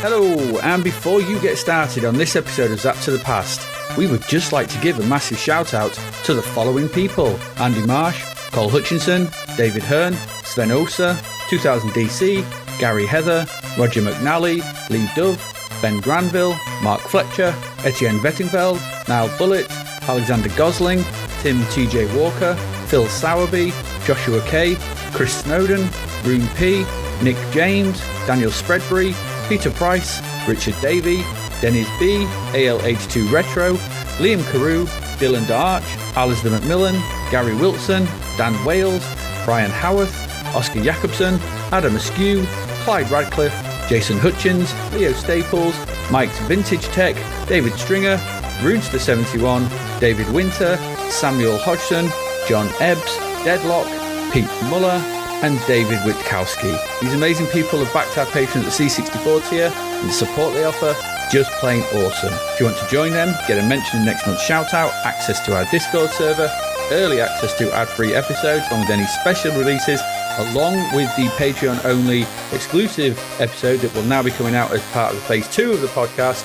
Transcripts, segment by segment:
Hello, and before you get started on this episode of Zapped to the Past, we would just like to give a massive shout out to the following people: Andy Marsh, Cole Hutchinson, David Hearn, Sven Osa, 2000 DC, Gary Heather, Roger McNally, Lee Dove, Ben Granville, Mark Fletcher, Etienne Vettingveld, Niall Bullitt, Alexander Gosling, Tim TJ Walker, Phil Sowerby, Joshua K, Chris Snowden, Rune P, Nick James, Daniel Spreadbury, Peter Price, Richard Davey, Dennis B, ALH2 Retro, Liam Carew, Dylan Darch, Alistair McMillan, Gary Wilson, Dan Wales, Brian Howarth, Oscar Jacobson, Adam Askew, Clyde Radcliffe, Jason Hutchins, Leo Staples, Mike's Vintage Tech, David Stringer, Runester71, David Winter, Samuel Hodgson, John Ebbs, Deadlock, Pete Muller, and David Witkowski. These amazing people have backed our patrons at C64 tier, and the support they offer, just plain awesome. If you want to join them, get a mention in next month's shout out, access to our Discord server, early access to ad-free episodes along with any special releases, along with the Patreon-only exclusive episode that will now be coming out as part of phase 2 of the podcast,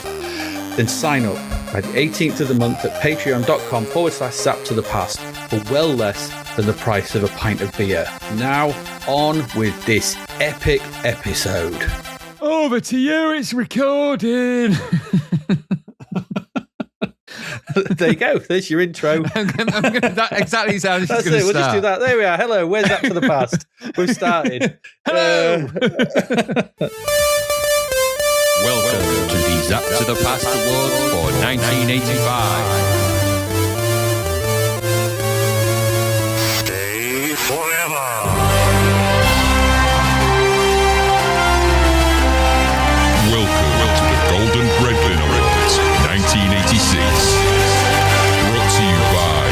then sign up by the 18th of the month at patreon.com/Zapped to the Past for well less than the price of a pint of beer. Now, on with this epic episode. Over to you, it's recording. There you go. There's your intro. That exactly sounds. That's it. We'll just do that. There we are. Hello. Where's Zapped to the Past? We've started. Hello. Welcome to the Zapped to the Past Awards for 1985. Stay forever. Welcome to the Golden Breadbin Awards 1986. Brought to you by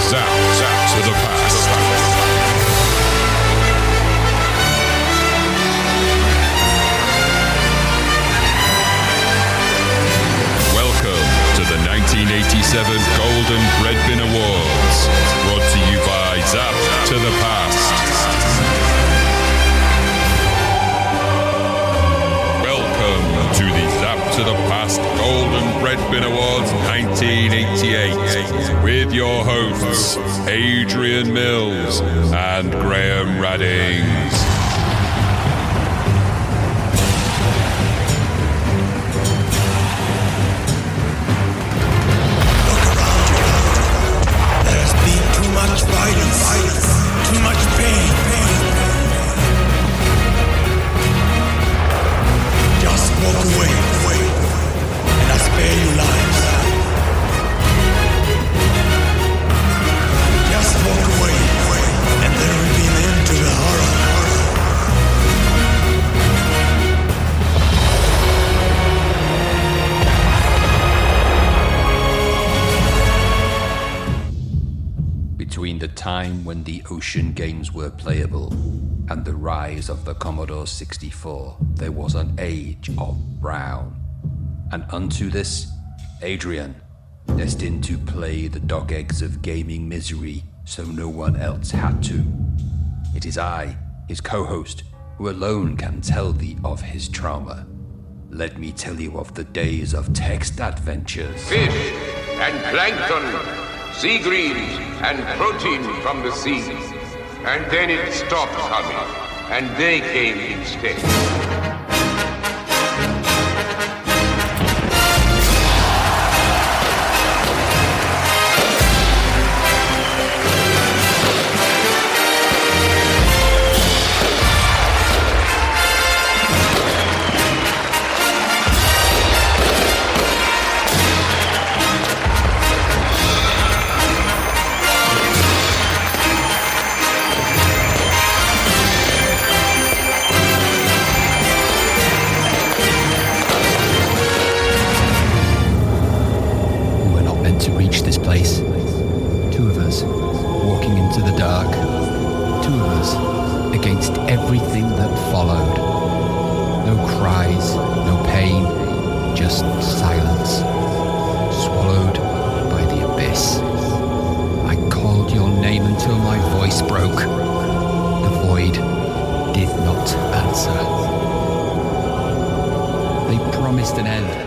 Zapped to the Past. Welcome to the 1987 Golden Breadbin Awards. Brought to you by Zapped to the Past. Welcome to the Zapped to the Past Golden Breadbin Awards 1988 with your hosts Adrian Mills and Graham Raddings. There's been too much violence, too much pain. Just walk away, and I spare you lives. Just walk away, and there will be an end to the horror. Between the time when the ocean games were playable and the rise of the Commodore 64, there was an age of brown. And unto this, Adrian, destined to play the dog eggs of gaming misery so no one else had to. It is I, his co-host, who alone can tell thee of his trauma. Let me tell you of the days of text adventures. Fish and plankton, sea greens and protein from the sea. And then it stopped humming, and they came instead. To reach this place. Two of us walking into the dark. Two of us against everything that followed. No cries, no pain, just silence. Swallowed by the abyss. broke. The void did not answer. They promised an end.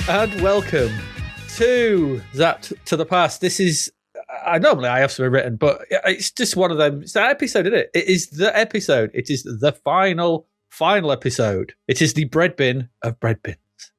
And welcome to Zapped to the Past. This is, normally I have something written, but it's just one of them. It's that episode, isn't it? It is the episode. It is the final episode. It is the Breadbin of Breadbins.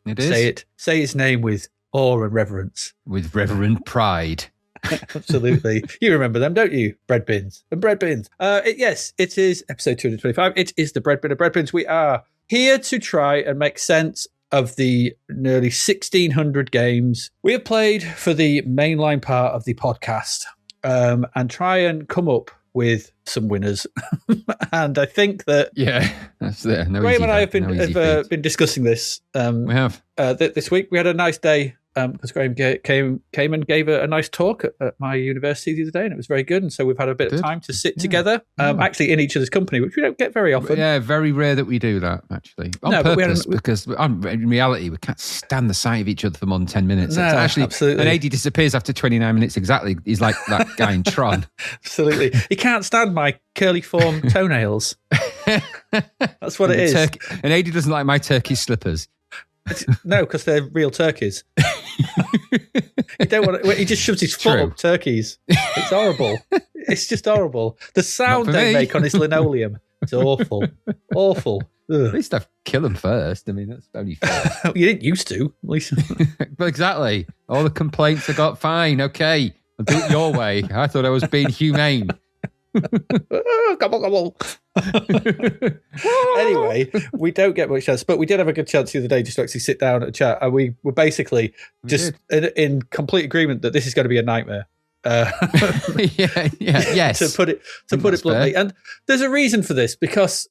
It is. Say its name with awe and reverence. With reverent pride. Absolutely. You remember them, don't you? Breadbins and Breadbins. Yes, it is episode 225. It is the Breadbin of Breadbins. We are here to try and make sense of the nearly 1,600 games we have played for the mainline part of the podcast, and try and come up with some winners. And I think that that's there. No Graham easy and I have feat. been discussing this. We have this week. We had a nice day because Graham came and gave a nice talk at my university the other day, and it was very good. And so we've had a bit of time to sit together, actually in each other's company, which we don't get very often. Yeah, very rare that we do that, actually. On purpose, because in reality, we can't stand the sight of each other for more than 10 minutes. No, absolutely. And AD disappears after 29 minutes exactly. He's like that guy in Tron. Absolutely. He can't stand my curly form toenails. That's what it is. And AD doesn't like my turkey slippers. No, because they're real turkeys. He just shoves his foot up turkeys. It's horrible. It's just horrible. The sound they make on his linoleum. It's awful. Awful. Ugh. At least I've killed them first. I mean, that's only fair. You didn't used to. At least. But exactly. All the complaints I got, fine, okay. I'll do it your way. I thought I was being humane. Come on. Anyway, we don't get much chance, but we did have a good chance the other day just to actually sit down and chat. And we were basically in complete agreement that this is going to be a nightmare. Yes. to put it bluntly. And there's a reason for this, because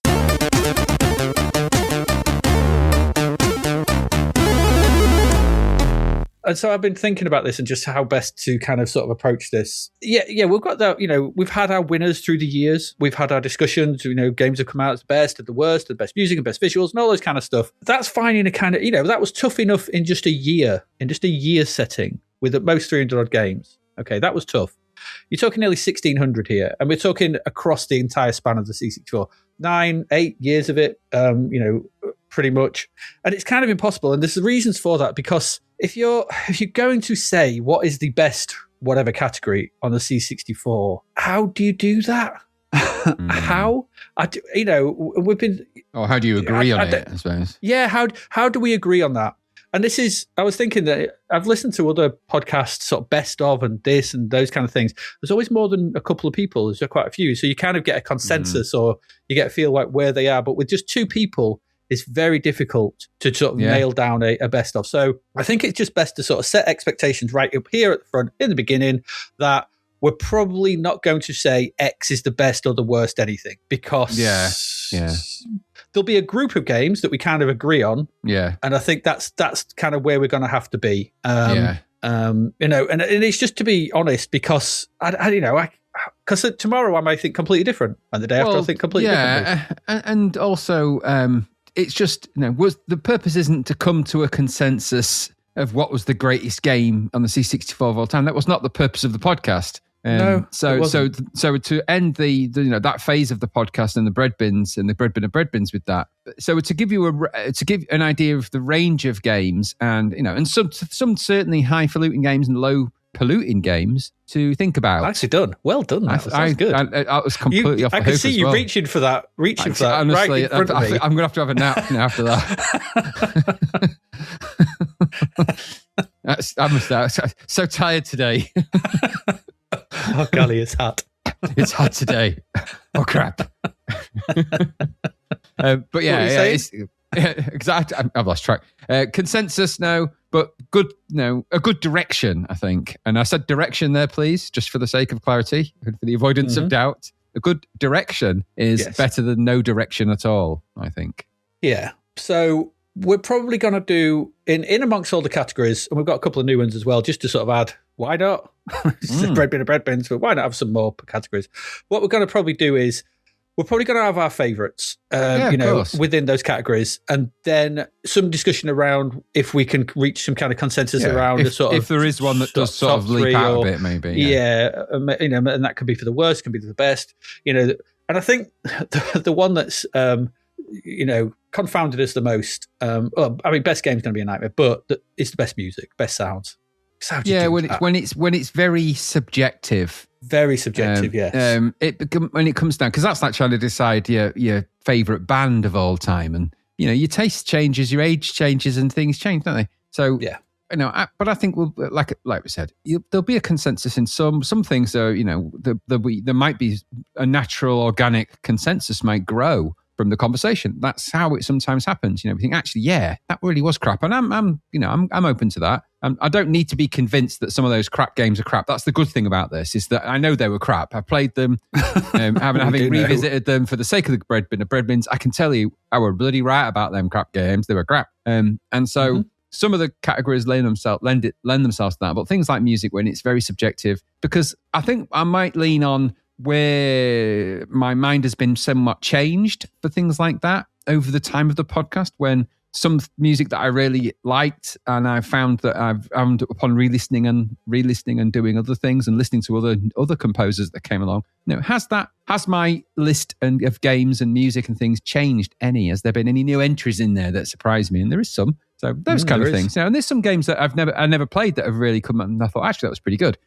and so I've been thinking about this and just how best to kind of sort of approach this. Yeah, we've got that, we've had our winners through the years. We've had our discussions, games have come out as the best, the worst, the best music and best visuals and all those kind of stuff. That's fine in a kind of, that was tough enough in just a year setting with at most 300 odd games. Okay, that was tough. You're talking nearly 1,600 here, and we're talking across the entire span of the C64. 8 years of it, pretty much. And it's kind of impossible. And there's reasons for that, because if you're going to say what is the best whatever category on the C64, how do you do that? How? We've been... Or how do you agree on it, I suppose? Yeah, how do we agree on that? And I was thinking that I've listened to other podcasts, sort of best of and this and those kind of things. There's always more than a couple of people. There's quite a few. So you kind of get a consensus or you get a feel like where they are. But with just two people, it's very difficult to sort of nail down a best of. So I think it's just best to sort of set expectations right up here at the front in the beginning, that we're probably not going to say X is the best or the worst anything, because there'll be a group of games that we kind of agree on. Yeah. And I think that's kind of where we're going to have to be. And it's just to be honest, because because tomorrow I might think completely different, and the day after I'll think completely different. And also, it's just, was the purpose isn't to come to a consensus of what was the greatest game on the C64 of all time. That was not the purpose of the podcast. No. So to end the that phase of the podcast and the Breadbins and the Breadbin of Breadbins with that. So to give you an idea of the range of games and some certainly highfalutin games and low polluting games to think about. Nicely done. Well done. That sounds good. I was completely off the hook. I can see you reaching for that. Honestly, right in front of me. I'm going to have a nap after that. I'm so tired today. Oh, golly, it's hot. It's hot today. Oh, crap. But yeah, What were you exactly. I've lost track. Consensus, no, but good, no, a good direction, I think. And I said direction there, please, just for the sake of clarity, and for the avoidance of doubt. A good direction is better than no direction at all, I think. Yeah. So we're probably going to do, in amongst all the categories, and we've got a couple of new ones as well, just to sort of add, why not? It's the Breadbin of Breadbins, but why not have some more categories? What we're going to probably do is, we're probably going to have our favourites, within those categories, and then some discussion around if we can reach some kind of consensus around if there is one that does sort of leap out a bit, maybe. Yeah, and that could be for the worst, can be for the best, And I think the one that's confounded us the most. Best game's going to be a nightmare, but it's the best music, best sounds. When it's very subjective. Very subjective, yes. When it comes down, because that's like trying to decide your favourite band of all time, and your taste changes, your age changes, and things change, don't they? So yeah, but I think we'll like we said, there'll be a consensus in some things. So there might be a natural, organic consensus might grow from the conversation. That's how it sometimes happens. We think actually, that really was crap, and I'm open to that. I don't need to be convinced that some of those crap games are crap. That's the good thing about this, is that I know they were crap. I played them, having revisited them for the sake of the Breadbin of Breadbins. I can tell you, I were bloody right about them crap games. They were crap, and so some of the categories lend themselves to that. But things like music, when it's very subjective, because I think I might lean on where my mind has been somewhat changed for things like that over the time of the podcast, when some music that I really liked, and I found that I've found upon re-listening and doing other things and listening to other composers that came along. Has my list of games and music and things changed any? Has there been any new entries in there that surprised me? And there is some. So those kind of things. And there's some games that I never played that have really come up, and I thought actually that was pretty good.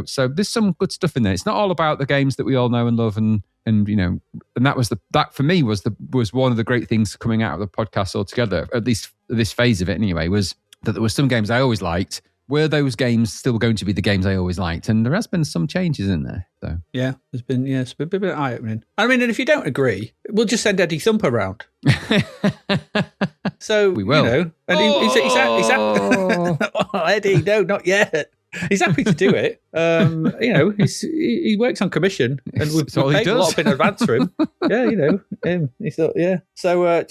So there's some good stuff in there. It's not all about the games that we all know and love, and that for me was one of the great things coming out of the podcast altogether, at least this phase of it anyway, was that there were some games I always liked. Were those games still going to be the games I always liked? And there has been some changes in there. So it's been a bit eye-opening. I mean, and if you don't agree, we'll just send Eddie Thumper around. So we will. And he's Eddie, no, not yet. He's happy to do it. He works on commission, and we've paid a lot in advance for him. He thought, So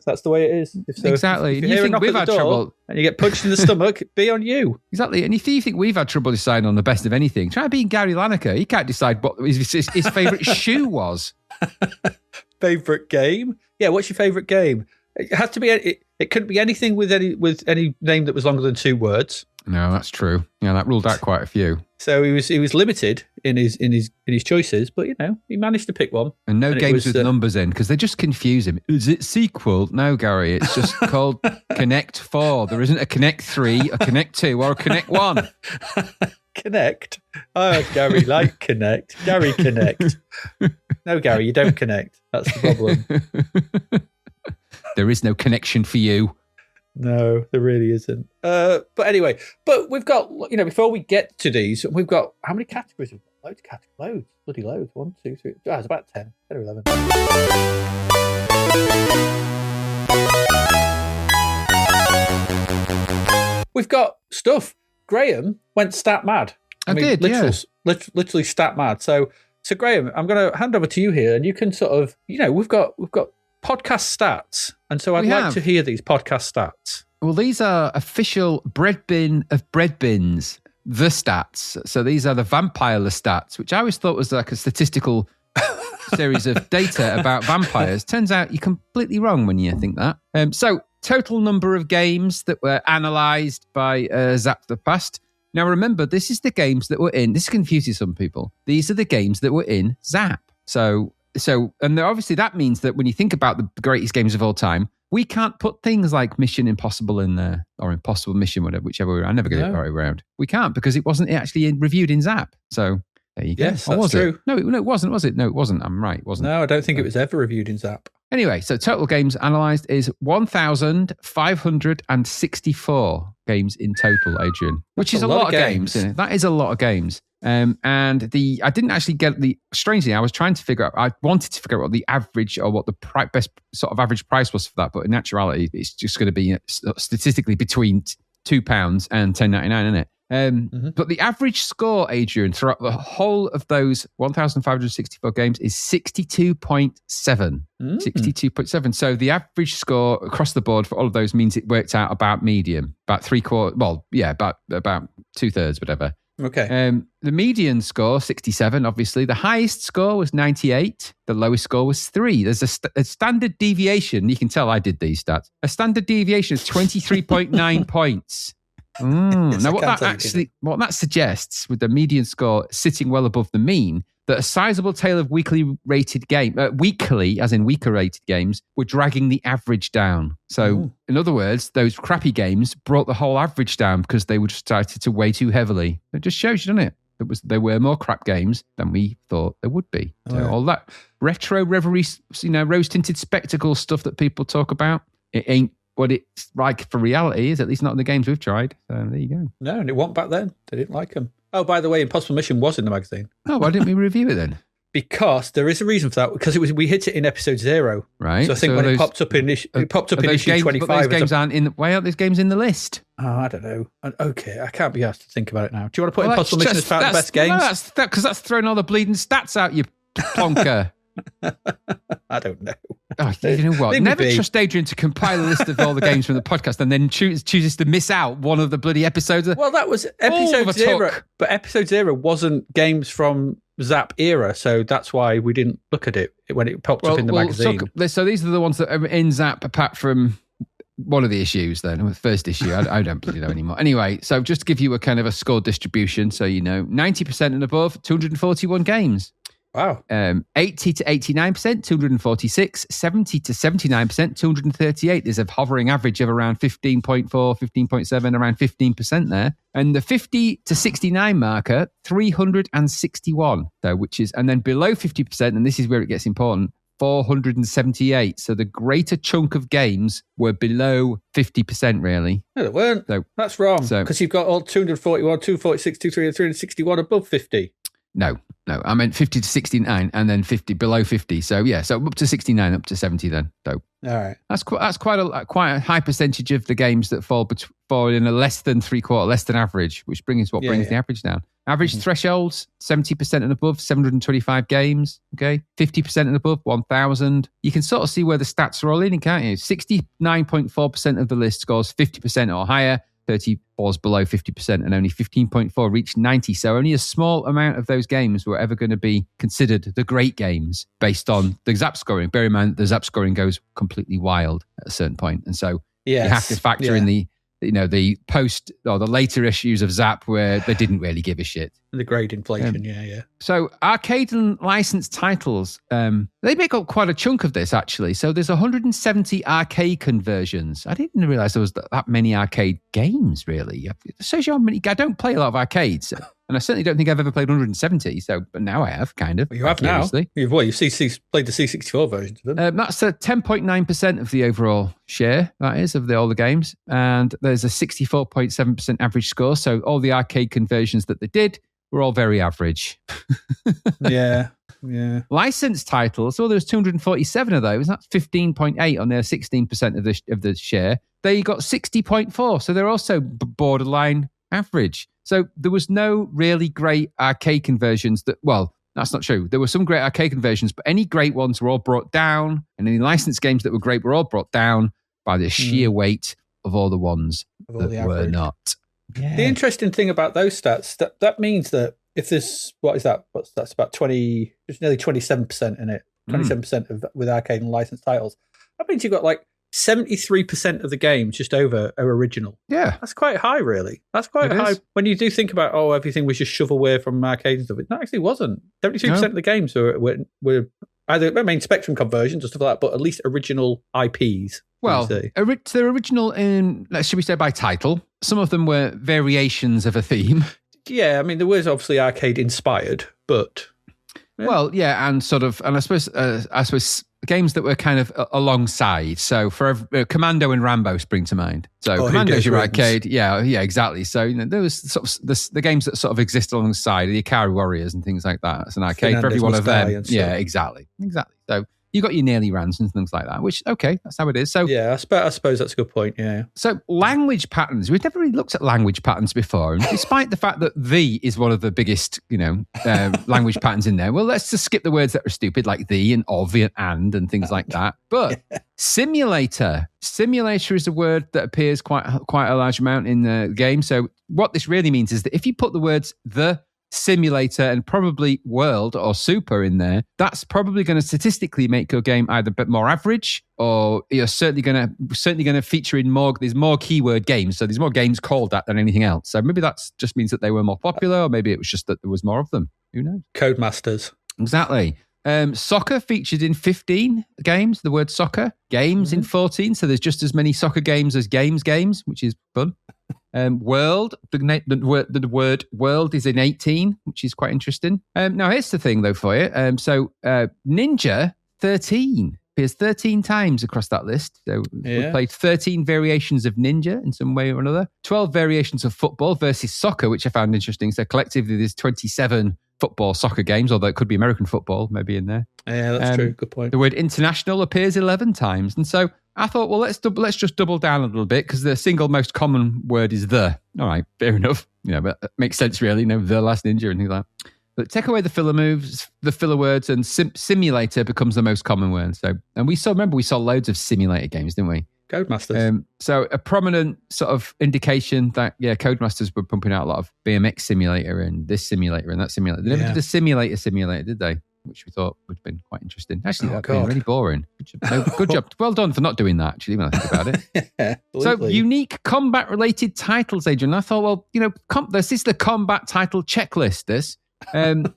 that's the way it is. Exactly. If you think we've had trouble, and you get punched in the stomach, be on you. Exactly. And if you think we've had trouble deciding on the best of anything, try being Gary Lineker. He can't decide what his favourite shoe was. Favourite game? Yeah. What's your favourite game? It has to be. It couldn't be anything with any name that was longer than 2 words. No, that's true. Yeah, that ruled out quite a few. So he was limited in his choices, but he managed to pick one. And no games with numbers in, because they just confuse him. Is it sequel? No, Gary, it's just called Connect 4. There isn't a Connect 3, a Connect 2, or a Connect 1. Connect? Oh, Gary, like Connect. Gary, Connect. No, Gary, you don't connect. That's the problem. There is no connection for you. No, there really isn't. But anyway, we've got, before we get to these, we've got, how many categories? We've got loads of categories. Loads. Bloody loads. 1, 2, 3. It's about 10 or 11. We've got stuff. Graham went stat mad. Literally stat mad. So Graham, I'm going to hand over to you here, and you can sort of, we've got podcast stats, and so I'd like to hear these podcast stats. Well, these are official Breadbin of Breadbins, the stats. So these are the vampire stats, which I always thought was like a statistical series of data about vampires. Turns out you're completely wrong when you think that. So total number of games that were analysed by Zapped the past. Now remember, this is the games that were in. This confuses some people. These are the games that were in Zzap. So, and obviously that means that when you think about the greatest games of all time, we can't put things like Mission Impossible in there, or Impossible Mission, whichever way. I never get it right around. We can't, because it wasn't actually reviewed in Zzap. So there you go. Yes, that's true. No, it wasn't, was it? No, it wasn't. I'm right, it wasn't. No, I don't think it was ever reviewed in Zzap. Anyway, so total games analysed is 1,564 games in total, Adrian, which is a lot of games. Isn't it? That is a lot of games. And I didn't actually get strangely, I was trying to figure out, I wanted to figure out what the average or what the best sort of average price was for that. But in actuality, it's just going to be statistically between £2 and $10.99, isn't it? But the average score, Adrian, throughout the whole of those 1,564 games is 62.7. 62.7. So the average score across the board for all of those means it worked out about medium, about three-quarters, well, yeah, about two-thirds, whatever. Okay. The median score, 67, obviously. The highest score was 98. The lowest score was 3. There's a standard deviation. You can tell I did these stats. A standard deviation of 23.9 points. Yes, Now, what that suggests, with the median score sitting well above the mean, that a sizable tail of weekly, as in weaker rated games, were dragging the average down. So, in other words, those crappy games brought the whole average down because they were started to weigh too heavily. It just shows you, doesn't it? There were more crap games than we thought there would be. So all that retro reverie, rose-tinted spectacle stuff that people talk about, it ain't what it's like for reality, is at least not in the games we've tried. So there you go. No, and it wasn't back then. They didn't like them. Oh, by the way, Impossible Mission was in the magazine. Oh, why didn't we review it then? Because there is a reason for that. Because we hit it in episode 0. Right. So I think it popped up in issue 25. But those games why aren't those games in the list? Oh, I don't know. Okay, I can't be asked to think about it now. Do you want to put Impossible Mission as part of the best games? No, because that's throwing all the bleeding stats out, you plonker. I don't know. Oh, you know what? Never trust Adrian to compile a list of all the games from the podcast and then chooses to miss out one of the bloody episodes. Well, that was episode 0, but episode 0 wasn't games from Zzap era, so that's why we didn't look at it when it popped up in the magazine. So these are the ones that are in Zzap, apart from one of the issues then, the first issue. I don't bloody know anymore. Anyway, so just to give you a kind of a score distribution, so you know, 90% and above, 241 games. Wow. 80 to 89%, 246. 70 to 79%, 238. There's a hovering average of around 15.4, 15.7, around 15% there. And the 50 to 69 marker, 361. So which is, and then below 50%, and this is where it gets important, 478. So the greater chunk of games were below 50%, really. No, they weren't. So, that's wrong. Because you've got all 241, 246, 230, 361 above 50. No, I meant 50 to 69 and then 50 below 50. So yeah, so up to 69, up to 70 then. So all right, that's quite a high percentage of the games that fall in a less than three-quarter, less than average, which brings the average down. Average thresholds, 70% and above, 725 games. Okay, 50% and above, 1,000. You can sort of see where the stats are all in, can't you? 69.4% of the list scores 50% or higher. 30 falls below 50%, and only 15.4 reached 90. So only a small amount of those games were ever going to be considered the great games based on the Zzap scoring. Bear in mind, the Zzap scoring goes completely wild at a certain point. And so you have to factor in the post or the later issues of Zzap where they didn't really give a shit. The grade inflation, yeah. So arcade and licensed titles, they make up quite a chunk of this, actually. So there's 170 arcade conversions. I didn't realise there was that many arcade games, really. It shows you how many. I don't play a lot of arcades, and I certainly don't think I've ever played 170. So, but now I have, kind of. Well, you have now. You've played the C64 versions of them. That's 10.9% of the overall share, that is, of all the games. And there's a 64.7% average score. So all the arcade conversions that they did were all very average. Yeah. Licensed titles, so there's 247 of those. That's 15.8 on their 16% of the share. They got 60.4, so they're also borderline average. So there was no really great arcade conversions that's not true. There were some great arcade conversions, but any great ones were all brought down, and any licensed games that were great were all brought down by the sheer weight of all the ones that were not. Yeah. The interesting thing about those stats, that means that if there's, that's about 20, there's nearly 27% in it, 27% with arcade and licensed titles. That means you've got like 73% of the games just over are original. Yeah. That's quite high, really. That's quite high. When you do think about, everything was just shovelware from arcade and stuff, it actually wasn't. 73% of the games were either Spectrum conversions or stuff like that, but at least original IPs. Well, they're original in, should we say, by title. Some of them were variations of a theme. Yeah, I mean, there was obviously arcade inspired, but... Yeah. Well, yeah, and I suppose games that were kind of alongside. So for Commando and Rambo spring to mind. So Commando's your arcade. Yeah, exactly. So there was sort of the games that sort of exist alongside the Ikari Warriors and things like that. It's an arcade for every one of them. Yeah, exactly. So you got your nearly rans and things like that, which, okay, that's how it is. So yeah, I suppose that's a good point, yeah. So language patterns. We've never really looked at language patterns before. And despite the fact that the is one of the biggest, language patterns in there, well, let's just skip the words that are stupid, like the and of and things like that. But simulator. Simulator is a word that appears quite a large amount in the game. So what this really means is that if you put the words the, simulator, and probably world or super in there, that's probably going to statistically make your game either a bit more average, or you're certainly going to feature in more. There's more keyword games, so there's more games called that than anything else. So maybe that just means that they were more popular, or maybe it was just that there was more of them. Who knows? Codemasters. Exactly. Soccer featured in 15 games. The word soccer. Games in 14. So there's just as many soccer games as games, which is fun. World, the word world is in 18, which is quite interesting. Now, here's the thing, though, for you. Ninja, 13. Appears 13 times across that list. So we played 13 variations of Ninja in some way or another. 12 variations of football versus soccer, which I found interesting. So collectively, there's 27 football soccer games, although it could be American football maybe in there. Yeah, that's true. Good point. The word international appears 11 times. And so I thought, well, let's just double down a little bit, because the single most common word is the. All right, fair enough. But it makes sense, really. The last ninja and things like that. But take away the filler moves, the filler words, and simulator becomes the most common word. So, and we saw loads of simulator games, didn't we? Codemasters. So a prominent sort of indication that, Codemasters were pumping out a lot of BMX simulator and this simulator and that simulator. They never did a simulator, did they? Which we thought would have been quite interesting. Actually, that'd been really boring. Good job. Well done for not doing that, actually, when I think about it. So, unique combat-related titles, Adrian. I thought, well, this is the combat title checklist, this.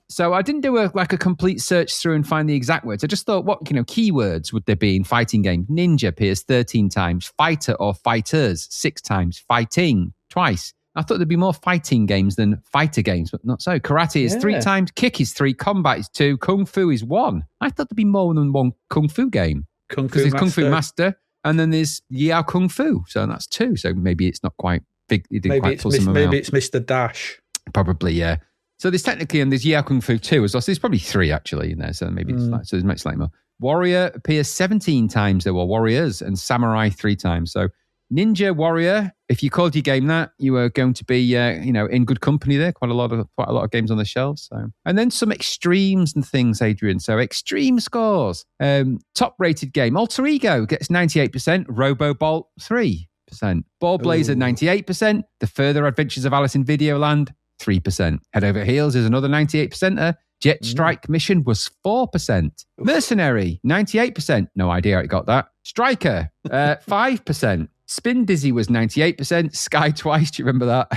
So I didn't do a complete search through and find the exact words. I just thought, what keywords would there be in fighting game? Ninja appears 13 times. Fighter or fighters 6 times. Fighting twice. I thought there'd be more fighting games than fighter games, but not so. Karate is 3 times. Kick is 3. Combat is 2. Kung Fu is 1. I thought there'd be more than one Kung Fu game. Because there's Kung Fu Master, and then there's Yao Kung Fu. So that's 2. So maybe it's not quite big. Maybe it's Mr. Dash. Probably, yeah. So there's technically, and there's Yao Kung Fu 2 as well. So there's probably 3 actually in there. So maybe so there's slightly more. Warrior appears 17 times. There were warriors, and samurai 3 times. So Ninja Warrior, if you called your game that, you were going to be, in good company there. Quite a lot of games on the shelves. So, and then some extremes and things, Adrian. So extreme scores. Top rated game, Alter Ego gets 98%. Robobolt 3%. Ball Blazer 98%. The Further Adventures of Alice in Videoland 3%. Head Over Heels is another 98%er. Jet Strike Mission was 4%. Mercenary 98%. No idea how it got that. Striker 5%. Spin Dizzy was 98%. Sky Twice, do you remember that?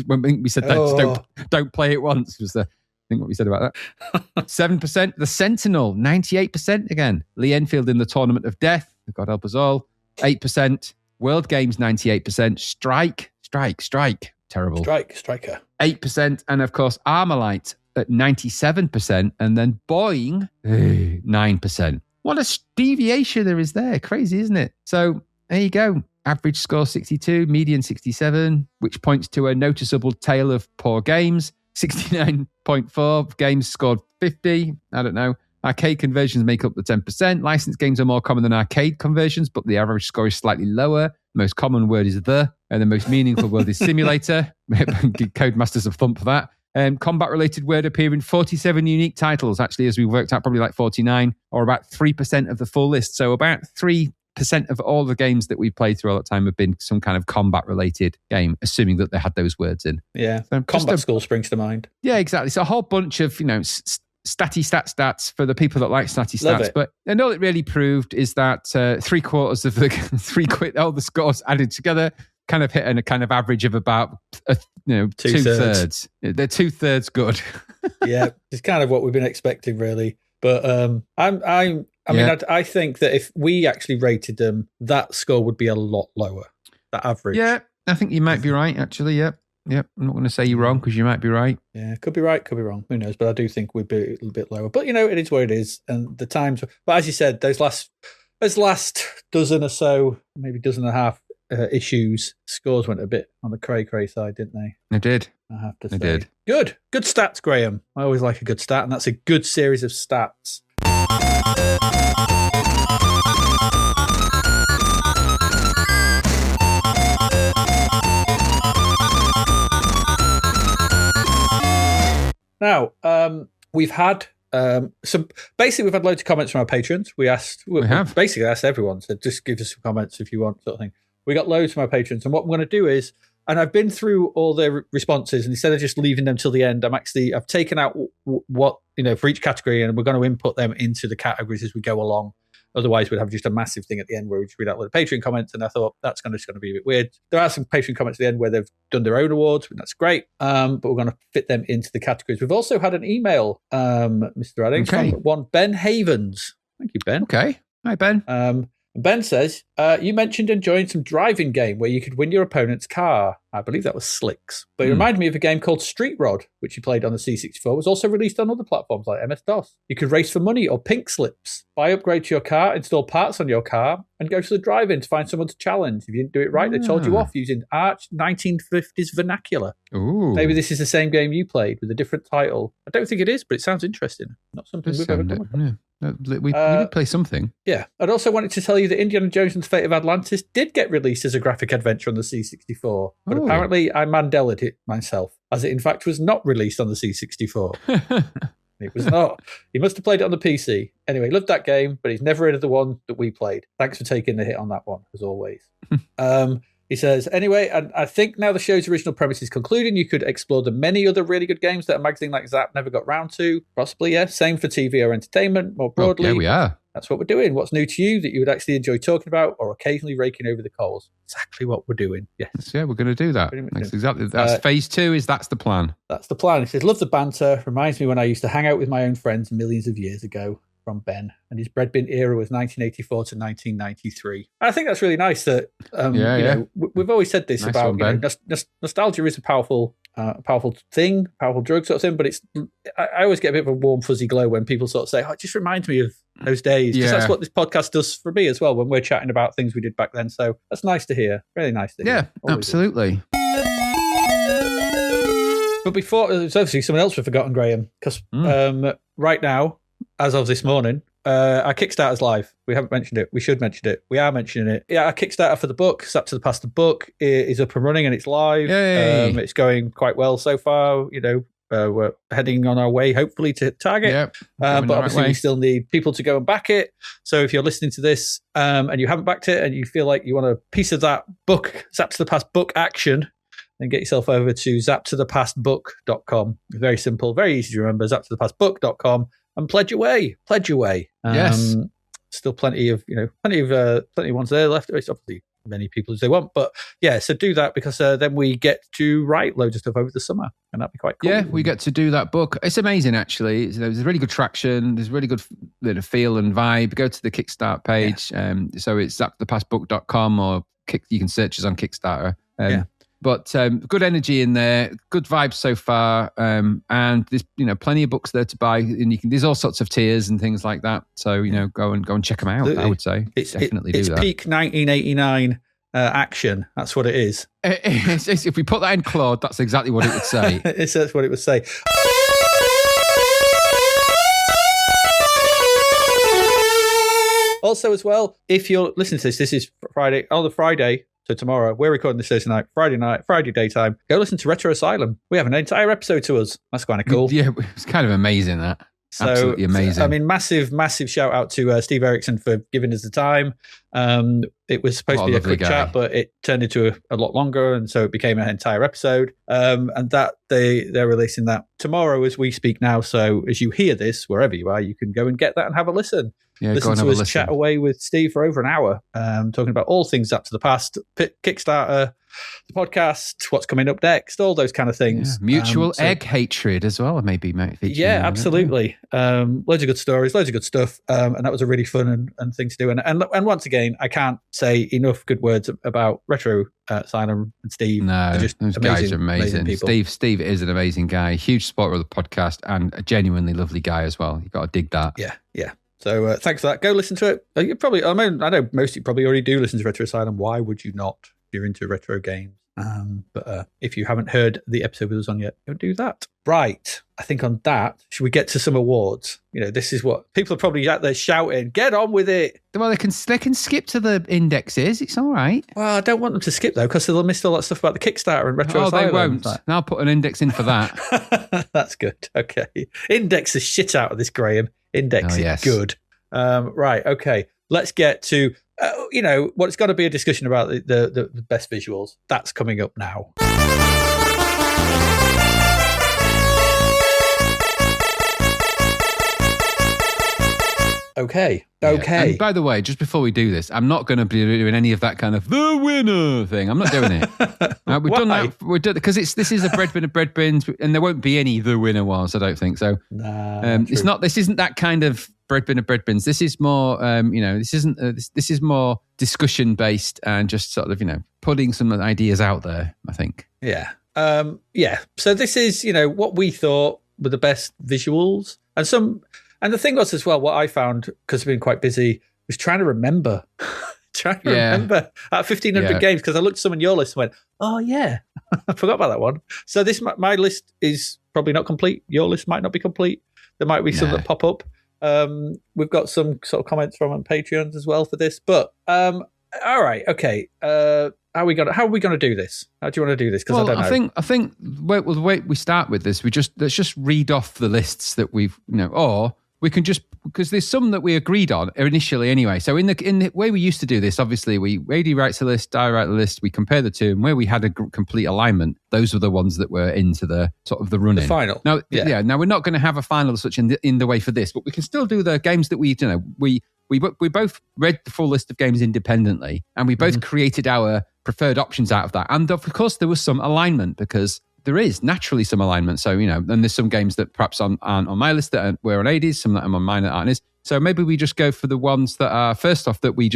When we said that, don't play it once, was the thing what we said about that. 7%. The Sentinel, 98% again. Lee Enfield in the Tournament of Death, God help us all, 8%. World Games, 98%. Strike. Terrible. Striker. 8%. And of course, Armalite at 97%. And then Boeing, 9%. What a deviation there is there. Crazy, isn't it? So there you go. Average score 62, median 67, which points to a noticeable tale of poor games. 69.4 games scored 50. I don't know. Arcade conversions make up the 10%. Licensed games are more common than arcade conversions, but the average score is slightly lower. Most common word is the, and the most meaningful word is simulator. Codemasters have thumped for that. Combat-related word appear in 47 unique titles. Actually, as we worked out, probably like 49, or about 3% of the full list. So about 3% of all the games that we've played through all that time have been some kind of combat-related game, assuming that they had those words in. Yeah, so Combat School springs to mind. Yeah, exactly. So a whole bunch of, stats for the people that like statty stats. But and all it really proved is that 3/4 of the all the scores added together kind of hit a kind of average of about 2/3. They're 2/3 good. Yeah, it's kind of what we've been expecting, really. But I think that if we actually rated them, that score would be a lot lower. That average. Yeah, I think you might be right. Actually, yeah. Yep. I'm not going to say you're wrong because you might be right. Yeah, could be right, could be wrong. Who knows? But I do think we'd be a little bit lower. But, it is what it is. And the times... But as you said, those last dozen or so, maybe dozen and a half issues, scores went a bit on the cray-cray side, didn't they? They did. I have to say. They did. Good stats, Graham. I always like a good stat, and that's a good series of stats. Now, we've had basically we've had loads of comments from our patrons. We have basically asked everyone to just give us some comments if you want, sort of thing. We got loads from our patrons, and what I'm going to do is, and I've been through all their responses, and instead of just leaving them till the end, I've taken out what for each category, and we're going to input them into the categories as we go along. Otherwise, we'd have just a massive thing at the end where we just read out a lot of Patreon comments, and I thought that's just going to be a bit weird. There are some Patreon comments at the end where they've done their own awards, and that's great, but we're going to fit them into the categories. We've also had an email, Mr. Addings, from one Ben Havens. Thank you, Ben. Okay. Hi, Ben. Ben says, you mentioned enjoying some driving game where you could win your opponent's car. I believe that was Slicks. But it reminded me of a game called Street Rod, which you played on the C64. It was also released on other platforms like MS-DOS. You could race for money or pink slips, buy upgrade to your car, install parts on your car, and go to the drive-in to find someone to challenge. If you didn't do it right, they told you off using arch 1950s vernacular. Ooh. Maybe this is the same game you played with a different title. I don't think it is, but it sounds interesting. Not something we've ever done. Yeah. We did play something. Yeah. I'd also wanted to tell you that Indiana Jones and the Fate of Atlantis did get released as a graphic adventure on the C64. But apparently I Mandela'd it myself, as it in fact was not released on the C64. It was not. He must have played it on the PC. Anyway, loved that game, but he's never heard of the one that we played. Thanks for taking the hit on that one, as always. He says, anyway, and I think now the show's original premise is concluding, you could explore the many other really good games that a magazine like Zzap never got round to. Possibly, yeah. Same for TV or entertainment, more broadly. Yeah, we are. That's what we're doing. What's new to you that you would actually enjoy talking about or occasionally raking over the coals? Exactly what we're doing. Yes. Yeah, we're going to do that. That's phase 2 that's the plan. That's the plan. He says, love the banter. Reminds me when I used to hang out with my own friends millions of years ago. From Ben, and his Breadbin era was 1984 to 1993. I think that's really nice that we've always said this nice about one, nostalgia is a powerful thing, powerful drug sort of thing. But I always get a bit of a warm fuzzy glow when people sort of say, "Oh, it just reminds me of those days." Because that's what this podcast does for me as well when we're chatting about things we did back then. So that's nice to hear. Really nice to hear. Yeah, always absolutely. But before, there's obviously something else we've forgotten, Graham, because right now, as of this morning, our Kickstarter's live. We haven't mentioned it. We should mention it. We are mentioning it. Yeah, our Kickstarter for the book, Zapped to the Past, the book, is up and running and it's live. It's going quite well so far. We're heading on our way, hopefully, to target. Yep, but obviously, we still need people to go and back it. So if you're listening to this and you haven't backed it and you feel like you want a piece of that book, Zapped to the Past book action, then get yourself over to zappedtothepastbook.com. Very simple, very easy to remember, zappedtothepastbook.com. And pledge away. Yes. Still plenty of ones there left. It's obviously many people as they want, but yeah. So do that because then we get to write loads of stuff over the summer, and that'd be quite cool. Yeah, we get to do that book. It's amazing, actually. There's really good traction. There's really good feel and vibe. Go to the Kickstart page. Yeah. So it's zappedtothepastbook.com, or you can search us on Kickstarter. But good energy in there, good vibes so far, and there's plenty of books there to buy, and there's all sorts of tiers and things like that. So go and check them out. I would say definitely do that. It's peak 1989 action. That's what it is. If we put that in Claude, that's exactly what it would say. That's what it would say. Also, as well, if you're listening to this is Friday. On the Friday. So tomorrow, we're recording this Thursday night, Friday daytime. Go listen to Retro Asylum. We have an entire episode to us. That's kind of cool. Yeah, it's kind of amazing, that. Absolutely amazing. I mean, massive shout out to Steve Erickson for giving us the time. It was supposed to be a quick chat, but it turned into a lot longer, and so it became an entire episode. And that they're releasing that tomorrow as we speak now. So as you hear this, wherever you are, you can go and get that and have a listen. Yeah, listen to us chat away with Steve for over an hour, talking about all things Zapped to the Past, Kickstarter, the podcast, what's coming up next, all those kind of things. Yeah. Mutual egg hatred as well, maybe. Yeah, absolutely. Loads of good stories, loads of good stuff, and that was a really fun and thing to do. And once again, I can't say enough good words about Retro Asylum and Steve. No, They're just those guys are amazing. people. Steve is an amazing guy, huge supporter of the podcast, and a genuinely lovely guy as well. You've got to dig that. Yeah. So thanks for that. Go listen to it. You probably, I know most of you probably already do listen to Retro Asylum. Why would you not if you're into retro games? But if you haven't heard the episode with us on yet, go do that. Right. I think on that, should we get to some awards? This is what people are probably out there shouting, get on with it. Well, they can skip to the indexes. It's all right. Well, I don't want them to skip, though, because they'll miss all that stuff about the Kickstarter and Retro Asylum. They won't. I'll put an index in for that. That's good. Okay. Index the shit out of this, Graham. Index it good. Right. Okay. Let's get to, what's got to be a discussion about the best visuals. That's coming up now. Okay. And by the way, just before we do this, I'm not going to be doing any of that kind of the winner thing. I'm not doing it. We've done that. We've done because this is a Breadbin of Breadbins, and there won't be any the winner was. I don't think so. It's not. This isn't that kind of Breadbin of Breadbins. This is more. This isn't. This is more discussion based and just sort of putting some ideas out there. I think. Yeah. So this is what we thought were the best visuals and some. And the thing was as well, what I found, because I've been quite busy, was trying to remember. Remember at 1,500 games, because I looked at some on your list and went, oh, yeah, I forgot about that one. So my list is probably not complete. Your list might not be complete. There might be some that pop up. We've got some sort of comments from on Patreon as well for this. But, all right, okay. How are we going to do this? How do you want to do this? Because I don't know. I think the way we start with this, let's just read off the lists that we've, or we can just, because there's some that we agreed on initially anyway. So in the way we used to do this, obviously AD writes a list, I write a list, we compare the two, and where we had a complete alignment, those were the ones that were into the sort of the running. The final. Now, now we're not going to have a final as such in the way for this, but we can still do the games that we both read the full list of games independently, and we both created our preferred options out of that. And of course, there was some alignment because there is naturally some alignment. So, and there's some games that perhaps aren't on my list that were on AD's, some that are on mine that aren't his. So maybe we just go for the ones that are first off that we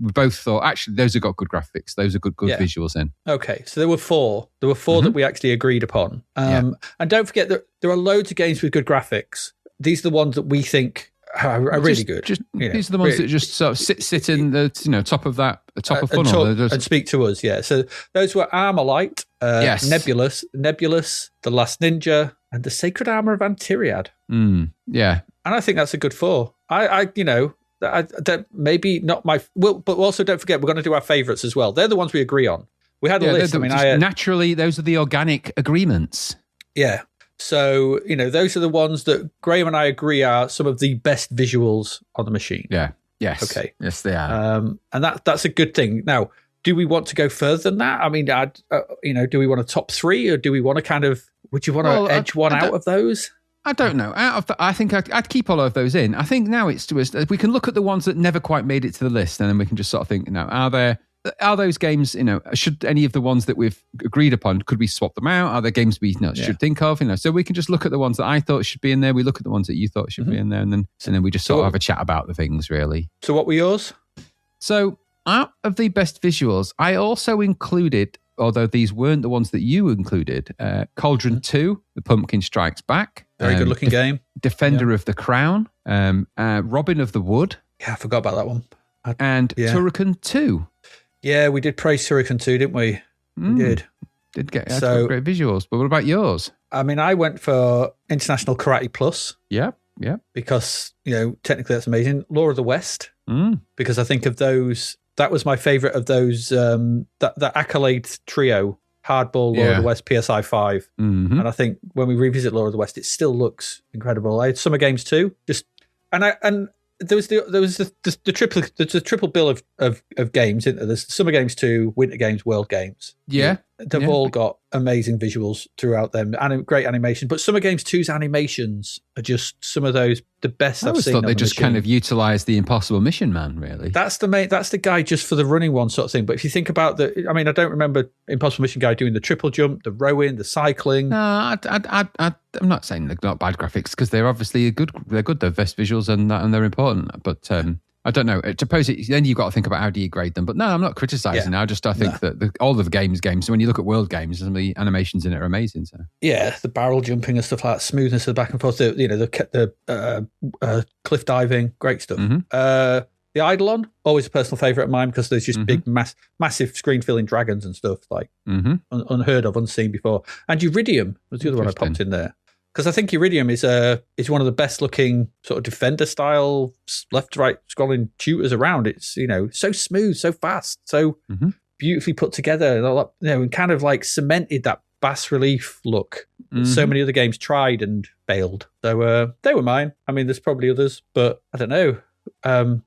both thought, actually, those have got good graphics. Those are good visuals in. Okay. So there were four. that we actually agreed upon. And don't forget that there are loads of games with good graphics. These are the ones that we think are really good. These are the ones that just sort of sit in the top of that top of funnel and speak to us. Yeah, so those were Armorlight, Nebulous, The Last Ninja, and the Sacred Armor of Antiriad. Yeah, and I think that's a good four. That maybe not my. Well, but also don't forget we're going to do our favourites as well. They're the ones we agree on. We had a list. Naturally, those are the organic agreements. Yeah. So, those are the ones that Graham and I agree are some of the best visuals on the machine. Yeah. Yes. Okay. Yes, they are. And that's a good thing. Now, do we want to go further than that? I mean, do we want a top three, or do we want to would you want to edge one out of those? I don't know. I think I'd keep all of those in. I think now we can look at the ones that never quite made it to the list, and then we can just sort of think, are those games, should any of the ones that we've agreed upon, could we swap them out? Are there games we should think of? So we can just look at the ones that I thought should be in there. We look at the ones that you thought should be in there, and then we just sort of have a chat about the things, really. So what were yours? So out of the best visuals, I also included, although these weren't the ones that you included, Cauldron 2, The Pumpkin Strikes Back. Very good looking game. Defender of the Crown, Robin of the Wood. Yeah, I forgot about that one. And Turrican 2. Yeah, we did praise Turrican 2, didn't we? We did. Did get great visuals. But what about yours? I mean, I went for International Karate Plus. Yeah. Because, technically that's amazing. Law of the West. Because I think of those, that was my favourite of those, that accolade trio, Hardball, Law of the West, PSI 5. Mm-hmm. And I think when we revisit Law of the West, it still looks incredible. I had Summer Games too. There was the triple bill of games, isn't there? There's Summer Games 2, Winter Games, World Games. Yeah. They've all got amazing visuals throughout them, and great animation. But Summer Games 2's animations are just some of the best I've seen. I thought they just kind of utilised the Impossible Mission Man, really. That's the guy just for the running one sort of thing. But if you think about I don't remember Impossible Mission guy doing the triple jump, the rowing, the cycling. No, I'm not saying they're not bad graphics, because they're obviously good. They're good. They're best visuals and they're important. But I don't know. Suppose then you've got to think about how do you grade them. But no, I'm not criticising. I think that all of the games. So when you look at World games, some of the animations in it are amazing. So yeah, the barrel jumping and stuff like that, smoothness of the back and forth. The cliff diving, great stuff. Mm-hmm. The Eidolon, always a personal favourite of mine because there's just big, massive screen-filling dragons and stuff like unheard of, unseen before. And Uridium was the other one I popped in there. Because I think Uridium is one of the best-looking sort of defender-style left-to-right scrolling shooters around. It's so smooth, so fast, so beautifully put together, and kind of like cemented that bas relief look. So many other games tried and failed. So they were mine. I mean, there's probably others, but I don't know.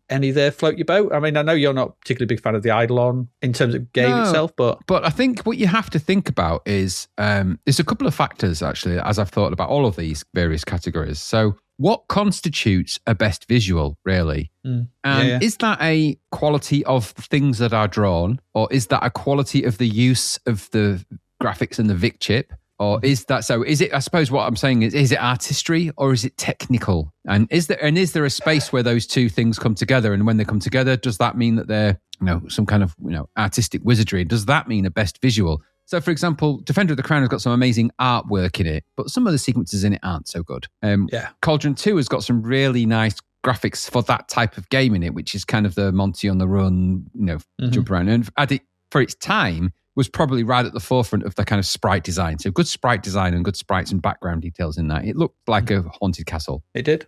Any there float your boat? I mean, I know you're not particularly a big fan of the Eidolon in terms of game itself, but I think what you have to think about is there's a couple of factors actually, as I've thought about all of these various categories. So what constitutes a best visual, really? And is that a quality of things that are drawn, or is that a quality of the use of the graphics and the VIC chip? Or is it, I suppose what I'm saying is it artistry or is it technical? And is there a space where those two things come together? And when they come together, does that mean that they're, some kind of, artistic wizardry? Does that mean a best visual? So, for example, Defender of the Crown has got some amazing artwork in it, but some of the sequences in it aren't so good. Cauldron 2 has got some really nice graphics for that type of game in it, which is kind of the Monty on the run, jump around. And for its time, was probably right at the forefront of the kind of sprite design. So good sprite design and good sprites and background details in that. It looked like a haunted castle. It did.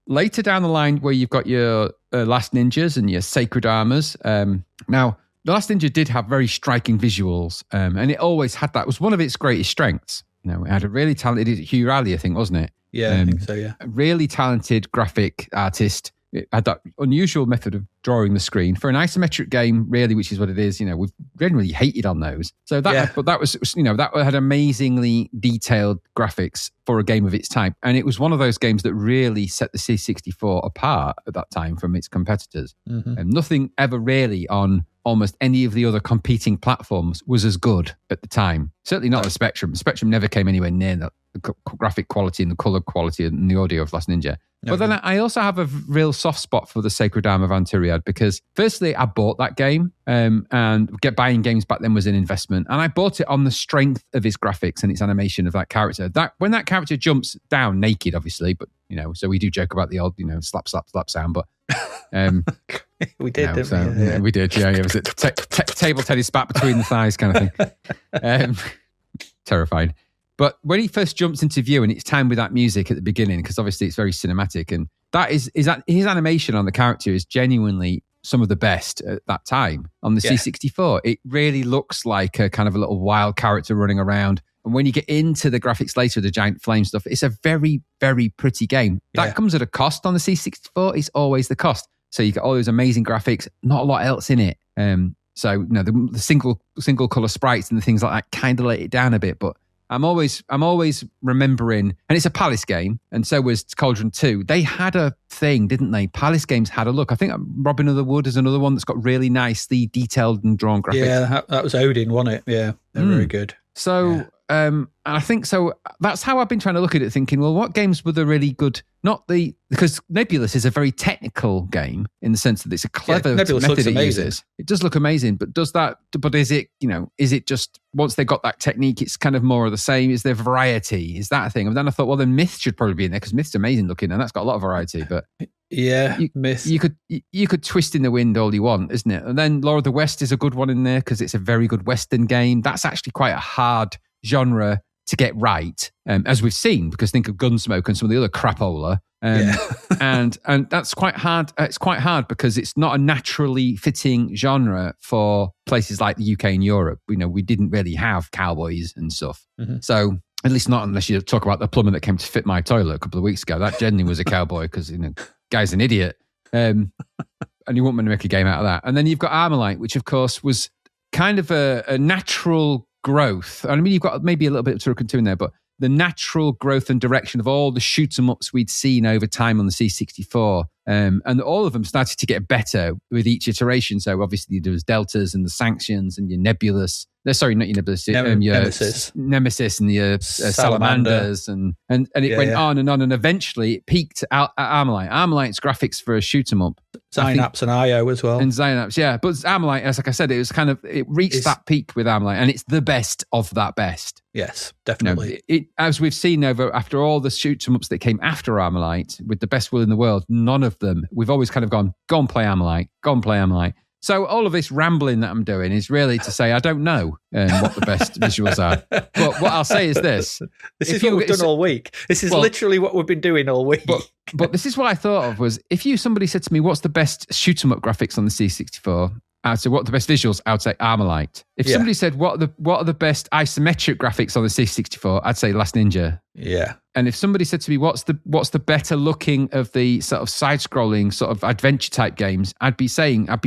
Later down the line where you've got your Last Ninjas and your Sacred Armors. Now, The Last Ninja did have very striking visuals and it always had that. It was one of its greatest strengths. It had a really talented, Hugh Riley, I think, wasn't it? Yeah, I think so, yeah. A really talented graphic artist. It had that unusual method of drawing the screen for an isometric game, really, which is what it is. We've generally hated on those. So but that was, that had amazingly detailed graphics for a game of its type. And it was one of those games that really set the C64 apart at that time from its competitors. And nothing ever really on almost any of the other competing platforms was as good at the time. Certainly not the Spectrum. Spectrum never came anywhere near the graphic quality and the color quality and the audio of Last Ninja. But then I also have a real soft spot for the Sacred Arm of Antiriad because firstly, I bought that game and buying games back then was an investment. And I bought it on the strength of its graphics and its animation of that character. When that character jumps down naked, obviously, but, so we do joke about the old, slap, slap, slap sound, but... we did, didn't we? Yeah, we did. Yeah, it was a table tennis spat between the thighs kind of thing. Terrifying. But when he first jumps into view and it's timed with that music at the beginning, because obviously it's very cinematic, and that is that his animation on the character is genuinely some of the best at that time on the C64. It really looks like a kind of a little wild character running around. And when you get into the graphics later, the giant flame stuff, it's a very, very pretty game. That comes at a cost on the C64. It's always the cost. So you get all those amazing graphics, not a lot else in it. So the single color sprites and the things like that kind of let it down a bit, but I'm always remembering, and it's a Palace game, and so was Cauldron 2. They had a thing, didn't they? Palace games had a look. I think Robin of the Wood is another one that's got really nicely detailed and drawn graphics. Yeah, that was Odin, wasn't it? Yeah, they're very good. So, and I think so. That's how I've been trying to look at it, thinking, well, what games were the really good? Because Nebulous is a very technical game in the sense that it's a clever method it uses. It does look amazing, but is it just once they got that technique, it's kind of more of the same? Is there variety? Is that a thing? And then I thought, well, then Myth should probably be in there because Myth's amazing looking and that's got a lot of variety. But Myth. You could twist in the wind all you want, isn't it? And then Law of the West is a good one in there because it's a very good Western game. That's actually quite a hard genre to get right, as we've seen, because think of Gunsmoke and some of the other crapola. And that's quite hard. It's quite hard because it's not a naturally fitting genre for places like the UK and Europe. We didn't really have cowboys and stuff. So at least not unless you talk about the plumber that came to fit my toilet a couple of weeks ago. That genuinely was a cowboy because, guy's an idiot. And you wouldn't want to make a game out of that. And then you've got Armalite, which of course was kind of a natural growth. I mean, you've got maybe a little bit of Turok and 2 in there, but the natural growth and direction of all the shoot 'em ups we'd seen over time on the C64. And all of them started to get better with each iteration. So obviously there was Deltas and the Sanctions and your Nebulous Sorry, not your Nebulas, your Nemesis and your Salamanders, and it went on, and eventually it peaked at Armalite. Armalite's graphics for a shoot 'em up. Synapse and IO as well. And Synapse, yeah. But Armalite, as like I said, it reached that peak with Armalite, and it's the best of that best. Yes, definitely. As we've seen after all the shoot 'em ups that came after Armalite, with the best will in the world, none of them, we've always kind of gone and play Armalite, go and play Armalite. So all of this rambling that I'm doing is really to say I don't know what the best visuals are. But what I'll say is this. This is what we've done all week. This is literally what we've been doing all week. But this is what I thought of was, if somebody said to me, what's the best shoot 'em up graphics on the C64? I'd say, what are the best visuals? I'd say Armalite. If somebody said, what are the best isometric graphics on the C64? I'd say Last Ninja. Yeah. And if somebody said to me, what's the better looking of the sort of side-scrolling sort of adventure type games? I'd be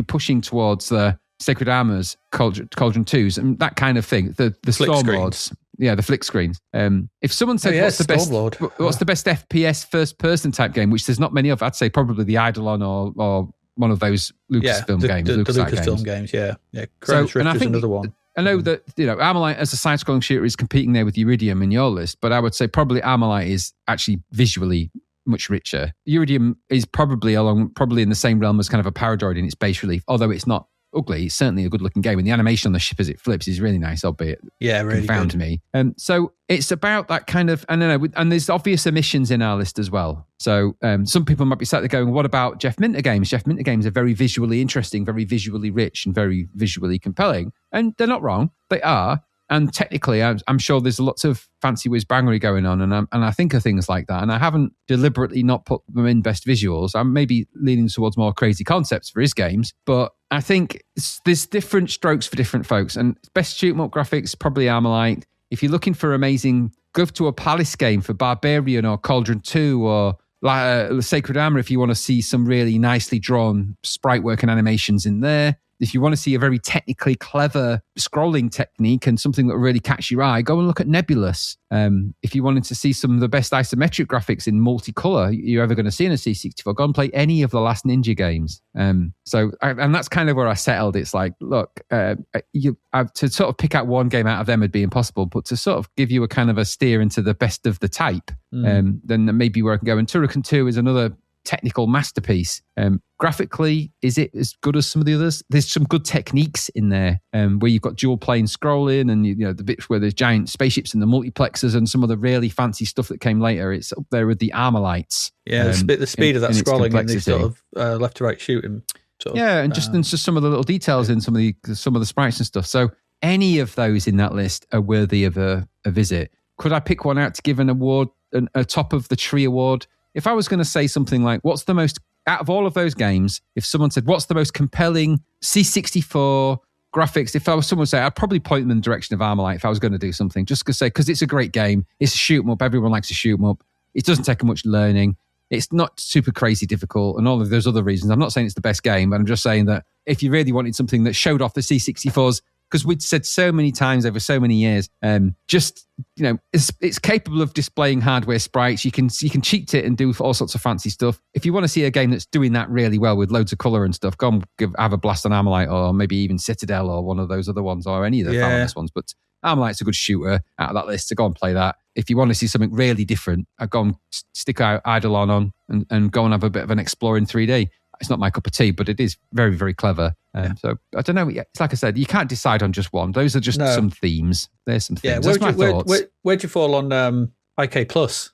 pushing towards the Sacred Armors, Cauldron 2s, and that kind of thing. The Stormlords. Yeah, the flick screens. If someone said, what's the best FPS first-person type game, which there's not many of, I'd say probably the Eidolon or one of those Lucasfilm games. The Lucasfilm games, yeah. Chronos Rift is another one. I know that, Armalite as a side-scrolling shooter is competing there with Iridium in your list, but I would say probably Armalite is actually visually much richer. Iridium is probably in the same realm as kind of a Paradroid in its base relief, although it's not ugly. It's certainly a good-looking game, and the animation on the ship as it flips is really nice, albeit really confound me. So it's about that kind of, and there's obvious omissions in our list as well. So some people might be sat there going, what about Jeff Minter games? Jeff Minter games are very visually interesting, very visually rich, and very visually compelling. And they're not wrong. They are. And technically, I'm sure there's lots of fancy whiz-bangery going on, and I think of things like that. And I haven't deliberately not put them in best visuals. I'm maybe leaning towards more crazy concepts for his games, but I think there's different strokes for different folks. And best shoot-'em-up graphics, probably Armalite. If you're looking for amazing, go to a Palace game for Barbarian or Cauldron 2 or Sacred Armor if you want to see some really nicely drawn sprite work and animations in there. If you want to see a very technically clever scrolling technique and something that will really catch your eye, go and look at Nebulous. If you wanted to see some of the best isometric graphics in multicolor you're ever going to see in a C64, go and play any of the Last Ninja games. And that's kind of where I settled. It's like, look, to sort of pick out one game out of them would be impossible, but to sort of give you a kind of a steer into the best of the type, then maybe where I can go. And Turrican 2 is another technical masterpiece. Graphically, is it as good as some of the others? There's some good techniques in there where you've got dual plane scrolling and the bits where there's giant spaceships and the multiplexers and some of the really fancy stuff that came later. It's up there with the Armalites. Yeah, the speed of that scrolling and the sort of left to right shooting. And just some of the little details in some of the sprites and stuff. So any of those in that list are worthy of a visit. Could I pick one out to give an award, a top of the tree award? If I was going to say something like, what's the most, out of all of those games, if someone said, what's the most compelling C64 graphics, if I was someone to say, I'd probably point them in the direction of Armalite if I was going to do something, just to say, because it's a great game, it's a shoot 'em up, everyone likes to shoot 'em up, it doesn't take much learning, it's not super crazy difficult, and all of those other reasons. I'm not saying it's the best game, but I'm just saying that if you really wanted something that showed off the C64's, because we'd said so many times over so many years, it's capable of displaying hardware sprites. You can cheat it and do all sorts of fancy stuff. If you want to see a game that's doing that really well with loads of color and stuff, go and have a blast on Armalite, or maybe even Citadel or one of those other ones, or any of the famous ones. But Armalite's a good shooter out of that list, so go and play that. If you want to see something really different, go and stick Eidolon on and go and have a bit of an explore in 3D. It's not my cup of tea, but it is very, very clever. So I don't know. It's like I said, you can't decide on just one. Those are just some themes. There's some themes. Yeah, where'd you fall on IK Plus?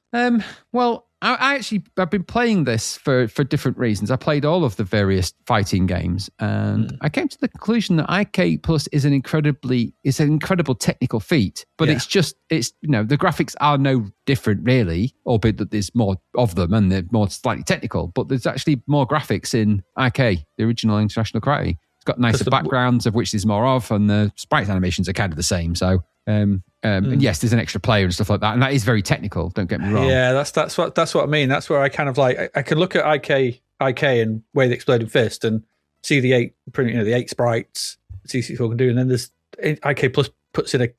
Well, I've been playing this for different reasons. I played all of the various fighting games, and I came to the conclusion that IK Plus is an incredible technical feat. But it's the graphics are no different really, albeit that there's more of them and they're more slightly technical. But there's actually more graphics in IK, the original International Karate. It's got nicer backgrounds, of which there's more of, and the sprite animations are kind of the same. So. And yes, there's an extra player and stuff like that, and that is very technical. Don't get me wrong. Yeah, that's what I mean. That's where I kind of like I can look at IK and Way the Exploding Fist and see the 8 sprites CC4 can do, and then there's IK Plus puts in a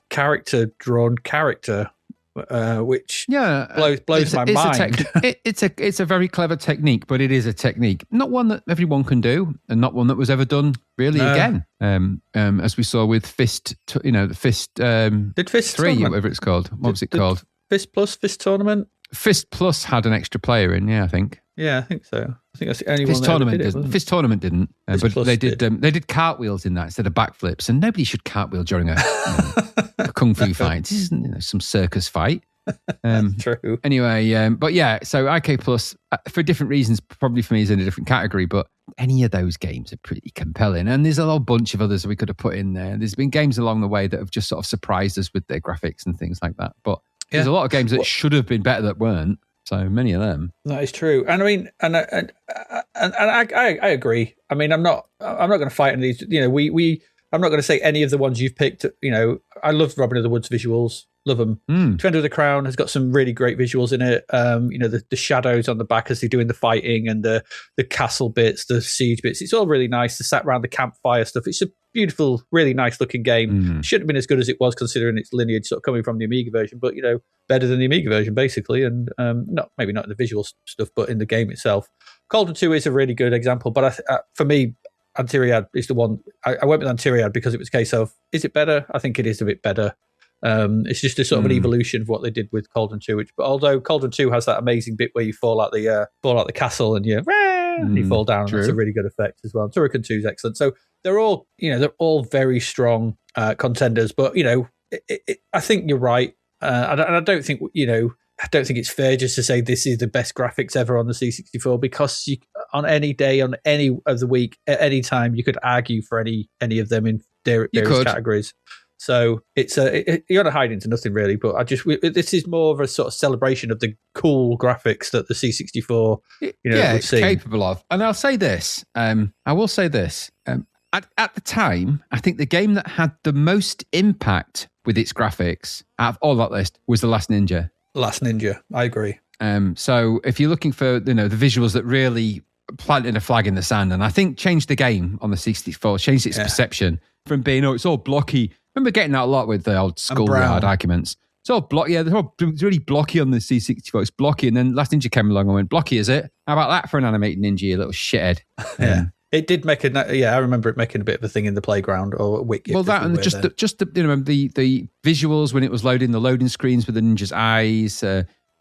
drawn character which Yeah, blows my mind. It's a very clever technique, but it is a technique, not one that everyone can do, and not one that was ever done really again. As we saw with Fist, the Fist. Did Fist 3, tournament? whatever it's called. What was it called? Fist Plus, Fist Tournament. Fist Plus had an extra player in, I think. Yeah, I think so. I think that's the only Fist one. Tournament didn't. Fist Tournament didn't, but they did. They did cartwheels in that instead of backflips, and nobody should cartwheel during a kung fu fight. This isn't some circus fight. True. Anyway, but yeah, so IK Plus for different reasons, probably for me is in a different category, but any of those games are pretty compelling, and there's a whole bunch of others we could have put in there. There's been games along the way that have just sort of surprised us with their graphics and things like that, but there's a lot of games that should have been better that weren't. So many of them. That is true, and I mean, and I agree. I mean, I'm not going to fight on these. I'm not going to say any of the ones you've picked. I love Robin of the Woods visuals. Love them. Defender of the Crown has got some really great visuals in it. The shadows on the back as they're doing the fighting and the castle bits, the siege bits. It's all really nice. The sat around the campfire stuff. It's a beautiful, really nice looking game. Shouldn't have been as good as it was considering its lineage sort of coming from the Amiga version, but better than the Amiga version basically. And maybe not in the visual stuff, but in the game itself. Cauldron 2 is a really good example, but for me, Antiriad is the one. I went with Antiriad because it was a case of, is it better? I think it is a bit better. It's just a sort of an evolution of what they did with Cauldron 2. Although Cauldron 2 has that amazing bit where you fall out the castle and you fall down, and that's a really good effect as well. Turrican 2 is excellent. So they're all very strong contenders. But I think you're right, and I don't think I don't think it's fair just to say this is the best graphics ever on the C64 because on any day, on any of the week, at any time, you could argue for any of them in various categories. So you're not hiding to nothing really, but this is more of a sort of celebration of the cool graphics that the C64 it's capable of. And I'll say this, at the time, I think the game that had the most impact with its graphics out of all that list was The Last Ninja. Last Ninja, I agree. So if you're looking for the visuals that really planted a flag in the sand, and I think changed the game on the C64, changed its perception from being it's all blocky. I remember getting that a lot with the old schoolyard arguments. It's all blocky. It's really blocky on the C64. It's blocky, and then Last Ninja came along and went, "Blocky, is it? How about that for an animated ninja, you little shithead?" It did make I remember it making a bit of a thing in the playground or wiki. Well, that and just the visuals when it was loading the loading screens with the ninja's eyes,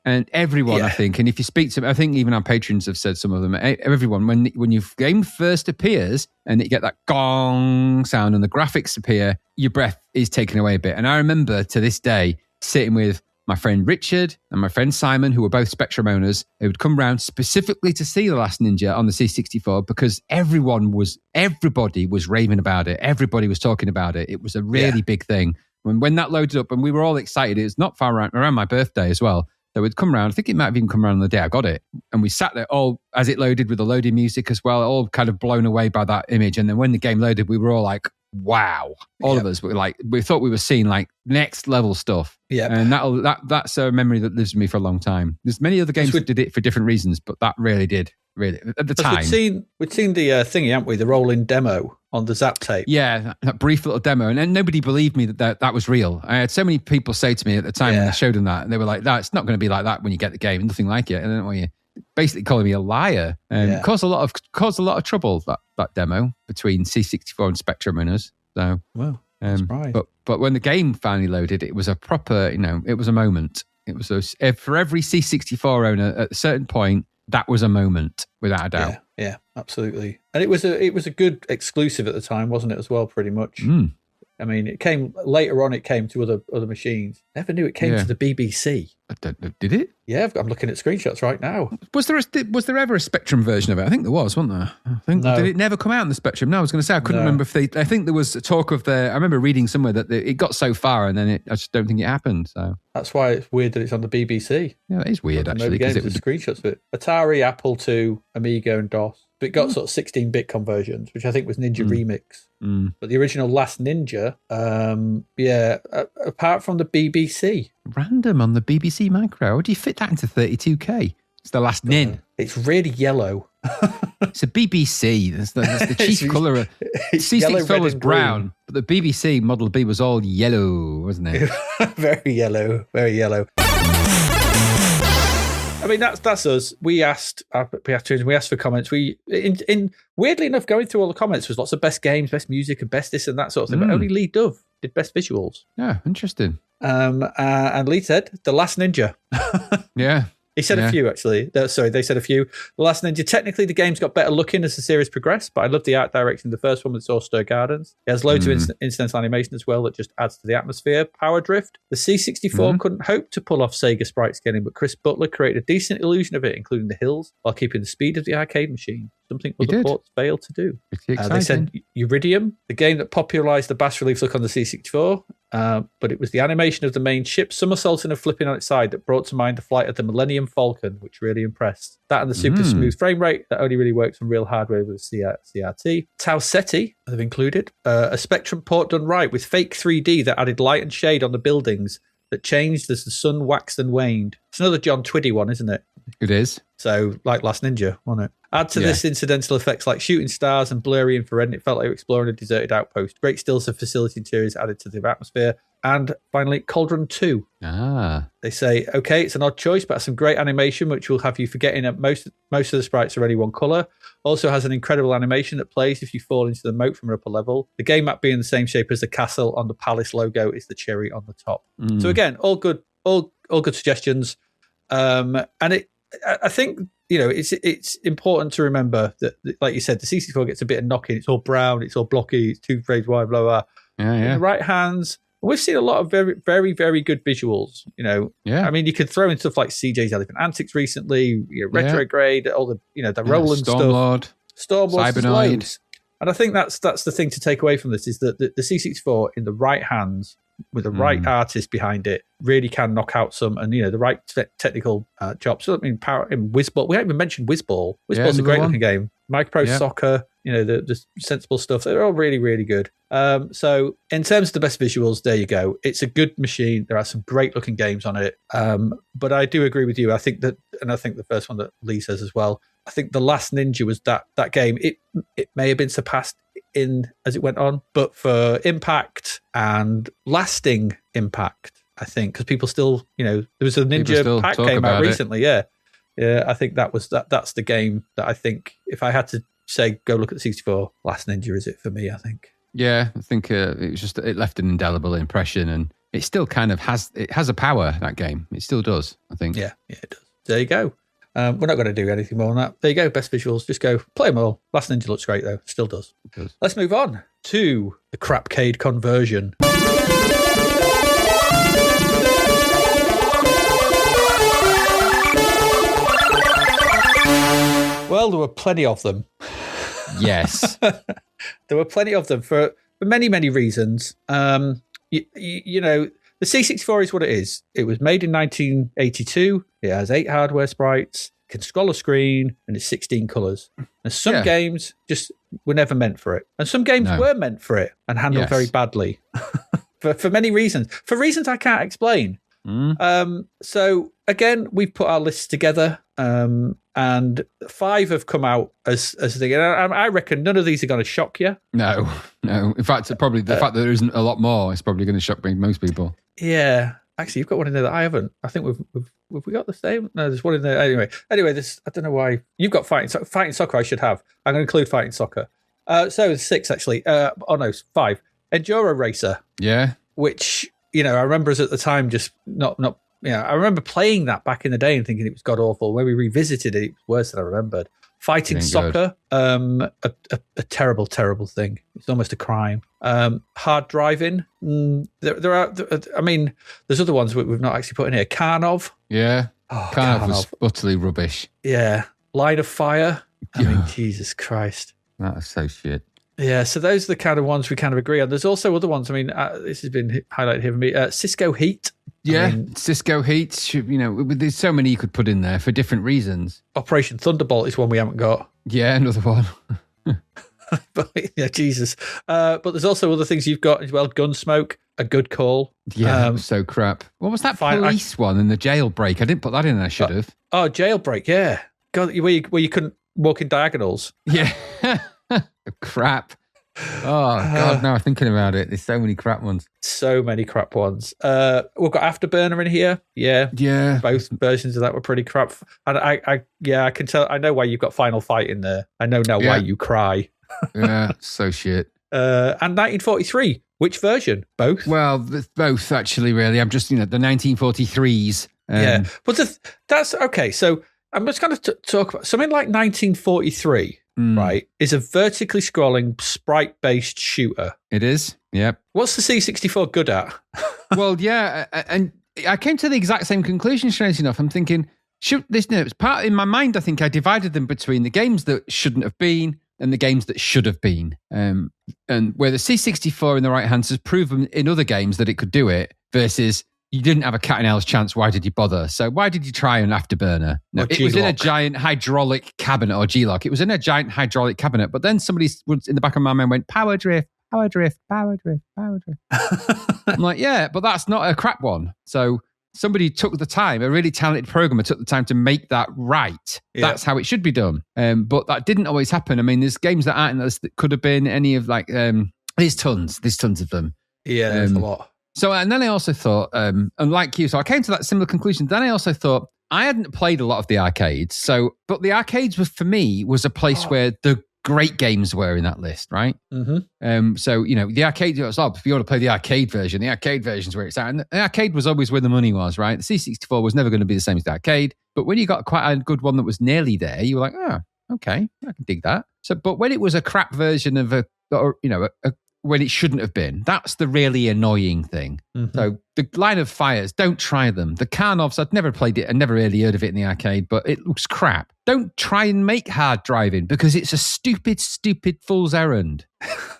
and everyone I think, and if you speak to, I think even our patrons have said some of them. Everyone, when your game first appears and you get that gong sound and the graphics appear, your breath is taken away a bit. And I remember to this day sitting with my friend Richard and my friend Simon, who were both Spectrum owners, who would come round specifically to see The Last Ninja on the C64 because everybody was raving about it. Everybody was talking about it. It was a really big thing. When that loaded up and we were all excited, it was not far around my birthday as well. So we'd come around, I think it might have even come around on the day I got it. And we sat there all, as it loaded with the loading music as well, all kind of blown away by that image. And then when the game loaded, we were all like, wow. All of us were like, we thought we were seeing like next level stuff. Yeah. And that's a memory that lives with me for a long time. There's many other games that did it for different reasons, but that really did. Really, at the time. We'd seen the thingy, haven't we? The roll-in demo on the Zzap tape. Yeah, that brief little demo. And then nobody believed me that was real. I had so many people say to me at the time when I showed them that, and they were like, "That's not going to be like that when you get the game. Nothing like it." And then when you basically calling me a liar, caused a lot of trouble, that demo between C64 and Spectrum owners. So, well, but when the game finally loaded, it was a proper, it was a moment. It was for every C64 owner at a certain point. That was a moment, without a doubt. Yeah, absolutely. And it was a good exclusive at the time, wasn't it, as well, pretty much? I mean, it came later on, it came to other machines. Never knew it came to the BBC. Did it? Yeah, I'm looking at screenshots right now. Was there ever a Spectrum version of it? I think there was, wasn't there? No. Did it never come out in the Spectrum? No, I was going to say, I couldn't remember if I think there was a talk of I remember reading somewhere that it got so far and then I just don't think it happened. So that's why it's weird that it's on the BBC. Yeah, it is weird, actually. Because it was screenshots of it. Atari, Apple II, Amiga and DOS. But it got sort of 16-bit conversions, which I think was Ninja Remix. But the original Last Ninja, apart from the BBC. Random on the BBC Micro. How do you fit that into 32K? It's the Last Nin. It's really yellow. It's a BBC. That's the chief colour. C64 was brown, but the BBC Model B was all yellow, wasn't it? Very yellow, very yellow. I mean, that's us. We asked for comments. In weirdly enough, going through all the comments was lots of best games, best music, and best this and that sort of thing. But only Lee Dove did best visuals. Yeah, interesting. And Lee said The Last Ninja. Yeah. He said a few, actually. Sorry, they said a few. The Last Ninja, technically, the game's got better looking as the series progressed, but I love the art direction. The first one with Stir Gardens. It has loads of incidental animation as well that just adds to the atmosphere. Power Drift. The C64 couldn't hope to pull off Sega sprite scaling, but Chris Butler created a decent illusion of it, including the hills, while keeping the speed of the arcade machine. Something other ports failed to do. They said Uridium, the game that popularised the bas relief look on the C64, but it was the animation of the main ship somersaulting and flipping on its side that brought to mind the flight of the Millennium Falcon, which really impressed. That and the super smooth frame rate that only really works on real hardware with CRT. Tau Ceti, they've included, a Spectrum port done right with fake 3D that added light and shade on the buildings that changed as the sun waxed and waned. It's another John Twiddy one, isn't it? It is. So, like Last Ninja, wasn't it? Add to this incidental effects like shooting stars and blurry infrared, and it felt like you were exploring a deserted outpost. Great stills of facility interiors added to the atmosphere. And finally, Cauldron 2. They say, okay, it's an odd choice, but has some great animation, which will have you forgetting that most of the sprites are only one colour. Also has an incredible animation that plays if you fall into the moat from an upper level. The game map being the same shape as the castle on the palace logo is the cherry on the top. So again, all good suggestions. And I think, it's important to remember that, like you said, the C64 gets a bit of knocking. It's all brown, it's all blocky, it's 2 frames wide, blah, blah. Yeah. In the right hands, we've seen a lot of very, very, very good visuals. I mean, you could throw in stuff like CJ's Elephant Antics recently, Retrograde, all the, the Roland Stormlord, stuff. Stormlord, Cybernoid. And I think that's the thing to take away from this is that the C64 in the right hands, with the right artist behind it, really can knock out some, and the right technical chops. So I mean, power in Whizball. We haven't even mentioned Whizball. Whizball's a great looking game. Micro Soccer, the sensible stuff. They're all really, really good. So in terms of the best visuals, there you go. It's a good machine. There are some great looking games on it. But I do agree with you. I think that, and I think the first one that Lee says as well, I think The Last Ninja was that game. It may have been surpassed as it went on, but for impact and lasting impact, I think, because people still, there was a Ninja pack came out recently. Yeah. I think that's the game that I think, if I had to say, go look at the 64, Last Ninja is it for me, I think. Yeah, I think it left an indelible impression, and it still kind of has a power, that game. It still does, I think. Yeah, it does. There you go. We're not going to do anything more than that. There you go, best visuals. Just go play them all. Last Ninja looks great, though. Still does. It does. Let's move on to the Crapcade conversion. Well, there were plenty of them. Yes. There were plenty of them for many, many reasons. The C64 is what it is. It was made in 1982. It has 8 hardware sprites, can scroll a screen, and it's 16 colours. And some games just were never meant for it. And some games were meant for it and handled very badly for many reasons. For reasons I can't explain. So, again, we've put our lists together. And 5 have come out as a thing. And I reckon none of these are going to shock you. No. In fact, probably the fact that there isn't a lot more is probably going to shock most people. Yeah. Actually, you've got one in there that I haven't. I think we've got the same. No, there's one in there. Anyway, this, I don't know why. You've got fighting soccer. I should have. I'm going to include fighting soccer. So 6 actually. 5. Enduro Racer. Yeah. Which, I remember us at the time just not. I remember playing that back in the day and thinking it was god awful. When we revisited it, it was worse than I remembered. Fighting soccer, a terrible, terrible thing. It's almost a crime. Hard driving. There are. I mean, there's other ones we've not actually put in here. Karnov. Yeah. Karnov was utterly rubbish. Yeah. Line of Fire. I mean, Jesus Christ. That was so shit. Yeah, so those are the kind of ones we kind of agree on. There's also other ones. I mean, this has been highlighted here for me. Cisco Heat. Yeah, Cisco Heat. There's so many you could put in there for different reasons. Operation Thunderbolt is one we haven't got. Yeah, another one. But, Jesus. But there's also other things you've got as well. Gunsmoke, a good call. Yeah, so crap. What was that police one in the Jailbreak? I didn't put that in. I should have. Oh, Jailbreak. Yeah. God, where you couldn't walk in diagonals. Yeah. Crap. God, now I'm thinking about it. There's so many crap ones. So many crap ones. We've got Afterburner in here. Yeah. Both versions of that were pretty crap. And I can tell. I know why you've got Final Fight in there. I know now why you cry. Yeah, so shit. And 1943. Which version? Both? Well, both actually. Really, I'm just the 1943s. But that's okay. So I'm just going to talk about something like 1943. Right, is a vertically scrolling sprite-based shooter. It is, yep. What's the C64 good at? Well, yeah, and I came to the exact same conclusion, strangely enough. I'm thinking, in my mind, I think I divided them between the games that shouldn't have been and the games that should have been. And where the C64 in the right hands has proven in other games that it could do it versus... You didn't have a cat and owl's chance. Why did you bother? So why did you try an Afterburner? No, it was in a giant hydraulic cabinet or G-Lock. It was in a giant hydraulic cabinet. But then somebody in the back of my mind went, power drift, power drift, power drift, power drift. I'm like, yeah, but that's not a crap one. So somebody took the time, a really talented programmer took the time to make that right. Yeah. That's how it should be done. But that didn't always happen. I mean, there's games that aren't in this that could have been any of there's tons of them. Yeah, there's a lot. So, and then I also thought, and like you, so I came to that similar conclusion. Then I also thought I hadn't played a lot of the arcades. But the arcades for me was a place where the great games were in that list, right? Mm-hmm. So, the arcade, if you want to play the arcade version, the arcade version's where it's at. And the arcade was always where the money was, right? The C64 was never going to be the same as the arcade. But when you got quite a good one that was nearly there, you were like, oh, okay, I can dig that. So, but when it was a crap version of when it shouldn't have been. That's the really annoying thing. Mm-hmm. So the Line of Fires, don't try them. The Karnovs, I'd never played it and never really heard of it in the arcade, but it looks crap. Don't try and make hard driving because it's a stupid fool's errand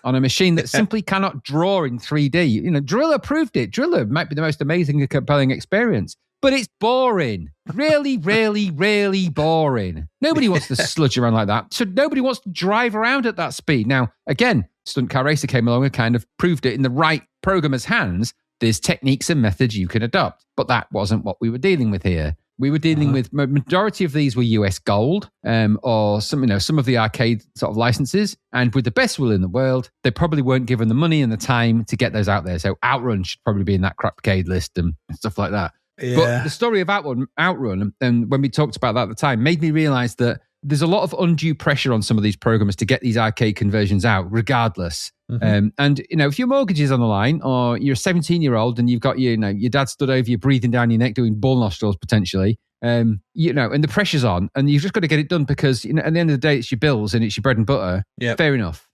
on a machine that simply cannot draw in 3D. Driller proved it. Driller might be the most amazing and compelling experience, but it's boring. Really, really, really boring. Nobody wants to sludge around like that. So nobody wants to drive around at that speed. Now, again, Stunt Car Racer came along and kind of proved it in the right programmer's hands. There's techniques and methods you can adopt. But that wasn't what we were dealing with here. We were dealing with, majority of these were US Gold or some of the arcade sort of licenses. And with the best will in the world, they probably weren't given the money and the time to get those out there. So Outrun should probably be in that crapcade list and stuff like that. Yeah. But the story of Outrun, and when we talked about that at the time, made me realize that there's a lot of undue pressure on some of these programmers to get these arcade conversions out, regardless. Mm-hmm. And if your mortgage is on the line, or you're a 17-year-old and you've got your dad stood over you, breathing down your neck, doing bull nostrils potentially, and the pressure's on, and you've just got to get it done because at the end of the day, it's your bills and it's your bread and butter. Yep. Fair enough.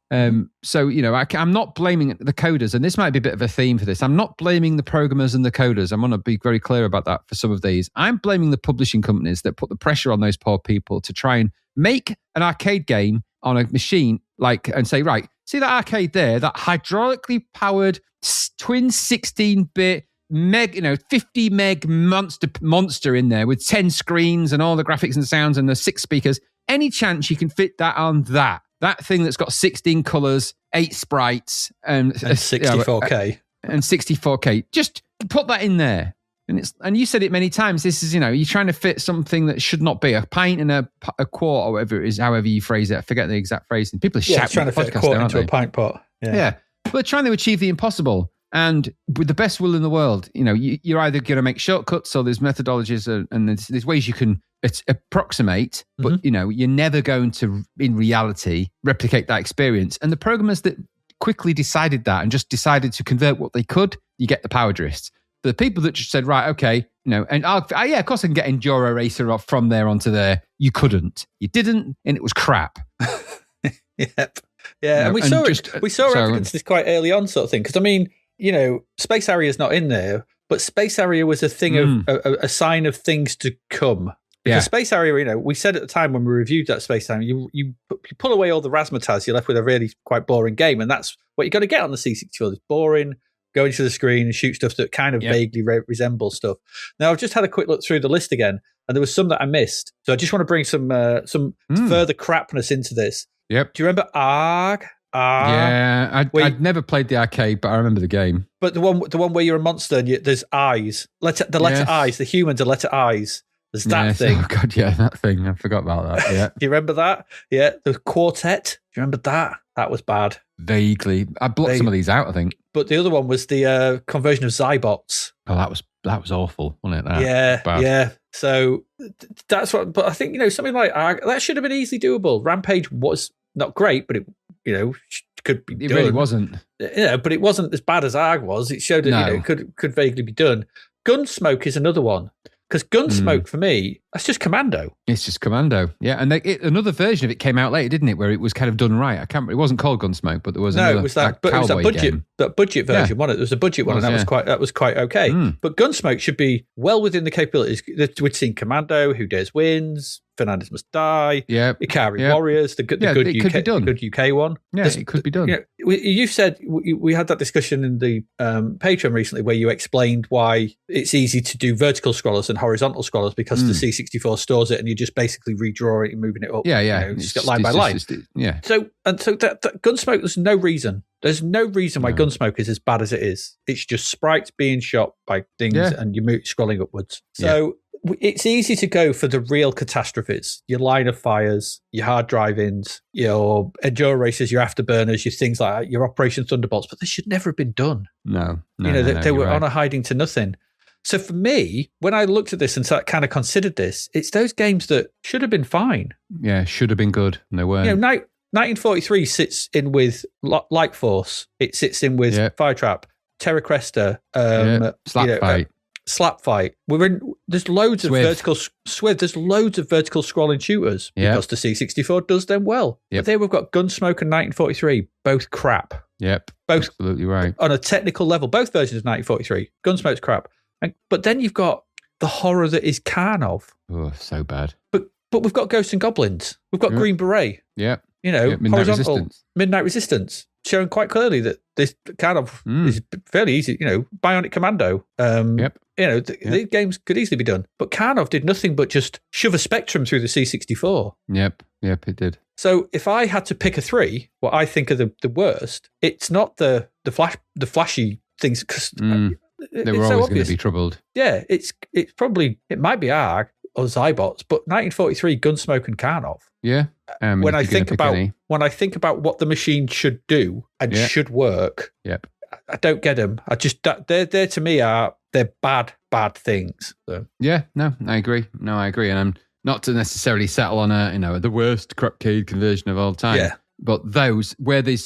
So I'm not blaming the coders, and this might be a bit of a theme for this. I'm not blaming the programmers and the coders. I'm going to be very clear about that for some of these. I'm blaming the publishing companies that put the pressure on those poor people to try and make an arcade game on a machine and say, right, see that arcade there, that hydraulically powered twin 16-bit 50 meg monster in there with 10 screens and all the graphics and sounds and the 6 speakers. Any chance you can fit that on that thing that's got 16 colors, 8 sprites, and 64K. And 64K. Just put that in there. And you said it many times. This is, you're trying to fit something that should not be a pint and a quart or whatever it is, however you phrase it. I forget the exact phrase. And people are shouting trying to fit a quart into a pint pot. Yeah. But they're trying to achieve the impossible. And with the best will in the world, you're either going to make shortcuts or there's methodologies and there's ways you can approximate, but you're never going to, in reality, replicate that experience. And the programmers that quickly decided that and just decided to convert what they could, you get the power drifts. The people that just said, right, okay, and of course I can get Enduro Racer off from there onto there. You couldn't. You didn't, and it was crap. Yep. Yeah, and we saw evidence of this quite early on sort of thing. Because, Space Harrier is not in there, but Space Harrier was a thing of a sign of things to come. Because Space Harrier, we said at the time when we reviewed that Space Harrier, you pull away all the razzmatazz, you're left with a really quite boring game. And that's what you got to get on the C64. It's boring, go into the screen and shoot stuff that kind of vaguely resembles stuff. Now, I've just had a quick look through the list again, and there was some that I missed. So I just want to bring some further crapness into this. Yep. Do you remember ARG? Yeah, I'd never played the arcade, but I remember the game. But the one where you're a monster and there's eyes. The letter eyes. The humans are letter eyes. There's that thing. Oh God, yeah, that thing. I forgot about that. Yeah. Do you remember that? Yeah, the Quartet. Do you remember that? That was bad. Vaguely. I blocked some of these out, I think. But the other one was the conversion of Zybots. Oh, that was awful, wasn't it? Yeah. So that's what. But I think something like that should have been easily doable. Rampage was not great, but it could be. It really wasn't. But it wasn't as bad as ARG was. It showed that it could vaguely be done. Gunsmoke is another one. Because Gunsmoke, for me, that's just Commando. It's just Commando, yeah. And another version of it came out later, didn't it? Where it was kind of done right. It wasn't called Gunsmoke, but there was another. No, it was that budget version. One. It was a budget one, and that was quite okay. But Gunsmoke should be well within the capabilities. We'd seen Commando, Who Dares Wins, Fernandez Must Die, Ikari Warriors, the good UK one. Yeah, it could be done. You said we had that discussion in the Patreon recently where you explained why it's easy to do vertical scrollers and horizontal scrollers because the C64 stores it and you just basically redraw it and moving it up. Just line by line. So that Gunsmoke, there's no reason. There's no reason why Gunsmoke is as bad as it is. It's just sprites being shot by things and you move scrolling upwards. So it's easy to go for the real catastrophes, your line of fires, your hard drive-ins, your enduro races, your afterburners, your things like that, your Operation Thunderbolts, but they should never have been done. No, they were on a hiding to nothing. So for me, when I looked at this and kind of considered this, it's those games that should have been fine. Yeah, should have been good, and they weren't. 1943 sits in with Light Force. It sits in with Fire Trap, Terra Cresta, Slap Fight. There's loads of vertical Swift. There's loads of vertical scrolling shooters because the C64 does them well. But there we've got Gunsmoke and 1943, both crap. Yep, both absolutely right on a technical level. Both versions of 1943, Gunsmoke's crap. But then you've got the horror that is Karnov. Oh, so bad. But we've got Ghosts and Goblins. We've got Green Beret. Yeah. Midnight Resistance, showing quite clearly that this Karnov is fairly easy. Bionic Commando. The games could easily be done. But Karnov did nothing but just shove a Spectrum through the C64. Yep, it did. So if I had to pick a three, what I think are the worst, it's not the flashy things because they were always going to be troubled. Yeah, it might be ARG or Zybots, but 1943, Gunsmoke and Karnov. Yeah. When I think about what the machine should do and should work, I don't get them. They're to me they're bad things. So. Yeah, no, I agree. And I'm not to necessarily settle on the worst crapcade conversion of all time. Yeah. But those where take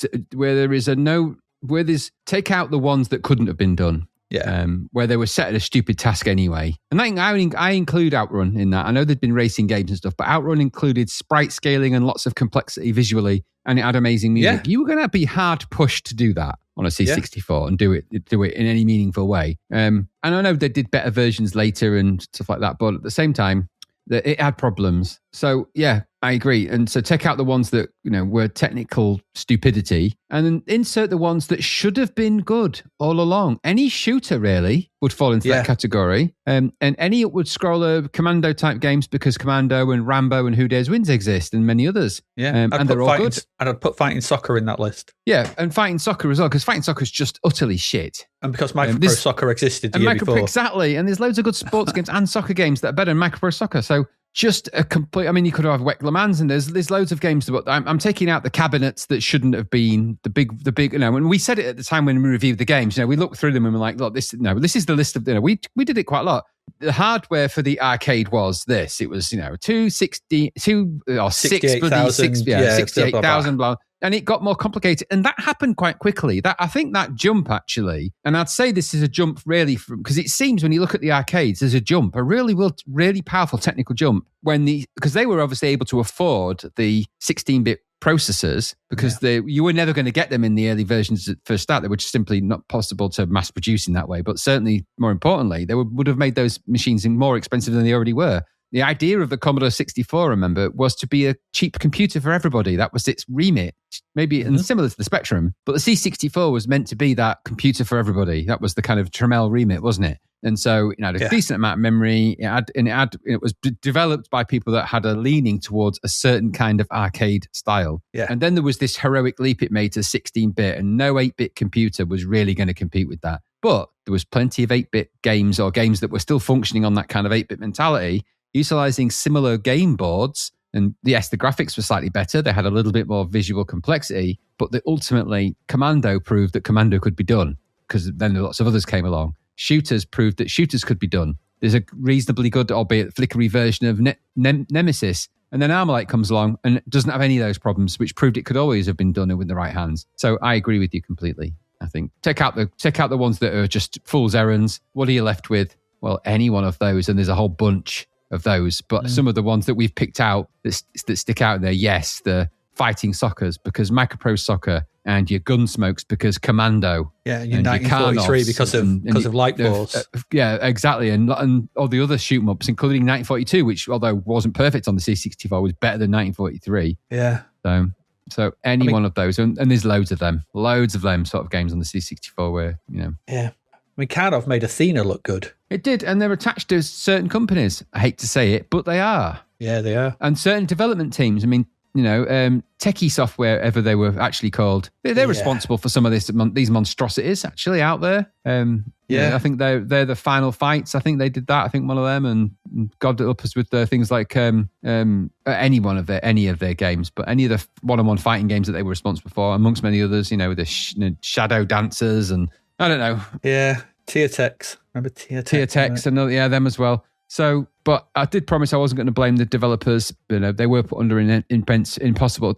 out the ones that couldn't have been done. Yeah. Where they were set at a stupid task anyway. And I include Outrun in that. I know there'd been racing games and stuff, but Outrun included sprite scaling and lots of complexity visually, and it had amazing music. Yeah. You were going to be hard pushed to do that on a C64 and do it in any meaningful way. And I know they did better versions later and stuff like that, but at the same time, it had problems. So yeah, I agree. And so take out the ones that were technical stupidity, and then insert the ones that should have been good all along. Any shooter really would fall into that category, and any upward scroller Commando type games, because Commando and Rambo and Who Dares Wins exist, and many others. Yeah, and they're all good. And I'd put Fighting Soccer in that list. Yeah, and Fighting Soccer as well, because Fighting Soccer is just utterly shit. And because Micro Soccer existed the year before. Exactly, and there's loads of good sports games and soccer games that are better than Micro Soccer. So just a complete. I mean, you could have Wek Le Mans, and there's loads of games. But I'm taking out the cabinets that shouldn't have been the big. When we said it at the time when we reviewed the games, we looked through them and we're like, look, this is the list of. We did it quite a lot. The hardware for the arcade was this. It was 68,000 blah. And it got more complicated, and that happened quite quickly. I think that jump actually, and I'd say this is a jump really because it seems when you look at the arcades, there's a jump, a really powerful technical jump because they were obviously able to afford the 16-bit processors because you were never going to get them in the early versions at first start. They were just simply not possible to mass produce in that way. But certainly, more importantly, they would have made those machines more expensive than they already were. The idea of the Commodore 64, remember, was to be a cheap computer for everybody. That was its remit, maybe and similar to the Spectrum. But the C64 was meant to be that computer for everybody. That was the kind of Tramiel remit, wasn't it? And so it had a decent amount of memory. It was developed by people that had a leaning towards a certain kind of arcade style. Yeah. And then there was this heroic leap it made to 16-bit, and no 8-bit computer was really going to compete with that. But there was plenty of 8-bit games or games that were still functioning on that kind of 8-bit mentality. utilising similar game boards. And yes, the graphics were slightly better. They had a little bit more visual complexity, but ultimately, Commando proved that Commando could be done, because then lots of others came along. Shooters proved that shooters could be done. There's a reasonably good, albeit flickery version of Nemesis. And then Armalite comes along and doesn't have any of those problems, which proved it could always have been done with the right hands. So I agree with you completely. I think take out the ones that are just fool's errands. What are you left with? Well, any one of those, and there's a whole bunch of those. But some of the ones that we've picked out that stick out there, yes, the fighting soccers because Microprose Soccer, and your Gunsmokes because Commando. Yeah, and your 1943 because of Light Force. Yeah, exactly. And all the other shoot-em-ups, including 1942, which, although wasn't perfect on the C64, was better than 1943. Yeah. So any one of those, and there's loads of them sort of games on the C64 where, Yeah. I mean, Karnov made Athena look good. It did, and they're attached to certain companies. I hate to say it, but they are. Yeah, they are. And certain development teams, I mean, Techie Software, ever they were actually called, they're responsible for some of these monstrosities actually out there. I think they're the Final Fights. I think they did that. I think one of them, and God help us with things like any of their games, but any of the one-on-one fighting games that they were responsible for, amongst many others. The Shadow Dancers, and I don't know. Yeah, Teartex. Remember Teartex? Teartex, and them as well. So, but I did promise I wasn't going to blame the developers. They were put under impossible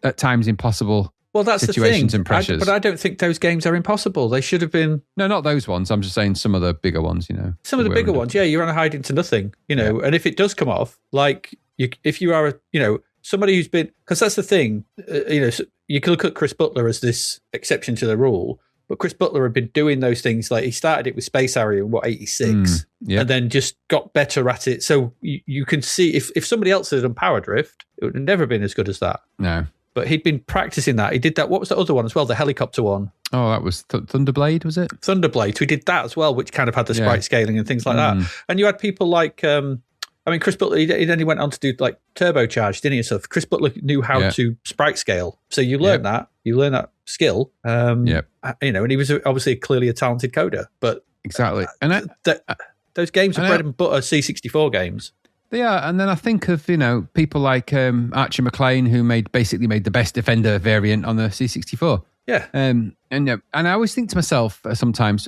well, that's situations the thing. And pressures. But I don't think those games are impossible. They should have been. No, not those ones. I'm just saying some of the bigger ones. Some of the bigger ones. Yeah, you're on a hide into nothing. And if it does come off, like if you are, somebody who's been, because that's the thing. You can look at Chris Butler as this exception to the rule. But Chris Butler had been doing those things, like he started it with Space Harrier in 86, and then just got better at it. So you can see if somebody else had done Power Drift, it would have never been as good as that. No. But he'd been practicing that. He did that. What was the other one as well? The helicopter one. Oh, that was Thunderblade, was it? Thunderblade. We did that as well, which kind of had the sprite scaling and things like that. And you had people like, Chris Butler, he then he went on to do like Turbocharged, didn't he? So Chris Butler knew how to sprite scale. So you learn that. You learn that skill. And he was obviously clearly a talented coder. But exactly. And those games are bread and butter C64 games. They are. And then I think of, people like Archie McLean, who basically made the best Defender variant on the C64. Yeah. And I always think to myself sometimes,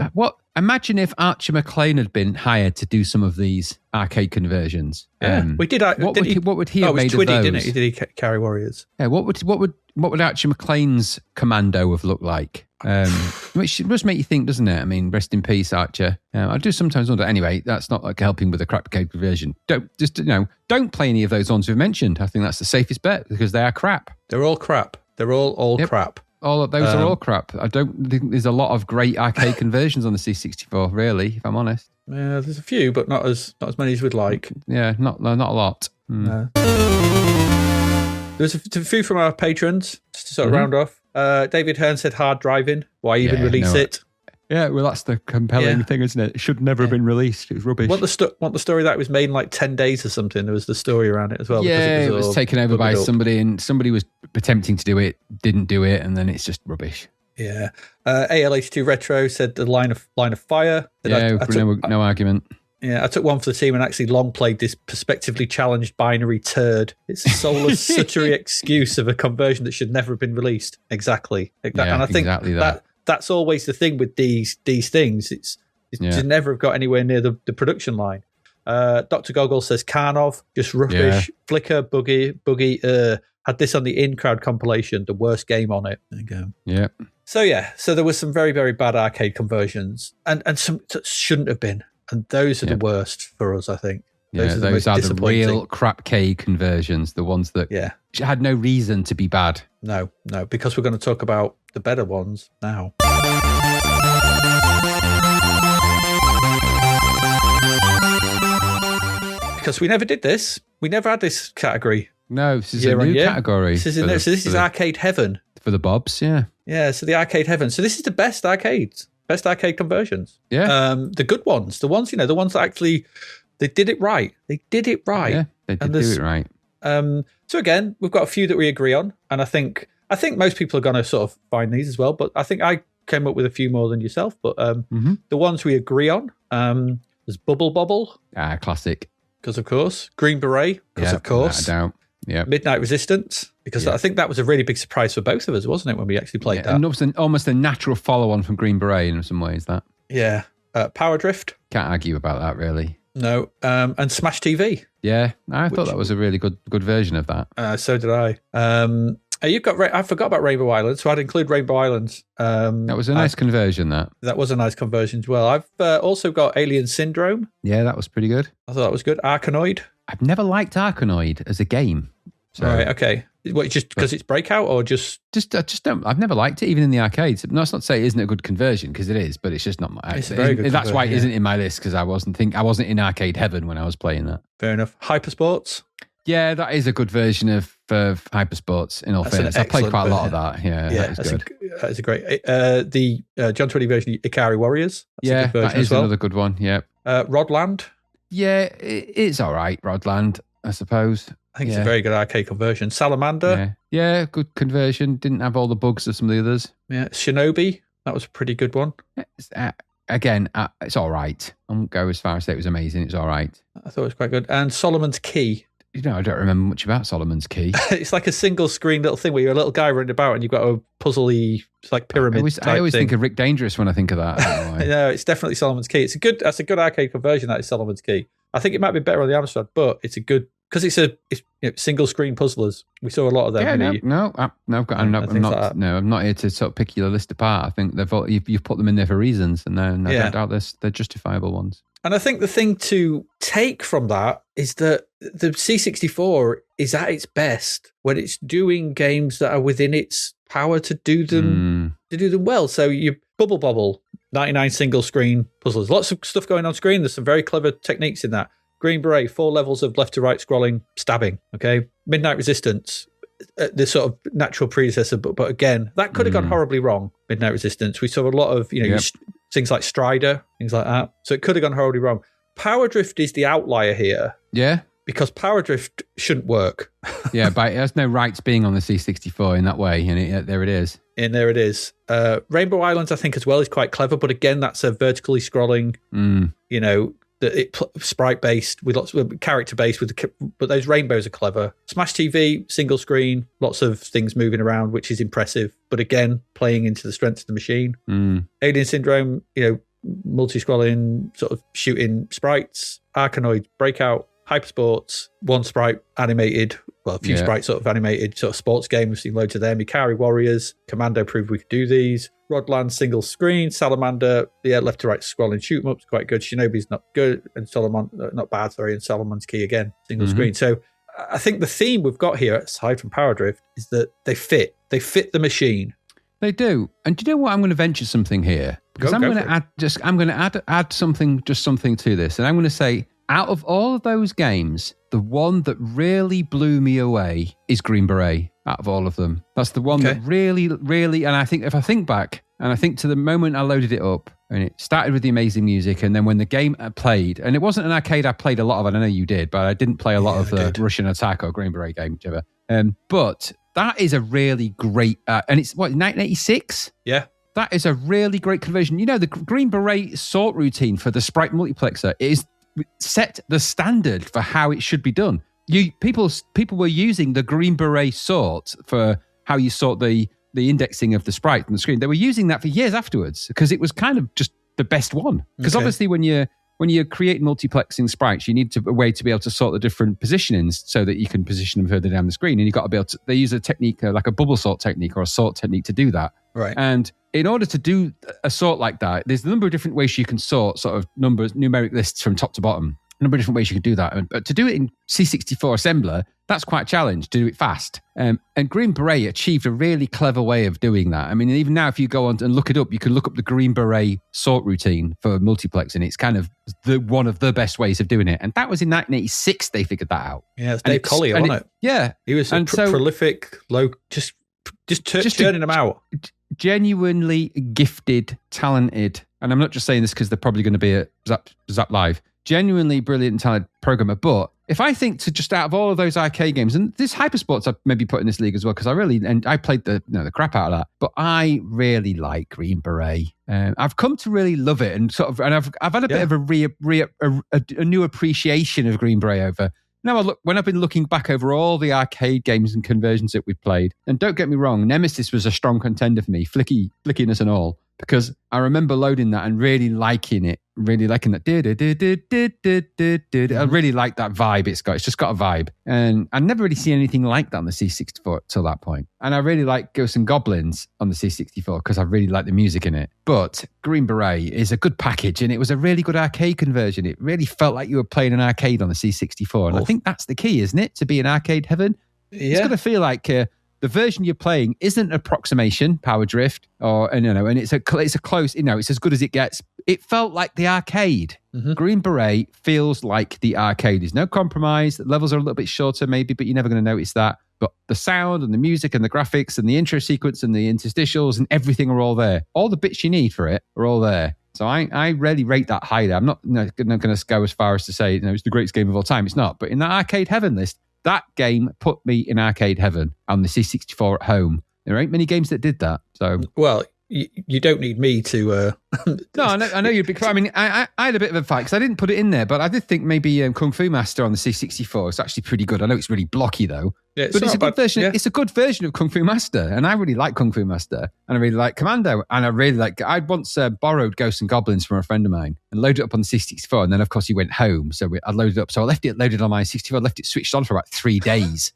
imagine if Archie McLean had been hired to do some of these arcade conversions. Yeah, we did. What would he have made Twiddy, of those? Didn't he? Did he carry Warriors? Yeah. What would Archie McLean's Commando have looked like? Which must make you think, doesn't it? I mean, rest in peace, Archer. I do sometimes wonder. Anyway, that's not like helping with the crap code conversion. Don't play any of those ones we've mentioned. I think that's the safest bet because they are crap. They're all crap. They're all crap. All of those are all crap. I don't think there's a lot of great arcade conversions on the C64, really, if I'm honest. Yeah, there's a few, but not as many as we'd like. Yeah, not a lot. No. There's a few from our patrons, just to sort of round off. David Hearn said hard driving. Why even release it? Yeah, well, that's the compelling thing, isn't it? It should never have been released. It was rubbish. Want the story that it was made in like 10 days or something? There was the story around it as well. Yeah, it was taken over by somebody, and somebody was attempting to do it, didn't do it, and then it's just rubbish. Yeah. ALH2 Retro said the line of fire. No argument. Yeah, I took one for the team and actually long played this perspectively challenged binary turd. It's a soulless, suttery excuse of a conversion that should never have been released. Exactly. Yeah, and I think exactly that's always the thing with these things. It's to never have got anywhere near the production line. Dr. Goggle says Karnov, just rubbish. Yeah. Flicker, Boogie, had this on the in-crowd compilation, the worst game on it. There you go. Yeah. So there was some very, very bad arcade conversions and some that shouldn't have been. And those are the worst for us, I think. Those are the real crap K conversions, the ones that had no reason to be bad. No, because we're going to talk about the better ones now. Because we never did this. We never had this category. No, this is a new category. This is arcade heaven. For the Bobs, yeah. Yeah, so the arcade heaven. So this is the best arcades. Best arcade conversions. Yeah. The good ones. The ones, the ones that actually, they did it right. They did it right. Yeah, they did do it right. So again, we've got a few that we agree on. And I think most people are going to sort of find these as well. But I think I came up with a few more than yourself. But the ones we agree on, there's Bubble Bobble. Classic. because of course. Green Beret, because of course. Without a doubt. Yeah. Midnight Resistance, because I think that was a really big surprise for both of us, wasn't it, when we actually played that? And almost a natural follow-on from Green Beret in some ways, that. Yeah. Power Drift. Can't argue about that, really. No. And Smash TV. Yeah, I thought that was a really good version of that. So did I. I forgot about Rainbow Islands, so I'd include Rainbow Islands. That was a nice conversion, that. That was a nice conversion as well. I've also got Alien Syndrome. Yeah, that was pretty good. I thought that was good. Arkanoid. I've never liked Arkanoid as a game. So. Right, okay. What, just because it's Breakout or just... I just don't... I've never liked it, even in the arcades. No, it's not to say it isn't a good conversion, because it is, but it's just not my... It's a very good That's why it yeah. isn't in my list, because I wasn't in arcade heaven when I was playing that. Fair enough. Hypersports. Yeah, that is a good version of Hypersports, in all fairness. I played quite a lot of that. Yeah, that is good. That is a great... the John 20 version, Ikari Warriors. That's that is another good one, yeah. Rodland. Yeah, it's all right, Rodland, I suppose. I think it's a very good arcade conversion. Salamander. Yeah, good conversion. Didn't have all the bugs of some of the others. Yeah, Shinobi. That was a pretty good one. It's all right. I won't go as far as say it was amazing. It's all right. I thought it was quite good. And Solomon's Key. I don't remember much about Solomon's Key. It's like a single screen little thing where you're a little guy running about and you've got a puzzly, it's like pyramid I always think of Rick Dangerous when I think of that. I don't know why. No, it's definitely Solomon's Key. That's a good arcade conversion. That is Solomon's Key. I think it might be better on the Amstrad, but it's a good, because it's single screen puzzlers. We saw a lot of them. I'm not here to sort of pick your list apart. I think you've put them in there for reasons, and I don't doubt they're justifiable ones. And I think the thing to take from that is that the C64 is at its best when it's doing games that are within its power to do them well. So you Bubble Bobble, 99 single screen puzzles, lots of stuff going on screen. There's some very clever techniques in that. Green Beret, 4 levels of left to right scrolling, stabbing. Okay, Midnight Resistance, the sort of natural predecessor, but again, that could have gone horribly wrong. Midnight Resistance. We saw a lot of things like Strider, things like that. So it could have gone horribly wrong. Power Drift is the outlier here. Yeah. Because Power Drift shouldn't work. Yeah, but it has no rights being on the C64 in that way, and there it is. And there it is. Rainbow Islands, I think, as well, is quite clever, but again, that's a vertically scrolling, sprite based with lots of character based but those rainbows are clever. Smash TV, single screen, lots of things moving around, which is impressive, but again, playing into the strengths of the machine. Alien Syndrome, multi-scrolling sort of shooting sprites. Arkanoid, Breakout, Hypersports, one sprite animated, a few sprites sort of animated sort of sports games. We've seen loads of them. Ikari Warriors, Commando proved we could do these. Rodland, single screen. Salamander, left to right scrolling shoot 'em up's quite good. Shinobi's not good, and not bad. And Solomon's Key again, single screen. So I think the theme we've got here, aside from Power Drift, is that they fit the machine. They do. And do you know what? I'm going to venture something here, because I'm going to add something to this, and I'm going to say, out of all of those games, the one that really blew me away is Green Beret. Out of all of them, that's the one that really, really. And I think if I think back, and I think to the moment I loaded it up, and it started with the amazing music, and then when the game played, and it wasn't an arcade I played a lot of it. I know you did, but I didn't play a lot of the Russian Attack or Green Beret game, whichever. But that is a really great, and it's 1986. Yeah. That is a really great conversion. The Green Beret sort routine for the sprite multiplexer is set the standard for how it should be done. People were using the Green Beret sort for how you sort the indexing of the sprite on the screen. They were using that for years afterwards because it was kind of just the best one. Because obviously when you're creating multiplexing sprites, you need a way to be able to sort the different positionings so that you can position them further down the screen. And you've got to be able to, they use a technique like a bubble sort technique or a sort technique to do that. Right. And in order to do a sort like that, there's a number of different ways you can sort sort of numeric lists from top to bottom. A number of different ways you can do that. But to do it in C64 assembler, that's quite a challenge to do it fast. And Green Beret achieved a really clever way of doing that. I mean, even now, if you go on and look it up, you can look up the Green Beret sort routine for multiplexing. It's kind of one of the best ways of doing it. And that was in 1986 they figured that out. Yeah, it's Dave Collier, wasn't it? Yeah. He was prolific, just turning them out. Genuinely gifted, talented, and I'm not just saying this because they're probably going to be at Zap Live, genuinely brilliant and talented programmer, but if I think to just out of all of those arcade games, and this Hypersports I've maybe put in this league as well, because I played the crap out of that, but I really like Green Beret. I've come to really love it, and I've had a bit of a new appreciation of Green Beret over. Now, when I've been looking back over all the arcade games and conversions that we've played, and don't get me wrong, Nemesis was a strong contender for me, flickiness and all, because I remember loading that and really liking it, really liking that. I really like that vibe it's got. It's just got a vibe. And I never really seen anything like that on the C64 till that point. And I really like Ghosts and Goblins on the C64 because I really like the music in it. But Green Beret is a good package, and it was a really good arcade conversion. It really felt like you were playing an arcade on the C64. And I think that's the key, isn't it? To be in arcade heaven. Yeah. It's got to feel like the version you're playing isn't approximation, power drift, and it's a close, it's as good as it gets. It felt like the arcade. Mm-hmm. Green Beret feels like the arcade. There's no compromise. The levels are a little bit shorter maybe, but you're never going to notice that. But the sound and the music and the graphics and the intro sequence and the interstitials and everything are all there. All the bits you need for it are all there. So I really rate that highly. I'm not going to go as far as to say it's the greatest game of all time. It's not. But in that arcade heaven list, that game put me in arcade heaven on the C64 at home. There ain't many games that did that. So, well, you don't need me to. No, I know you'd be. I mean, I had a bit of a fight because I didn't put it in there, but I did think maybe Kung Fu Master on the C64 is actually pretty good. I know it's really blocky though, but it's a good version. Yeah. It's a good version of Kung Fu Master, and I really like Kung Fu Master, and I really like Commando, and I really like. I once borrowed Ghosts and Goblins from a friend of mine and loaded it up on the C64, and then of course he went home, so I loaded it up. So I left it loaded on my 64. I left it switched on for about 3 days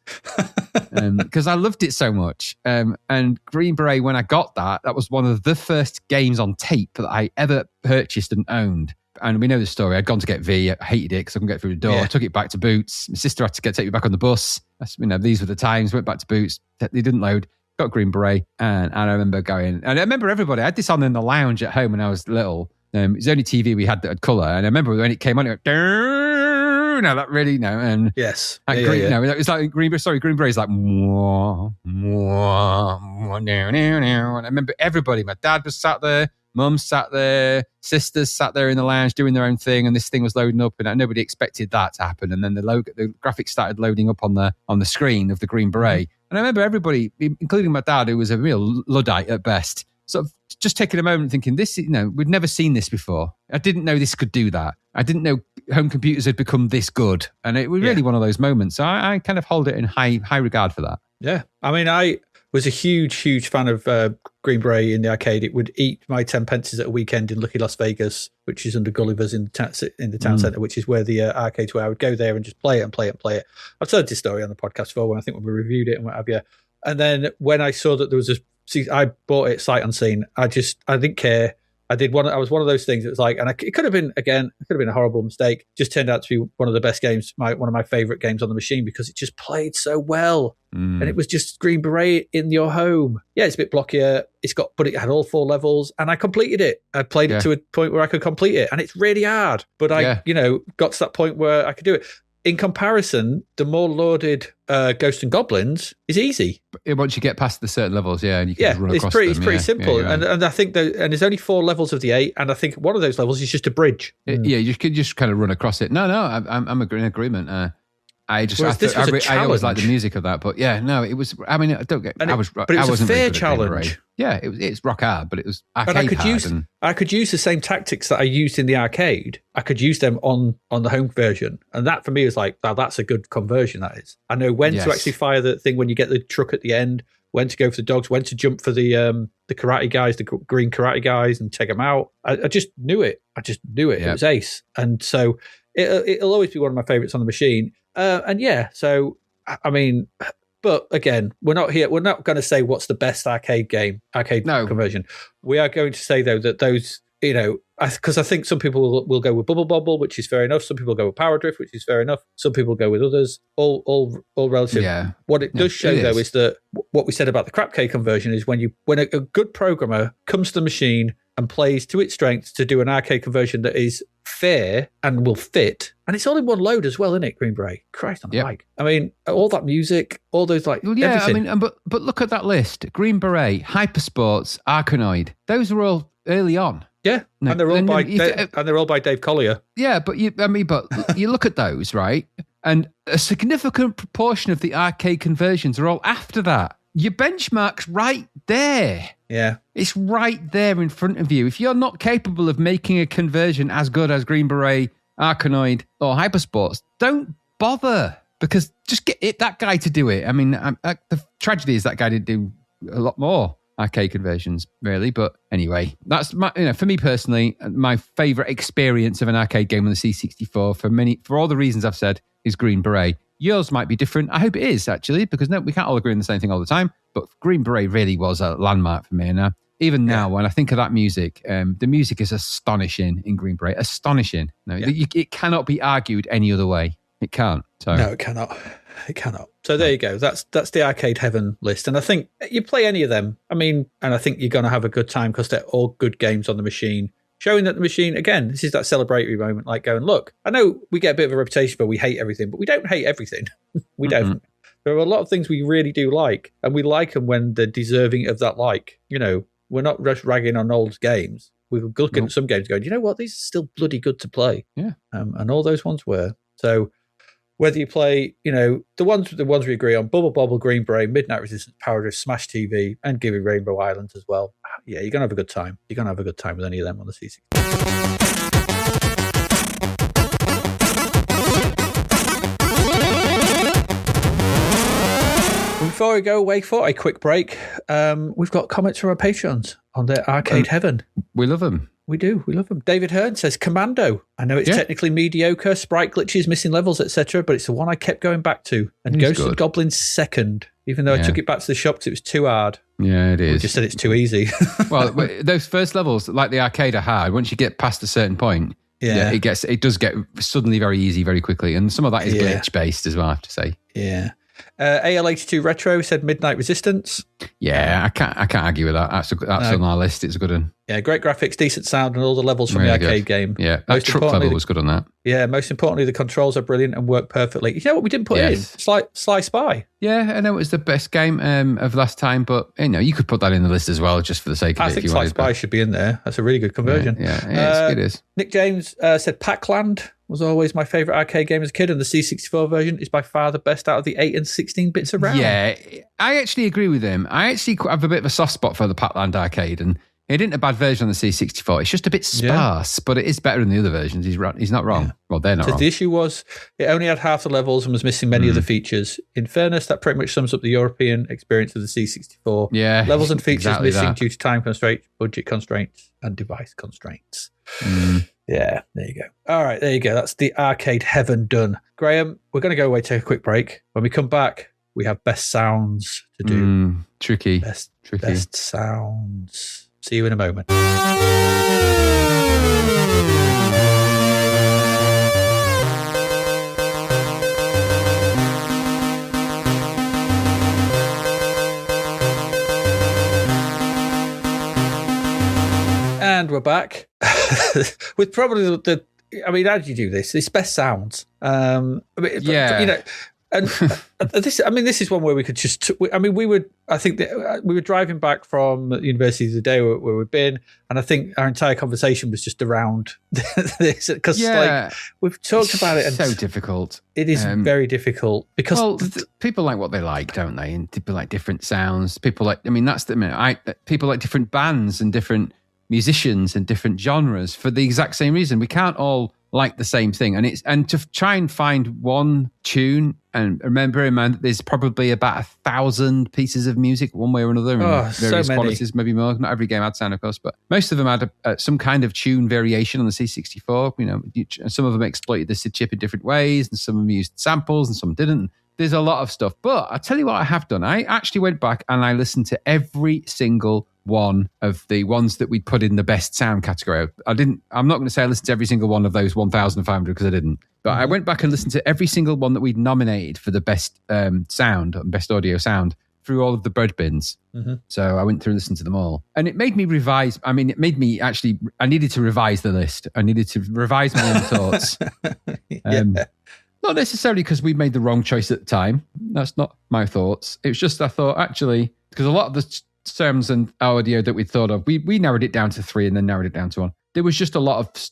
because I loved it so much. And Green Beret, when I got that was one of the first games on tape that I ever purchased and owned. And we know the story. I'd gone to get V. I hated it because I couldn't get through the door. I took it back to Boots. My sister had to take me back on the bus. These were the times. Went back to Boots. They didn't load. Got Green Beret. And I remember going... And I remember everybody... I had this on in the lounge at home when I was little. It was the only TV we had that had colour. And I remember when it came on, it went... No, that really... No, and... Yes. No, it was like Green Beret. Sorry, Green Beret's like... And I remember everybody. My dad was sat there. Mum sat there, sisters sat there in the lounge doing their own thing, and this thing was loading up, and nobody expected that to happen. And then the graphics started loading up on the screen of the Green Beret. And I remember everybody, including my dad, who was a real Luddite at best, sort of just taking a moment thinking, this, we'd never seen this before. I didn't know this could do that. I didn't know home computers had become this good. And it was really one of those moments. So I kind of hold it in high regard for that. Yeah. I mean, I was a huge fan of Green Beret in the arcade. It would eat my 10 pences at a weekend in Lucky Las Vegas, which is under Gulliver's in the town centre, which is where the arcades were. I would go there and just play it. I've told this story on the podcast before when we reviewed it and what have you. And then when I saw that there was I bought it sight unseen. I didn't care. I was one of those things that was like, and it could have been a horrible mistake. Just turned out to be one of the best games, one of my favourite games on the machine because it just played so well. And it was just Green Beret in your home. Yeah, it's a bit blockier. But it had all 4 levels, and I completed it. I played it to a point where I could complete it, and it's really hard. But I got to that point where I could do it. In comparison, the more lauded Ghosts and Goblins is easy. Once you get past the certain levels, and you can just run across them. It's pretty simple. And I think and there's only 4 levels of the 8, and I think one of those levels is just a bridge. You could just kind of run across it. No, I'm in agreement. I always like the music of that, but it was. I mean, I don't get. But it was a fair challenge. Yeah, it's rock hard, but it was arcade hard. I could use the same tactics that I used in the arcade. I could use them on the home version, and that for me is like, that's a good conversion. That is, I know when to actually fire the thing when you get the truck at the end, when to go for the dogs, when to jump for the karate guys, the green karate guys, and take them out. I just knew it. Yeah. It was ace, and so it'll always be one of my favorites on the machine. So I mean, but again, we're not here. We're not going to say what's the best arcade conversion. We are going to say though that those, because I think some people will go with Bubble Bobble, which is fair enough. Some people go with Power Drift, which is fair enough. Some people go with others. All relative. Yeah. What it does show though is that what we said about the Crapcade conversion is when a good programmer comes to the machine and plays to its strengths to do an arcade conversion that is fair and will fit. And it's all in one load as well, isn't it, Green Beret? Christ on the bike. I mean, all that music, all those everything. I mean, but look at that list. Green Beret, Hypersports, Arkanoid. Those were all early on. Yeah, and they're all by Dave Collier. Yeah, but you look at those, right? And a significant proportion of the arcade conversions are all after that. Your benchmark's right there. Yeah. It's right there in front of you. If you're not capable of making a conversion as good as Green Beret, Arkanoid, or Hypersports, don't bother, because just get that guy to do it. I mean, the tragedy is that guy did do a lot more arcade conversions, really. But anyway, that's for me personally, my favourite experience of an arcade game on the C64 for all the reasons I've said is Green Beret. Yours might be different. I hope it is, actually, because we can't all agree on the same thing all the time. But Green Beret really was a landmark for me. And even now, when I think of that music, the music is astonishing in Green Beret. Astonishing. No, it cannot be argued any other way. It can't. So. No, it cannot. It cannot. So there you go. That's the Arcade Heaven list. And I think you play any of them. I mean, and I think you're going to have a good time because they're all good games on the machine. Showing that the machine, again, this is that celebratory moment, like going, look, I know we get a bit of a reputation for we hate everything, but we don't hate everything. We don't. There are a lot of things we really do like, and we like them when they're deserving of that like. You know, we're not just ragging on old games. We're looking at some games going, you know what, these are still bloody good to play. Yeah. And all those ones were. So whether you play, you know, the ones we agree on, Bubble Bobble, Green Beret, Midnight Resistance, Power Drift, Smash TV, and Give Me Rainbow Island as well. Yeah, you're going to have a good time. You're going to have a good time with any of them on the C64. Before we go away for a quick break, we've got comments from our patrons on their Arcade Heaven. We love them. We do. We love them. David Hearn says, Commando. I know it's technically mediocre, sprite glitches, missing levels, etc., but it's the one I kept going back to. And Ghosts and Goblins second, even though I took it back to the shop because it was too hard. Yeah, it is. We just said it's too easy. Well, those first levels, like the arcade, are hard. Once you get past a certain point, it does get suddenly very easy very quickly. And some of that is glitch-based as well, I have to say. Yeah. AL82 Retro said Midnight Resistance. Yeah, I can't argue with that. That's on our list. It's a good one. Yeah, great graphics, decent sound, and all the levels from the arcade game. Yeah, that truck level was good on that. Yeah, most importantly, the controls are brilliant and work perfectly. You know what we didn't put in? Sly Spy. Yeah, I know it was the best game of last time, but you could put that in the list as well, just for the sake of it. I think Sly Spy should be in there. That's a really good conversion. Yeah, it is. Nick James said Pac-Land was always my favourite arcade game as a kid, and the C64 version is by far the best out of the 8 and 16 bits around. Yeah, I actually agree with him. I actually have a bit of a soft spot for the Pac-Land arcade, and it isn't a bad version on the C64. It's just a bit sparse, but it is better than the other versions. He's not wrong. Yeah. Well, they're not wrong. The issue was it only had half the levels and was missing many of the features. In fairness, that pretty much sums up the European experience of the C64. Yeah, levels and features missing due to time constraints, budget constraints, and device constraints. Yeah, there you go. All right, there you go. That's the Arcade Heaven done. Graham, we're going to go away, take a quick break. When we come back, we have best sounds to do. Tricky. Best sounds. See you in a moment. And we're back with probably the. I mean, how did you do this? It's best sounds. And this. I mean, this is one where we could just. I mean, we would. I think that we were driving back from the university the day where we've been, and I think our entire conversation was just around this because we've talked about it. And so difficult. It is very difficult because people like what they like, don't they? And people like different sounds. People like. I mean, that's the. People like different bands and different musicians and different genres for the exact same reason. We can't all like the same thing, and to try and find one tune and remember in mind that there's probably about 1,000 pieces of music one way or another, and various qualities, maybe more. Not every game had sound, of course, but most of them had some kind of tune variation on the C64. Some of them exploited the SID chip in different ways, and some of them used samples, and some didn't. There's a lot of stuff, but I'll tell you what I have done. I actually went back and I listened to every single one of the ones that we'd put in the best sound category. I'm not going to say I listened to every single one of those 1,500 because I didn't. But I went back and listened to every single one that we'd nominated for the best sound and best audio sound through all of the bread bins. So I went through and listened to them all. And it made me revise. I mean, it made me actually, I needed to revise the list. I needed to revise my own thoughts. Not necessarily because we made the wrong choice at the time. That's not my thoughts. It was just I thought, actually, because a lot of the sounds and audio that we thought of, we narrowed it down to 3 and then narrowed it down to 1. there was just a lot of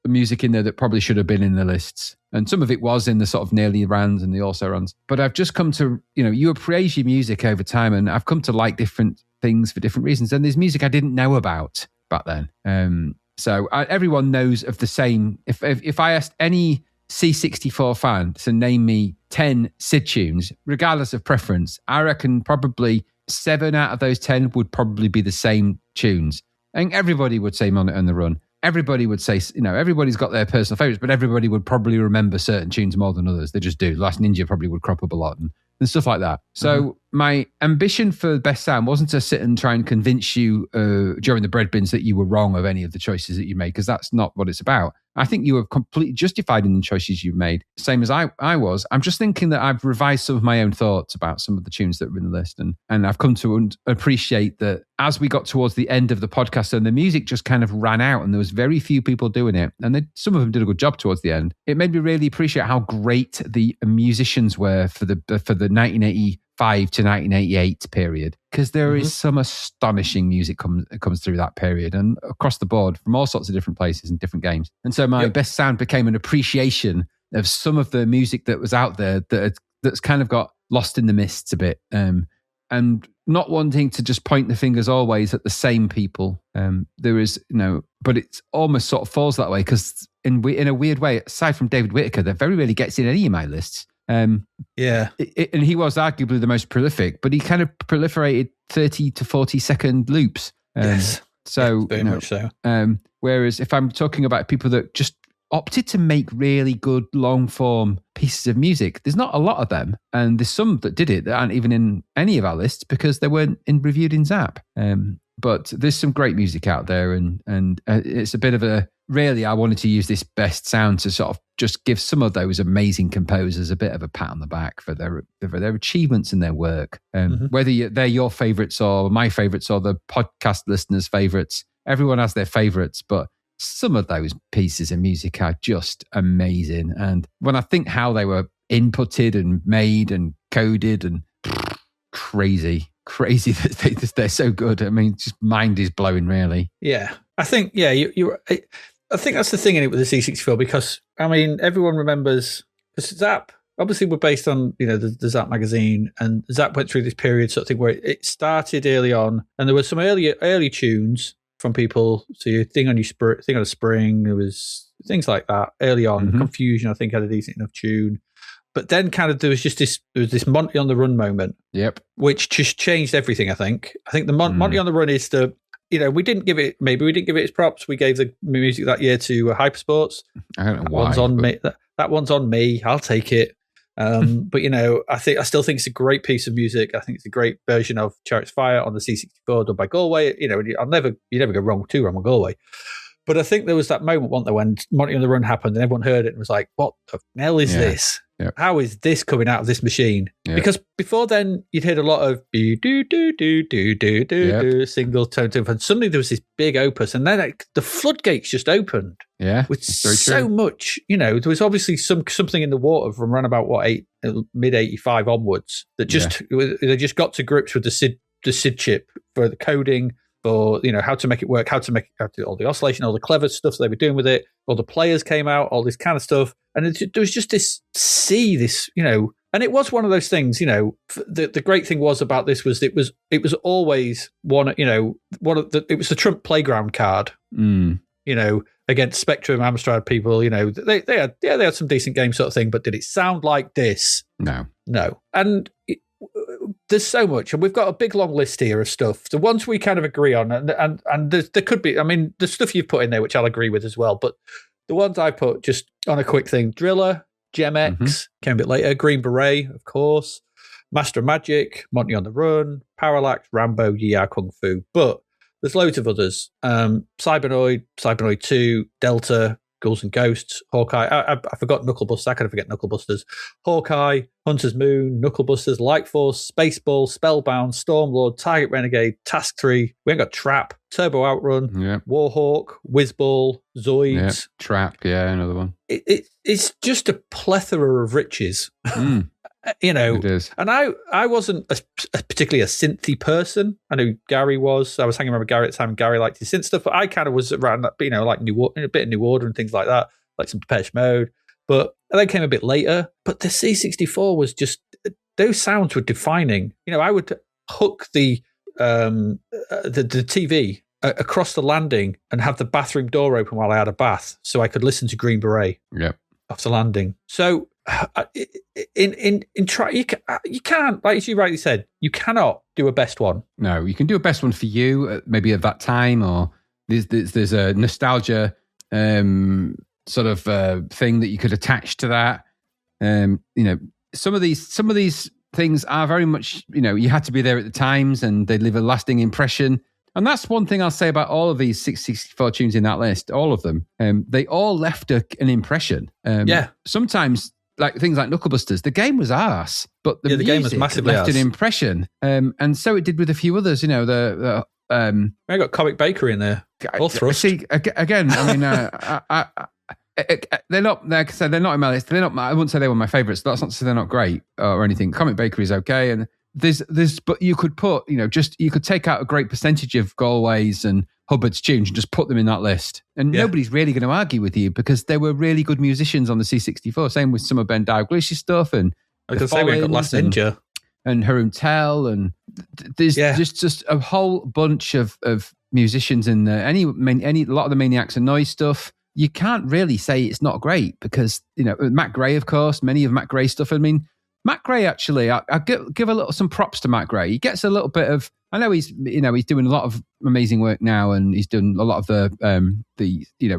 music in there that probably should have been in the lists. And some of it was in the sort of nearly runs and the also runs. But I've just come to, you appraise your music over time, and I've come to like different things for different reasons. And there's music I didn't know about back then. So everyone knows of the same. If I asked any C64 fan to name me 10 SID tunes, regardless of preference, I reckon probably 7 out of those 10 would probably be the same tunes. And everybody would say Monitor on the Run. Everybody would say, everybody's got their personal favorites, but everybody would probably remember certain tunes more than others. They just do. Last Ninja probably would crop up a lot and stuff like that. So my ambition for best sound wasn't to sit and try and convince you during the Breadbins that you were wrong of any of the choices that you made, because that's not what it's about. I think you were completely justified in the choices you've made, same as I was. I'm just thinking that I've revised some of my own thoughts about some of the tunes that were in the list. And I've come to appreciate that as we got towards the end of the podcast and the music just kind of ran out and there was very few people doing it, and some of them did a good job towards the end, it made me really appreciate how great the musicians were for the 1985 to 1988 period, because there is some astonishing music comes through that period and across the board from all sorts of different places and different games. And so my best sound became an appreciation of some of the music that was out there that's kind of got lost in the mists a bit, and not wanting to just point the fingers always at the same people. There is, but it almost sort of falls that way, because in a weird way, aside from David Whittaker, that very rarely gets in any of my lists. And he was arguably the most prolific, but he kind of proliferated 30 to 40 second loops. Yes. So, very much so. Whereas if I'm talking about people that just opted to make really good long form pieces of music, there's not a lot of them. And there's some that did it that aren't even in any of our lists because they weren't reviewed in Zzap. But there's some great music out there, and it's a bit of a, really, I wanted to use this best sound to sort of just give some of those amazing composers a bit of a pat on the back for their achievements in their work. Whether they're your favourites or my favourites or the podcast listeners' favourites, everyone has their favourites, but some of those pieces of music are just amazing. And when I think how they were inputted and made and coded, and crazy that they're so good. I mean, just mind is blowing, really. Yeah. I think, I think that's the thing in it with the C64, because, I mean, everyone remembers, because Zzap, obviously we're based on, the Zzap magazine, and Zzap went through this period sort of thing where it started early on, and there were some early tunes from people. So your Thing on a Spring, there was things like that early on. Confusion, I think, had a decent enough tune. But then kind of there was this Monty on the Run moment. Yep. Which just changed everything, I think. I think the Monty on the Run is the, we didn't give it its props. We gave the music that year to Hypersports. I don't know that why. One's on me. That one's on me. I'll take it. But I still think it's a great piece of music. I think it's a great version of Chariots of Fire on the C64 done by Galway. You never go wrong with Galway. But I think there was that moment, wasn't there, when Monty on the Run happened and everyone heard it and was like, what the hell is this? Yep. How is this coming out of this machine? Yep. Because before then, you'd heard a lot of single tone, and suddenly there was this big opus, and then the floodgates just opened. Yeah, with so much. There was obviously something in the water from around about mid '85 onwards that they just got to grips with the SID chip for the coding, for how to make it work, how to do all the oscillation, all the clever stuff they were doing with it. All the players came out, all this kind of stuff, and there was just this and it was one of those things. The great thing was about this was it was always it was the Trump playground card. Against Spectrum, Amstrad people. They had some decent games, sort of thing, but did it sound like this? No. And there's so much, and we've got a big long list here of stuff. The ones we kind of agree on, and there could be, I mean, the stuff you've put in there, which I'll agree with as well, but the ones I put just on a quick thing: Driller, Gem X, came a bit later, Green Beret, of course, Master of Magic, Monty on the Run, Parallax, Rambo, Yi Kung Fu. But there's loads of others: Cybernoid, Cybernoid 2, Delta, Ghouls and Ghosts, Hawkeye. I forgot Knucklebusters. I couldn't forget Knucklebusters. Hawkeye, Hunter's Moon, Knucklebusters, Light Force, Spaceball, Spellbound, Stormlord, Target Renegade, Task 3. We ain't got Trap, Turbo Outrun, Warhawk, Whizball, Zoids. Trap, another one. It's just a plethora of riches. It is. And I wasn't particularly a synthy person. I know Gary was. I was hanging around with Gary at the time. Gary liked his synth stuff, but I kind of was around that, like a bit of New Order and things like that, like some Depeche Mode. But that came a bit later. But the C64 was just, those sounds were defining. I would hook the TV across the landing and have the bathroom door open while I had a bath, so I could listen to Green Beret. Yep. Off the landing. So you can't, like you rightly said, you cannot do a best one. No, you can do a best one for you, maybe at that time, or there's a nostalgia sort of thing that you could attach to that. Some of these things are very much, you had to be there at the times, and they leave a lasting impression. And that's one thing I'll say about all of these 664 tunes in that list, all of them. They all left an impression. Sometimes, like things like Knucklebusters, the game was arse, but the game was massively left arse. an impression. And so it did with a few others, I got Comic Bakery in there. All thrust. See, again, I mean, they're not, like I said, they're not in my list. I wouldn't say they were my favourites. That's not to say they're not great or anything. Comic Bakery is okay. And but you could put, you could take out a great percentage of Galway's and Hubbard's tunes and just put them in that list. And nobody's really going to argue with you, because they were really good musicians on the C64. Same with some of Ben Dalglish's stuff. And I was going to say, we got Last Ninja. And Haroon Tell. And there's just a whole bunch of musicians in there. A lot of the Maniacs and Noise stuff. You can't really say it's not great, because, Matt Gray, of course, many of Matt Gray's stuff. I mean, Matt Gray, actually, I give some props to Matt Gray. He gets a little bit of, I know he's doing a lot of amazing work now, and he's done a lot of the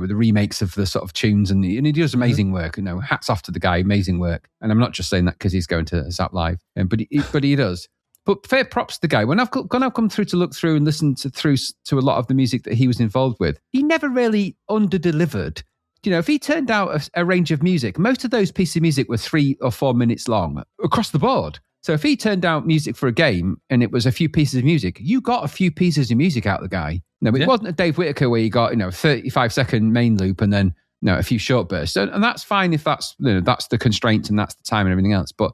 remakes of the sort of tunes, and he does amazing work. Hats off to the guy, amazing work. And I'm not just saying that because he's going to Zzap Live, but he does. But fair props to the guy. When I've come through to look through and listen to a lot of the music that he was involved with, he never really under-delivered. If he turned out a range of music, most of those pieces of music were 3 or 4 minutes long across the board. So if he turned out music for a game and it was a few pieces of music, you got a few pieces of music out of the guy. It wasn't a Dave Whitaker where you got, 35-second main loop and then, a few short bursts. And that's fine if that's, that's the constraint and that's the time and everything else. But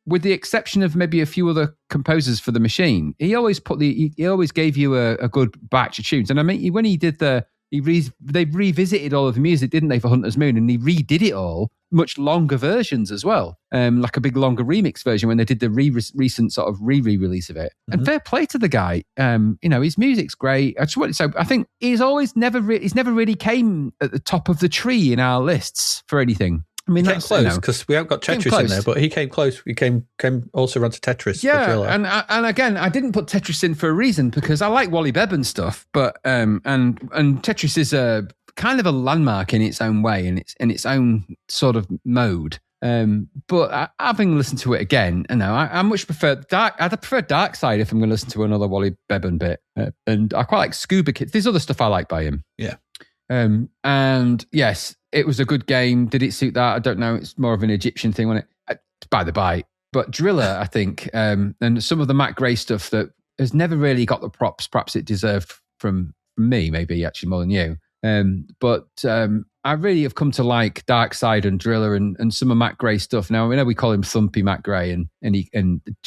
with the exception of maybe a few other composers for the machine, he always gave you a good batch of tunes. And I mean, when he did they revisited all of the music, didn't they, for Hunter's Moon? And he redid it all, much longer versions as well, like a big longer remix version when they did the recent sort of re-release of it. And fair play to the guy. His music's great. I just want to say, I think he's never really came at the top of the tree in our lists for anything. I mean, that's close, because we haven't got Tetris in there, but he came close. He came also around to Tetris. Yeah, and again, I didn't put Tetris in for a reason, because I like Wally Bevan stuff, but and Tetris is a kind of a landmark in its own way, and in its own sort of mode. But having listened to it again, I much prefer I'd prefer Dark Side if I'm going to listen to another Wally Bevan bit, and I quite like Scuba Kids. There's other stuff I like by him. Yeah. And yes, it was a good game. Did it suit that? I don't know. It's more of an Egyptian thing, wasn't it? By the by. But Driller, I think, and some of the Matt Gray stuff that has never really got the props perhaps it deserved from me, maybe actually more than you. But I really have come to like Dark Side and Driller and some of Matt Gray's stuff. Now, I know we call him Thumpy Matt Gray, and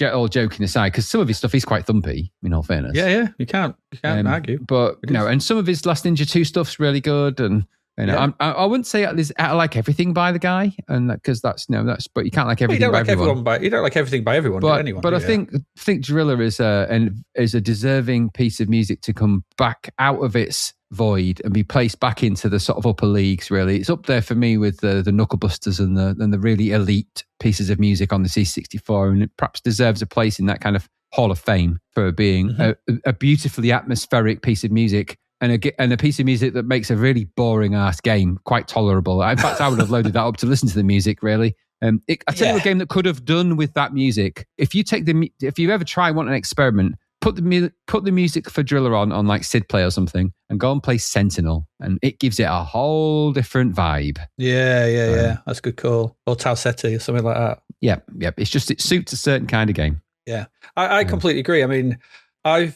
all joking aside, because some of his stuff is quite thumpy, in all fairness. Yeah, you can't argue. But, and some of his Last Ninja 2 stuff's really good, and I wouldn't say I like everything by the guy, and because that's but you can't like everything by everyone. You don't like everything by everyone, but anyone. But I think Driller is a deserving piece of music to come back out of its void and be placed back into the sort of upper leagues. Really, it's up there for me with the Knucklebusters and the really elite pieces of music on the C64, and it perhaps deserves a place in that kind of Hall of Fame for being a beautifully atmospheric piece of music. And a piece of music that makes a really boring ass game quite tolerable. In fact, I would have loaded that up to listen to the music. Really, I tell you a game that could have done with that music. If you ever try want an experiment, put the music for Driller on like Sid Play or something, and go and play Sentinel, and it gives it a whole different vibe. Yeah. That's a good call. Or Tau Ceti or something like that. Yeah. It's just it suits a certain kind of game. Yeah, I completely agree. I mean, I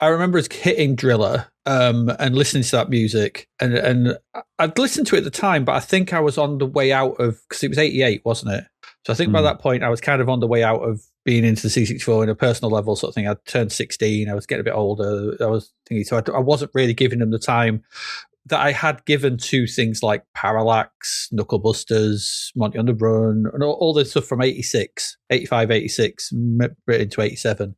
remember us hitting Driller and listening to that music, and I'd listened to it at the time, but I think I was on the way out of, because it was 88, wasn't it? So I think by that point, I was kind of on the way out of being into the C64 in a personal level sort of thing. I'd turned 16. I was getting a bit older. I was thinking, so I wasn't really giving them the time that I had given to things like Parallax, Knuckle Busters, Monty on the Run, and all this stuff from 86, 85, 86, into 87.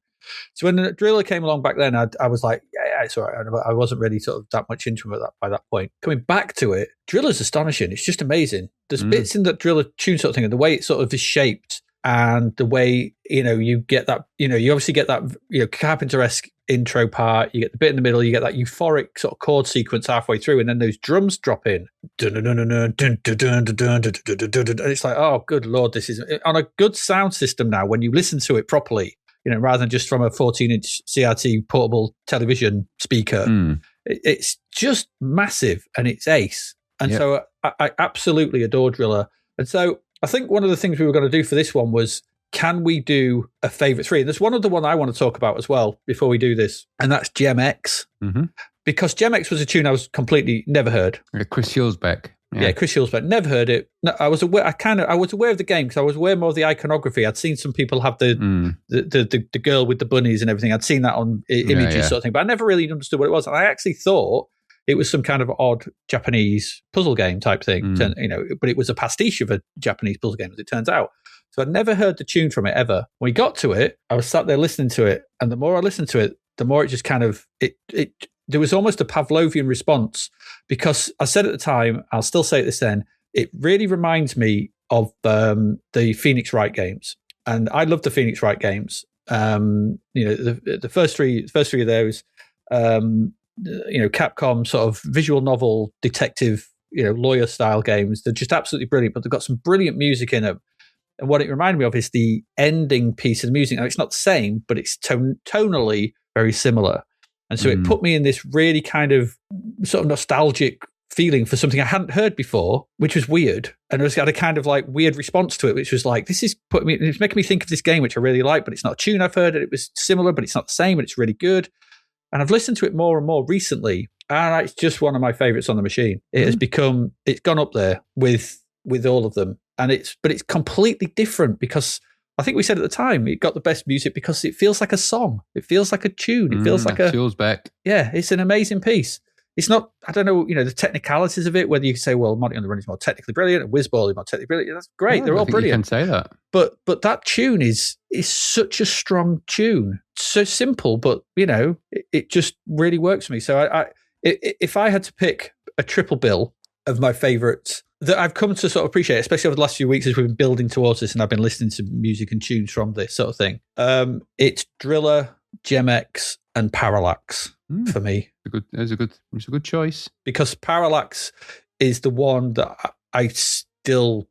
So when the Driller came along back then, I was like, yeah, it's all right. I wasn't really sort of that much into it by that point. Coming back to it, Driller's astonishing. It's just amazing. There's bits in that Driller tune sort of thing, and the way it sort of is shaped, and the way, you get that, you obviously get that, Carpenter-esque intro part, you get the bit in the middle, you get that euphoric sort of chord sequence halfway through, and then those drums drop in. And it's like, oh, good Lord, this is on a good sound system now when you listen to it properly. Rather than just from a 14-inch CRT portable television speaker. It's just massive, and it's ace. And so I absolutely adore Driller. And so I think one of the things we were going to do for this one was, can we do a favourite three? And there's one other one I want to talk about as well before we do this, and that's Gem X. Because Gem X was a tune I was completely never heard. Chris Hulsbeck. Yeah, Chris Hulsbeck. Never heard it. No, I was aware. I was aware of the game because I was aware more of the iconography. I'd seen some people have the girl with the bunnies and everything. I'd seen that on images, sort of thing, but I never really understood what it was. And I actually thought it was some kind of odd Japanese puzzle game type thing. But it was a pastiche of a Japanese puzzle game, as it turns out. So I'd never heard the tune from it ever. When we got to it, I was sat there listening to it, and the more I listened to it, the more it just kind of there was almost a Pavlovian response, because I said at the time, I'll still say it this then, it really reminds me of the Phoenix Wright games. And I love the Phoenix Wright games. The first three of those, Capcom sort of visual novel detective, lawyer style games. They're just absolutely brilliant, but they've got some brilliant music in them. And what it reminded me of is the ending piece of the music. Now, it's not the same, but it's tonally very similar. And so it put me in this really kind of sort of nostalgic feeling for something I hadn't heard before, which was weird. And I was had a kind of like weird response to it, which was like, it's making me think of this game, which I really like, but it's not a tune I've heard. And it was similar, but it's not the same, and it's really good. And I've listened to it more and more recently, and it's just one of my favorites on the machine. It has become, it's gone up there with all of them. But it's completely different, because I think we said at the time it got the best music because it feels like a song. It feels like a tune. It feels like Hulsbeck. Yeah, it's an amazing piece. It's not, I don't know, the technicalities of it, whether you can say, well, Monty on the Run is more technically brilliant and Whizball is more technically brilliant. That's great. They're all brilliant. You can say that. But that tune is such a strong tune. So simple, but, it just really works for me. So if I had to pick a triple bill of my favourites that I've come to sort of appreciate, especially over the last few weeks as we've been building towards this and I've been listening to music and tunes from this sort of thing, it's Driller, Gem X, and Parallax for me. It's a good choice. Because Parallax is the one that I still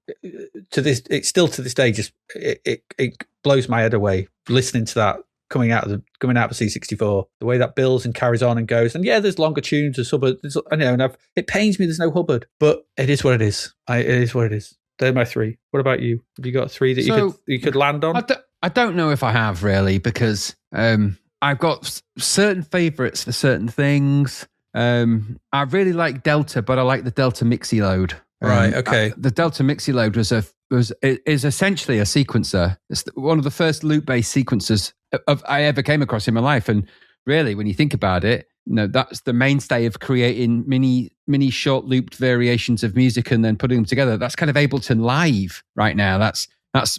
to this day just it blows my head away listening to that coming out of C64, the way that builds and carries on and goes. And yeah, there's longer tunes, there's Hubbard. It pains me there's no Hubbard, but it is what it is. It is what it is. They're my three. What about you? Have you got three that you could land on? I don't know if I have really, because I've got certain favourites for certain things. I really like Delta, but I like the Delta Mixi Load. Right. Okay. The Delta Mixi Load is essentially a sequencer. It's one of the first loop-based sequencers I ever came across in my life. And really, when you think about it, that's the mainstay of creating mini short looped variations of music and then putting them together. That's kind of Ableton Live right now. That's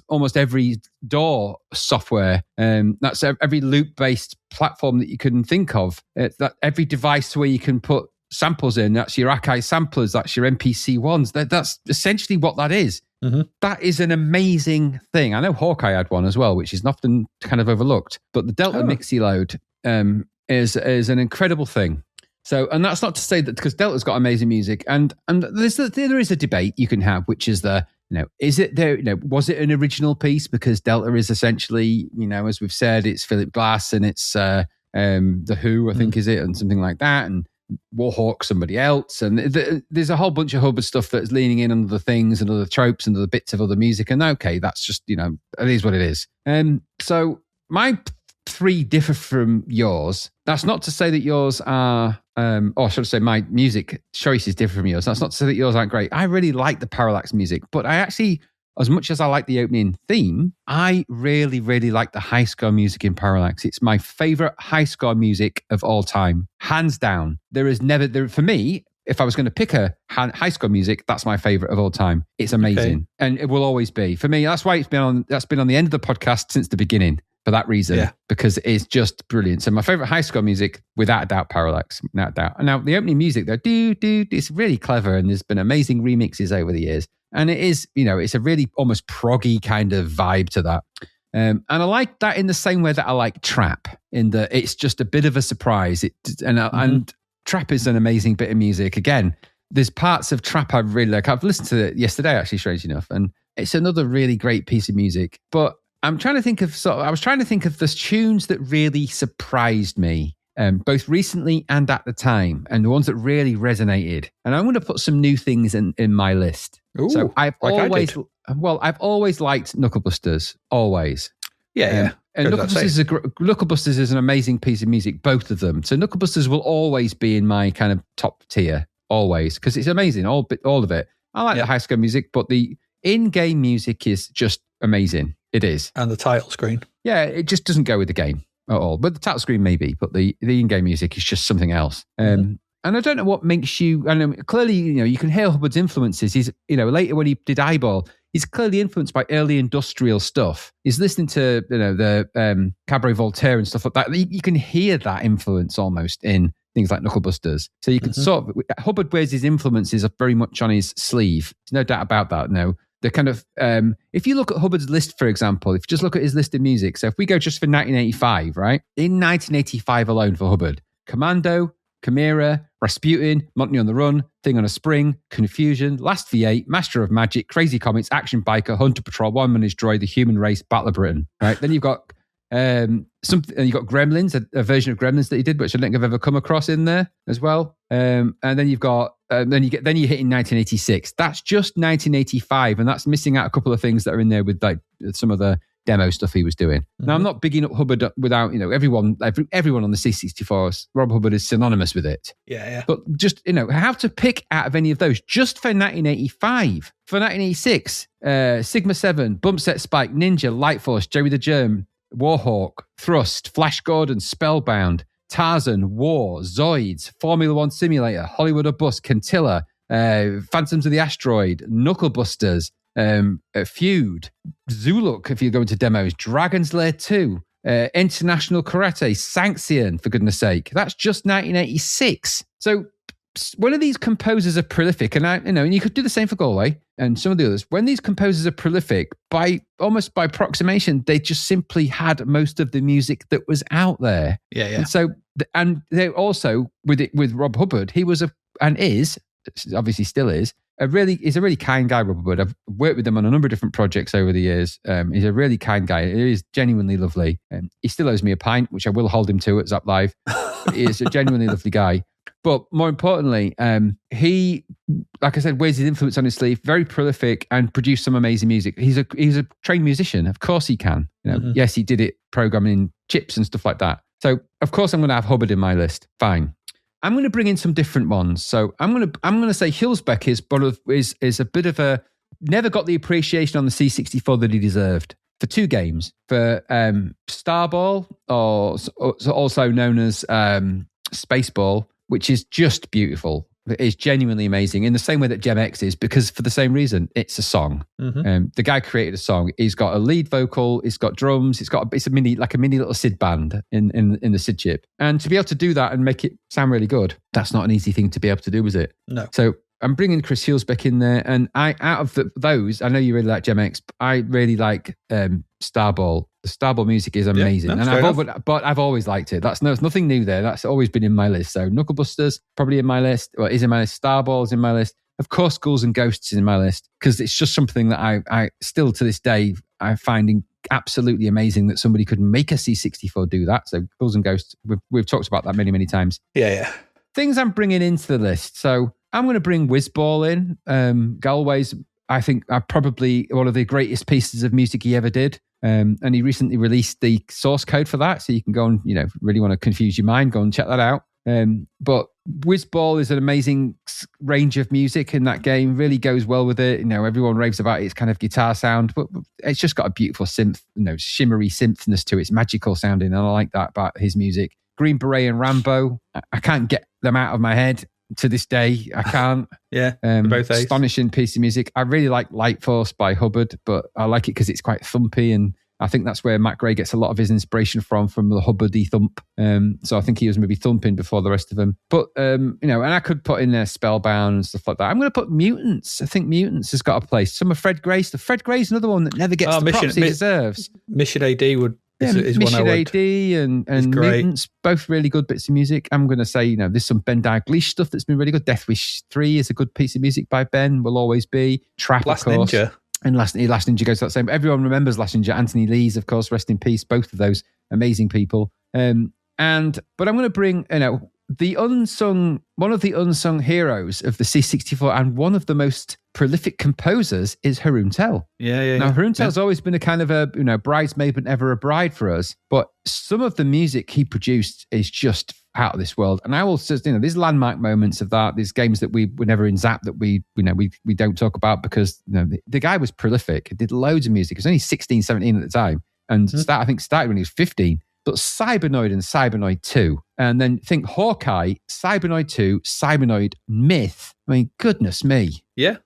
almost every DAW software. That's every loop-based platform that you can think of. That every device where you can put samples in. That's your Akai samplers. That's your MPC ones. That's essentially what that is. Mm-hmm. That is an amazing thing. I know Hawkeye had one as well, which is often kind of overlooked. But the Delta Mixi Load is an incredible thing. So, and that's not to say that because Delta's got amazing music, and there is a debate you can have, which is is it there? Was it an original piece? Because Delta is essentially, as we've said, it's Philip Glass and it's The Who, I think, is it, and something like that, and Warhawk, somebody else, and there's a whole bunch of Hubbard stuff that's leaning in under the things and other tropes and other bits of other music, and okay, that's just it is what it is. So my three differ from yours. That's not to say that yours are, or should I say, my music choices differ from yours. That's not to say that yours aren't great. I really like the Parallax music, but I actually as much as I like the opening theme, I really, really like the high score music in Parallax. It's my favorite high score music of all time, hands down. For me, if I was going to pick a high score music, that's my favorite of all time. It's amazing, and it will always be for me. That's why that's been on the end of the podcast since the beginning. For that reason, because it's just brilliant. So my favorite high score music, without a doubt, Parallax, without a doubt. And now the opening music, though, it's really clever, and there's been amazing remixes over the years. And it is, it's a really almost proggy kind of vibe to that. And I like that in the same way that I like trap, in that it's just a bit of a surprise. And trap is an amazing bit of music. Again, there's parts of trap I really like. I've listened to it yesterday, actually, strange enough, and it's another really great piece of music. But I was trying to think of the tunes that really surprised me, both recently and at the time, and the ones that really resonated. And I'm going to put some new things in my list. Ooh, so I've always liked Knuckle Busters, always. Yeah. And Knuckle Busters is an amazing piece of music, both of them. So Knuckle Busters will always be in my kind of top tier, always, because it's amazing, all of it. I like the high score music, but the in-game music is just amazing. It is. And the title screen. Yeah, it just doesn't go with the game at all. But the title screen maybe, but the in-game music is just something else. And I don't know what makes you, clearly, you can hear Hubbard's influences. He's, later when he did Eyeball, he's clearly influenced by early industrial stuff. He's listening to, the Cabaret Voltaire and stuff like that. You can hear that influence almost in things like Knuckle Busters. So you can Hubbard wears his influences very much on his sleeve. There's no doubt about that, no. The kind of, if you look at Hubbard's list, for example, if you just look at his list of music, so if we go just for 1985, right? In 1985 alone for Hubbard, Commando, Chimera, Rasputin, Monty on the Run, Thing on a Spring, Confusion, Last V8, Master of Magic, Crazy Comics, Action Biker, Hunter Patrol, One Man is Droid, The Human Race, Battle of Britain, right? Then you've got something, and you've got Gremlins, a version of Gremlins that he did, which I don't think I've ever come across in there as well. And then you've got, then you hit in 1986. That's just 1985, and that's missing out a couple of things that are in there with like some of the demo stuff he was doing. Now, I'm not bigging up Hubbard without, everyone on the C64, Rob Hubbard is synonymous with it. Yeah. But just, how to pick out of any of those just for 1985. For 1986, Sigma 7, Bump Set Spike, Ninja, Light Force, Jerry the Germ, Warhawk, Thrust, Flash Gordon, Spellbound, Tarzan, War, Zoids, Formula One Simulator, Hollywood or Bust, Cantilla, Phantoms of the Asteroid, Knuckle Busters, Feud, Zuluk, if you go into demos, Dragon's Lair 2, International Karate, Sanxion, for goodness sake. That's just 1986. So when these composers are prolific, and you could do the same for Galway and some of the others, when these composers are prolific, almost by approximation, they just simply had most of the music that was out there. Yeah. And so, and they also, with Rob Hubbard, he was obviously still is, he's a really kind guy, Rob Hubbard. I've worked with him on a number of different projects over the years. He's a really kind guy. He is genuinely lovely. He still owes me a pint, which I will hold him to at Zap Live. But he is a genuinely lovely guy. But more importantly, he, like I said, wears his influence on his sleeve, very prolific, and produced some amazing music. He's a trained musician. Of course he can. Yes, he did it programming chips and stuff like that. So of course I'm going to have Hubbard in my list. Fine. I'm going to bring in some different ones. So I'm going to say Hilsbeck is a bit of a, never got the appreciation on the C64 that he deserved for two games. For Starball, or also known as Spaceball, which is just beautiful. It is genuinely amazing in the same way that Gem X is, because for the same reason, it's a song. The guy created a song. He's got a lead vocal. It's got drums. It's a mini little SID band in the SID chip. And to be able to do that and make it sound really good, that's not an easy thing to be able to do, is it? No. So I'm bringing Chris Hilsbeck in there. And out of those, I know you really like Gem X, but I really like Starball. The Starball music is amazing, and I've always liked it. There's nothing new there. That's always been in my list. So Knuckle Busters probably in my list. Well, is in my list. Starball's in my list. Of course, Ghouls and Ghosts is in my list, because it's just something that I still to this day I find absolutely amazing that somebody could make a C64 do that. So Ghouls and Ghosts, we've talked about that many times. Yeah. Things I'm bringing into the list. So I'm going to bring Whizball in. Galway's, I think, probably one of the greatest pieces of music he ever did. And he recently released the source code for that, so you can go and, really want to confuse your mind, go and check that out. But Whizball is an amazing range of music in that game. Really goes well with it. Everyone raves about its kind of guitar sound, but it's just got a beautiful synth, shimmery synthness to it. It's magical sounding, and I like that about his music. Green Beret and Rambo, I can't get them out of my head to this day. I can't. Yeah, both astonishing piece of music. I really like Light Force by Hubbard, but I like it because it's quite thumpy, and I think that's where Matt Gray gets a lot of his inspiration from the Hubbardy thump. So I think he was maybe thumping before the rest of them. But, and I could put in there Spellbound and stuff like that. I'm going to put Mutants. I think Mutants has got a place. Some of Fred Gray's. Fred Gray's another one that never gets the props he deserves. Mission AD is Mission one I would... AD and Mutants, both really good bits of music. I'm going to say, there's some Ben Dalglish stuff that's been really good. Death Wish 3 is a good piece of music by Ben, will always be. Trap, Last of course. Ninja. And Last Ninja goes to that same. Everyone remembers Last Ninja. Anthony Lees, of course, rest in peace. Both of those amazing people. But I'm going to bring one of the unsung heroes of the C64, and one of the most prolific composers is Haroon Tell. Yeah. Now Haroon Tell's always been a kind of a bridesmaid but never a bride for us. But some of the music he produced is just out of this world. And I will just, there's landmark moments of that. There's games that we were never in Zzap that we don't talk about because the guy was prolific. He did loads of music. He was only 16, 17 at the time. And I think started when he was 15. But Cybernoid and Cybernoid 2. And then think Hawkeye, Cybernoid 2, Cybernoid Myth. I mean, goodness me. Yeah.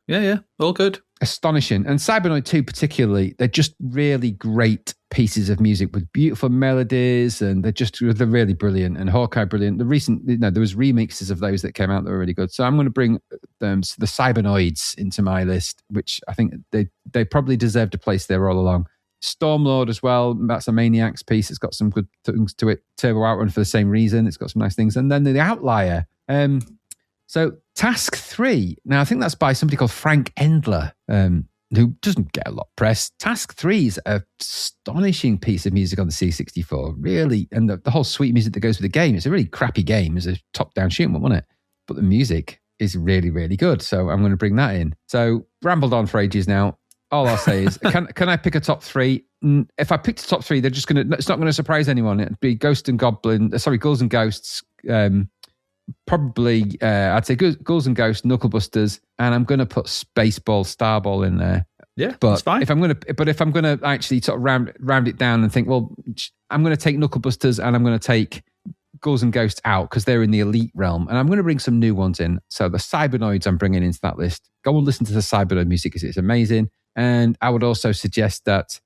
All good. Astonishing. And Cybernoid 2 particularly, they're just really great pieces of music with beautiful melodies, and they're really brilliant. And Hawkeye, brilliant. The recent, there was remixes of those that came out that were really good. So I'm going to bring the Cybernoids into my list, which I think they probably deserved a place there all along. Stormlord as well. That's a Maniacs piece. It's got some good things to it. Turbo Outrun for the same reason. It's got some nice things. And then the Outlier. So Task 3. Now, I think that's by somebody called Frank Endler, who doesn't get a lot of press. Task 3 is an astonishing piece of music on the C64. Really. And the whole sweet music that goes with the game. It's a really crappy game. It's a top-down shooting one, wasn't it? But the music is really, really good. So I'm going to bring that in. So rambled on for ages now. All I'll say is, can I pick a top 3? If I picked a top 3, it's not going to surprise anyone. It'd be Ghouls and Ghosts. Probably, I'd say Ghouls and Ghosts, Knucklebusters, and I'm going to put Spaceball, Starball in there. Yeah, but that's fine. If I'm going to actually sort of round it down and think, well, I'm going to take Knucklebusters and I'm going to take Ghouls and Ghosts out because they're in the elite realm, and I'm going to bring some new ones in. So the Cybernoids I'm bringing into that list. Go and listen to the Cybernoid music because it's amazing. And I would also suggest that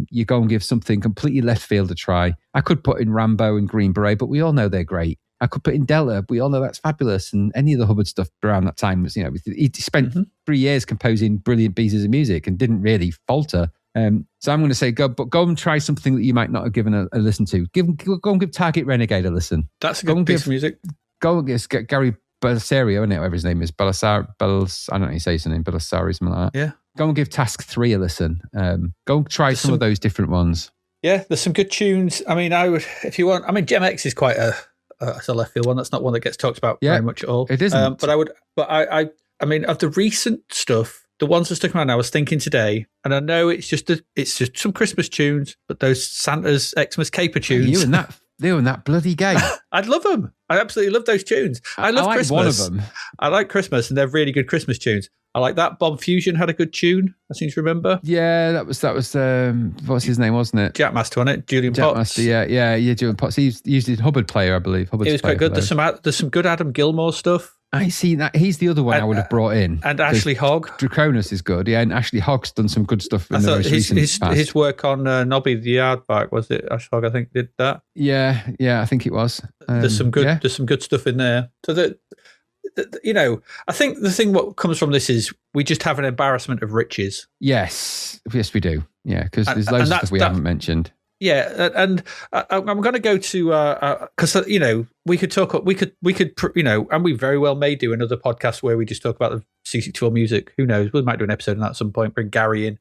you go and give something completely left field a try. I could put in Rambo and Green Beret, but we all know they're great. I could put in Delta. We all know that's fabulous. And any of the Hubbard stuff around that time was, he spent 3 years composing brilliant pieces of music and didn't really falter. So I'm going to say, go and try something that you might not have given a listen to. Go and give Target Renegade a listen. That's a good piece of music. Go and get Gary Belisario, whatever his name is. I don't know how you say his name, Belisario, something like that. Yeah. Go and give Task 3 a listen. Go and try some of those different ones. Yeah, there's some good tunes. I mean, I would, if you want, Gem X is quite a left field one. That's not one that gets talked about very much at all. It isn't. I mean, of the recent stuff, the ones that stuck around, I was thinking today, and I know it's just some Christmas tunes, but those Santa's Xmas Caper tunes. You and that bloody game. I'd love them. I absolutely love those tunes. I love like Christmas. One of them. I like Christmas, and they're really good Christmas tunes. I like that. Bomb Fusion had a good tune, I seem to remember. Yeah, that was what's his name, wasn't it? Jackmaster on it, Julian Potts. Yeah, Julian Potts. He used his Hubbard player, I believe. It was quite good. There's some good Adam Gilmore stuff. I see that. He's the other one I would have brought in. And Ashley Hogg. Draconis is good, yeah. And Ashley Hogg's done some good stuff in the most recent past. His work on Nobby the Yardback, was it? Ashley Hogg, I think, did that. Yeah, I think it was. There's some good stuff in there. So that, I think the thing what comes from this is we just have an embarrassment of riches. Yes, we do. Yeah, because there's loads of stuff we haven't mentioned. Yeah, and I'm going to go to because we could talk, and we very well may do another podcast where we just talk about the C64 music. Who knows? We might do an episode on that at some point. Bring Gary in,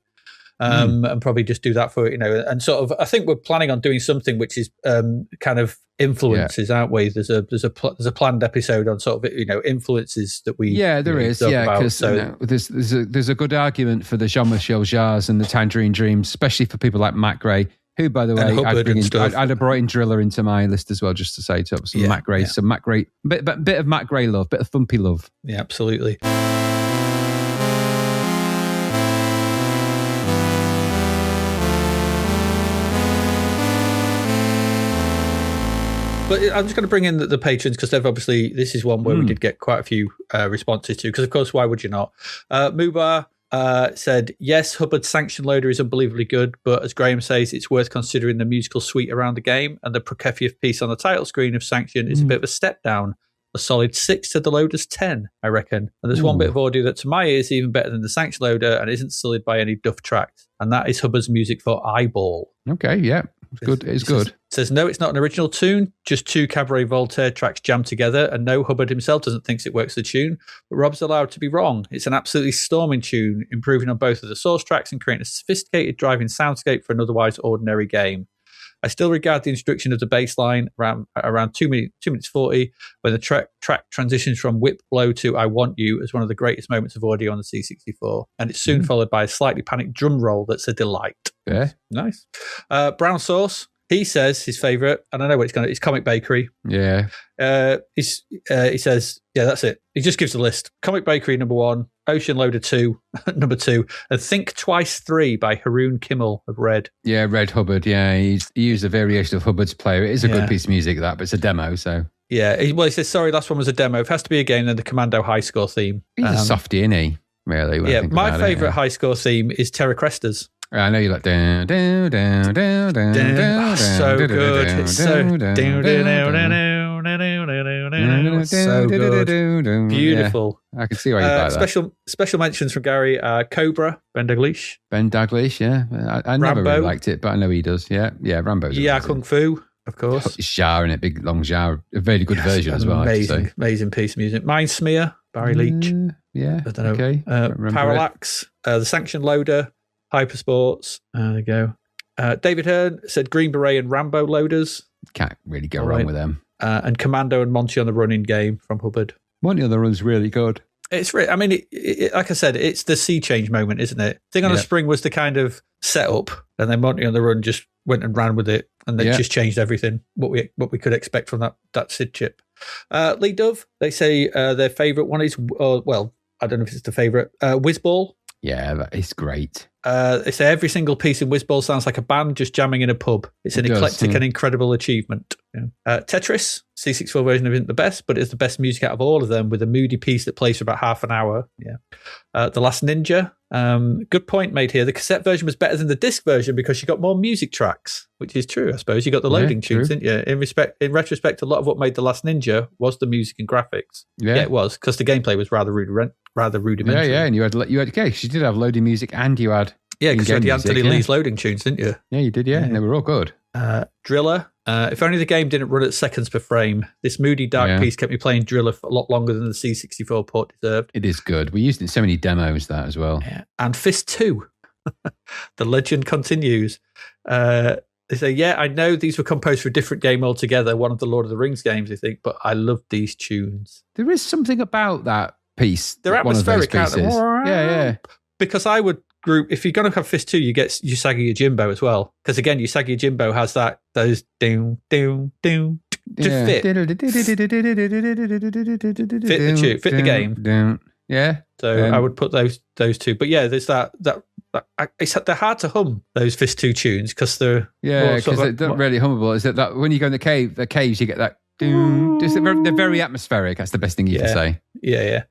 and probably just do that for and sort of. I think we're planning on doing something which is kind of influences, aren't we? There's a planned episode on sort of influences that we. Yeah, there is. Yeah, because there's a good argument for the Jean-Michel Jarre's and the Tangerine Dreams, especially for people like Matt Gray. Who, by the way, I'd have brought in Driller into my list as well, just to say to some Matt Gray, some Matt Gray, bit of Matt Gray love, bit of thumpy love. Yeah, absolutely. But I'm just going to bring in the patrons because they've obviously, this is one where we did get quite a few responses to, because of course, why would you not? Mubar said, yes, Hubbard's sanction loader is unbelievably good, but as Graham says, it's worth considering the musical suite around the game, and the Prokofiev piece on the title screen of Sanction is a bit of a step down. A solid 6 to the loader's 10, I reckon. And there's one bit of audio that to my ears is even better than the sanction loader and isn't sullied by any duff tracks, and that is Hubbard's music for Eyeball. Okay, yeah. It's good. It's good. It says, no, it's not an original tune, just 2 Cabaret Voltaire tracks jammed together, and no, Hubbard himself doesn't think it works the tune, but Rob's allowed to be wrong. It's an absolutely storming tune, improving on both of the source tracks and creating a sophisticated driving soundscape for an otherwise ordinary game. I still regard the introduction of the bass line around 2 minutes 40, when the track transitions from Whip Blow to I Want You, as one of the greatest moments of audio on the C64. And it's soon followed by a slightly panicked drum roll that's a delight. Yeah. Nice. Brown Sauce, he says his favourite, and I know what it's Comic Bakery. Yeah. He says, yeah, that's it. He just gives the list. Comic Bakery, number 1. Ocean Loader 2, number 2. And Think Twice 3 by Haroon Kimmel of Red. Yeah, Red Hubbard. Yeah, he used a variation of Hubbard's player. It is a good piece of music, that, but it's a demo, so. Yeah, he says, sorry, last one was a demo. If it has to be a game, then the Commando High Score theme. He's a softie, isn't he? Really? My favourite High Score theme is Terra Crestas. I know you like down, down, down, down, down, down. So good. It's so so good. Beautiful. Yeah, I can see why you like that. Special mentions from Gary. Cobra, Ben Daglish. Ben Daglish, yeah. I never really liked it, but I know he does. Yeah, Rambo's. Yeah, Kung Fu, of course. Jar in it, big long Jar. A very good version as well. Amazing piece of music. Mind Smear, Barry Leach. Yeah. I don't know. Okay. Parallax, the Sanction Loader. Hypersports. There you go. David Hearn said Green Beret and Rambo loaders. Can't really go wrong with them. And Commando and Monty on the Run in game from Hubbard. Monty on the Run's really good. It's like I said, it's the sea change moment, isn't it? Thing on the Spring was the kind of setup, and then Monty on the Run just went and ran with it, and they just changed everything. What we could expect from that Sid chip. Lee Dove, they say their favourite one is I don't know if it's the favourite. Whizball. Yeah, that is great. They say every single piece in Whizball sounds like a band just jamming in a pub. It's an eclectic and incredible achievement. Yeah. Tetris, C64 version isn't the best, but it's the best music out of all of them, with a moody piece that plays for about half an hour. Yeah. The Last Ninja, good point made here. The cassette version was better than the disc version because you got more music tracks, which is true, I suppose. You got the loading tunes, didn't you? In retrospect, a lot of what made The Last Ninja was the music and graphics. Yeah, it was, because the gameplay was rather rudimentary. Yeah, and you had you did have loading music, and you had because you had the Anthony Lee's loading tunes, didn't you? Yeah, you did. Yeah, and they were all good. Driller. If only the game didn't run at seconds per frame. This moody, dark piece kept me playing Driller for a lot longer than the C64 port deserved. It is good. We used it in so many demos, that as well. Yeah. And Fist 2. The legend continues. They say, I know these were composed for a different game altogether, one of the Lord of the Rings games, I think, but I love these tunes. There is something about that piece. They're atmospheric, aren't they? Yeah. Because I would group, if you're going to have Fist 2, you get Usagi Yojimbo as well. Because again, Usagi Yojimbo has those doom, doom, doom, to fit the game. Yeah. So I would put those two. But yeah, there's that they're hard to hum, those Fist 2 tunes, because they're because they're not really hummable. Is that when you go in the caves, you get that doom. They're very atmospheric. That's the best thing you can say. Yeah.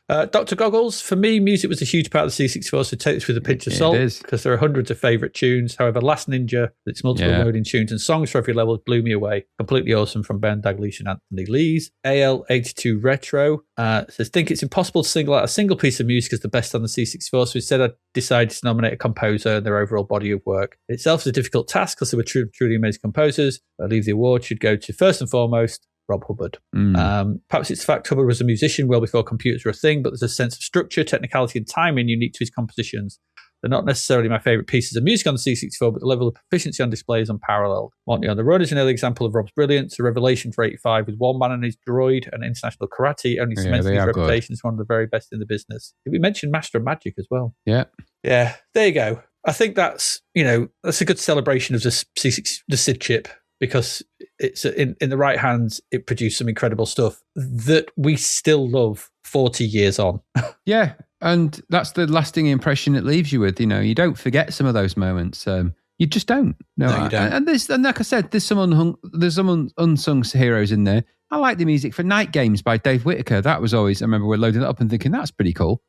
Dr. Goggles, for me, music was a huge part of the C64, so take this with a pinch of salt, because there are hundreds of favourite tunes. However, Last Ninja, with its multiple loading tunes and songs for every level, blew me away. Completely awesome from Ben Daglish and Anthony Lees. AL82 Retro says, think it's impossible to single out a single piece of music as the best on the C64, so instead I decided to nominate a composer and their overall body of work. It itself is a difficult task because they were truly amazing composers. I believe the award should go to, first and foremost, Rob Hubbard. Perhaps it's the fact Hubbard was a musician well before computers were a thing, but there's a sense of structure, technicality, and timing unique to his compositions. They're not necessarily my favourite pieces of music on the C64, but the level of proficiency on display is unparalleled. Monty on the Run is an early example of Rob's brilliance, a revelation for 85 with One Man and His Droid and International Karate, only cements his reputation as one of the very best in the business. Did we mention Master of Magic as well? Yeah. Yeah, there you go. I think that's a good celebration of the SID chip, because it's in the right hands, it produced some incredible stuff that we still love 40 years on. Yeah, and that's the lasting impression it leaves you with. You don't forget some of those moments. You just don't. No, you don't. And like I said, there's some unsung heroes in there. I like the music for Night Games by Dave Whitaker. That was always, I remember we're loading it up and thinking that's pretty cool.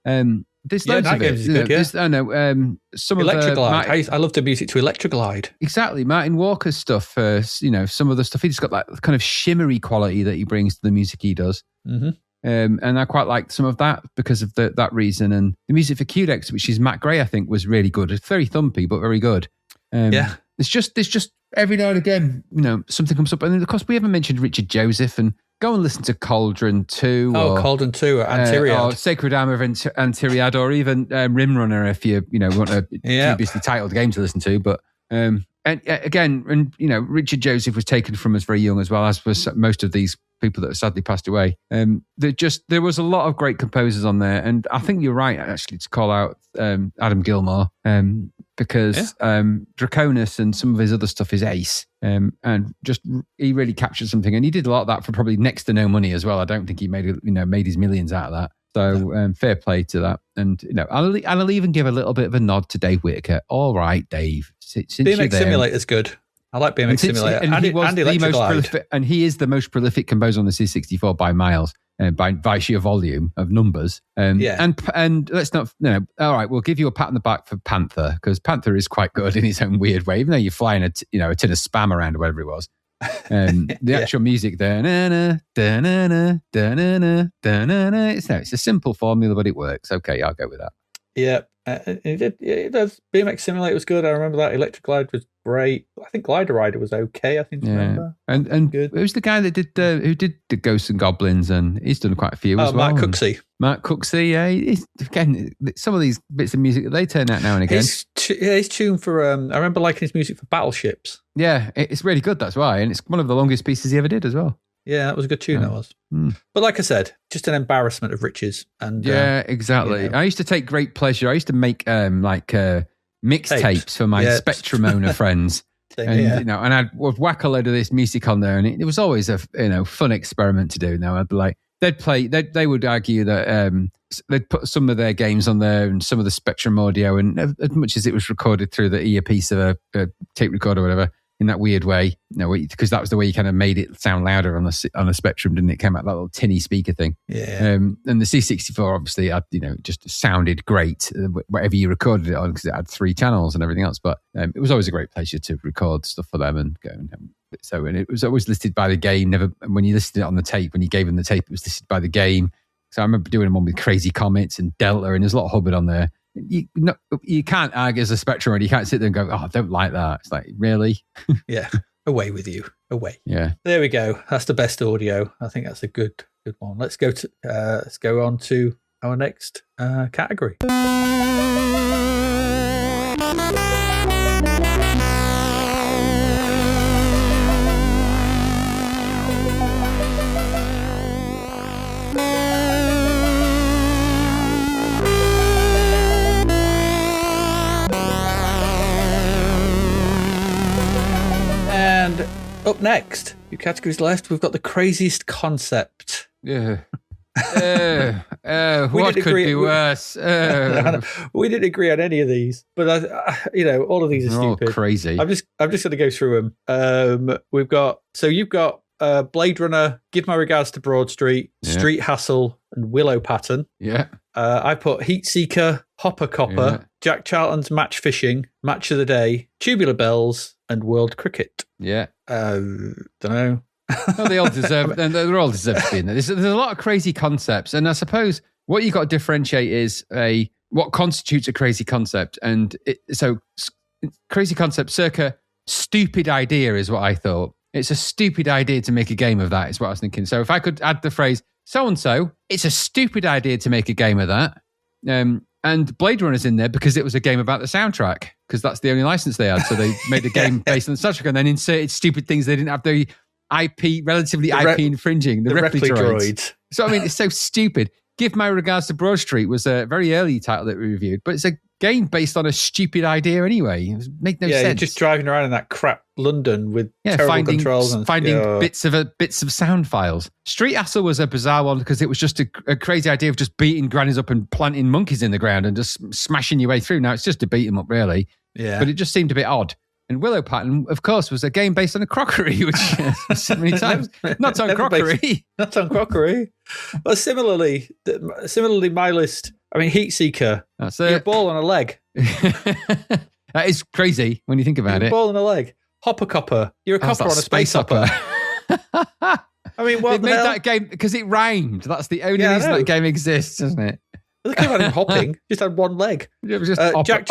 There's loads Night of it. Games is good, yeah. I know. Some Electroglide. I love the music to Electroglide. Exactly. Martin Walker's stuff, some of the stuff, he's got that kind of shimmery quality that he brings to the music he does. Mm-hmm. And I quite liked some of that because of that reason. And the music for Q-Dex, which is Matt Gray, I think, was really good. It's very thumpy, but very good. There's just every now and again, something comes up. And of course, we haven't mentioned Richard Joseph, and go and listen to Cauldron 2. Cauldron 2, Antiriad. Or Sacred Armor of Antiriad, or even Rimrunner, if you want a dubiously titled game to listen to. But and again, Richard Joseph was taken from us very young as well, as was most of these people that have sadly passed away. There was a lot of great composers on there, and I think you're right actually to call out Adam Gilmour, because Draconis and some of his other stuff is ace, and just he really captured something, and he did a lot of that for probably next to no money as well. I don't think he made his millions out of that. So fair play to that, and I'll even give a little bit of a nod to Dave Whitaker. All right, Dave, since BMX Simulator's good. I like BMX Simulator. And he is the most prolific composer on the C64 by miles, by sheer volume of numbers. And let's not, all right, we'll give you a pat on the back for Panther, because Panther is quite good in its own weird way, even though you're flying a tin of Spam around or whatever it was. The actual music there, it's a simple formula, but it works. Okay, I'll go with that. Yeah, it does. BMX Simulator was good. I remember that. Electroglide was great. I think Glider Rider was okay. I think. Remember. And good. It was the guy that did who did the Ghosts and Goblins, and he's done quite a few as well. Matt Cooksey. Yeah. He's, again, some of these bits of music that they turn out now and again. He's tuned for. I remember liking his music for Battleships. Yeah, it's really good. That's why, and it's one of the longest pieces he ever did as well. Yeah, that was a good tune. That was. But like I said, just an embarrassment of riches. And exactly. I used to take great pleasure. I used to make mixtapes for my Spectrum owner friends. And and I'd whack a load of this music on there, and it was always a fun experiment to do. Now they would argue that they'd put some of their games on there and some of the Spectrum audio, and as much as it was recorded through the earpiece of a tape recorder or whatever, in that weird way, because that was the way you kind of made it sound louder on a Spectrum, didn't it? Came out that little tinny speaker thing. Yeah. And the C64 obviously had, just sounded great whatever you recorded it on, because it had 3 channels and everything else. But it was always a great pleasure to record stuff for them and go. And it was always listed by the game. Never, when you listed it on the tape, when you gave them the tape, it was listed by the game. So I remember doing one with Crazy Comets and Delta, and there's a lot of Hubbard on there. You can't argue as a Spectrum, and you can't sit there and go, I don't like that. It's like, really? Yeah, away with you, away. Yeah, there we go. That's the best audio. I think that's a good one. Let's go on to our next category. And up next, 2 categories left. We've got the craziest concept. Yeah. What could be worse? We didn't agree on any of these, but all of these are stupid. All crazy. I'm just going to go through them. You've got Blade Runner, Give My Regards to Broad Street, Street Hassle, and Willow Pattern. Yeah. I put Heatseeker, Hopper Copper, Jack Charlton's Match Fishing, Match of the Day, Tubular Bells, and World Cricket. Yeah. Don't know. No, they all deserve. They're all deserve to be in there. There's a lot of crazy concepts, and I suppose what you got to differentiate is what constitutes a crazy concept, and crazy concept circa stupid idea is what I thought. It's a stupid idea to make a game of that, is what I was thinking. So if I could add the phrase so and so, it's a stupid idea to make a game of that. And Blade Runner's in there because it was a game about the soundtrack, because that's the only license they had. So they made a game based on the soundtrack and then inserted stupid things they didn't have the IP, relatively IP infringing, the Repli droids. So, I mean, it's so stupid. Give My Regards to Broad Street was a very early title that we reviewed, but it's a game based on a stupid idea anyway. It made no sense. You're just driving around in that crap London with terrible controls and finding bits of sound files. Street Hassle was a bizarre one because it was just a crazy idea of just beating grannies up and planting monkeys in the ground and just smashing your way through. Now it's just to beat them up, really. Yeah. But it just seemed a bit odd. And Willow Pattern, of course, was a game based on a crockery, which so many times. Not on crockery. Not on crockery. Well, similarly, my list, I mean, Heatseeker, you're a ball on a leg. That is crazy when you think about it. A ball on a leg. Hopper Copper, you're a copper on a space hopper. I mean, what they made that game because it rhymed. That's the only reason that game exists, isn't it? They could have had him hopping, just had one leg. It was just Jack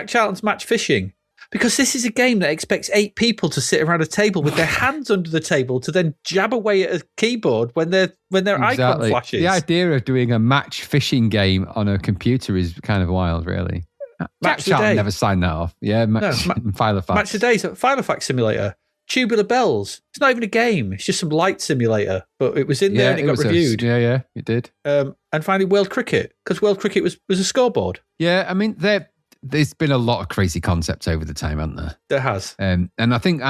Charlton's Match Fishing. Because this is a game that expects 8 people to sit around a table with their hands under the table to then jab away at a keyboard when their icon flashes. The idea of doing a match fishing game on a computer is kind of wild, really. Jack Charlton never signed that off. Yeah, Filofax. Match Today is a Filofax simulator. Tubular Bells. It's not even a game. It's just some light simulator. But it was in there and it got reviewed. Yeah, it did. And finally, World Cricket. Because World Cricket was a scoreboard. Yeah, I mean, there's been a lot of crazy concepts over the time, hasn't there? There has. And I think,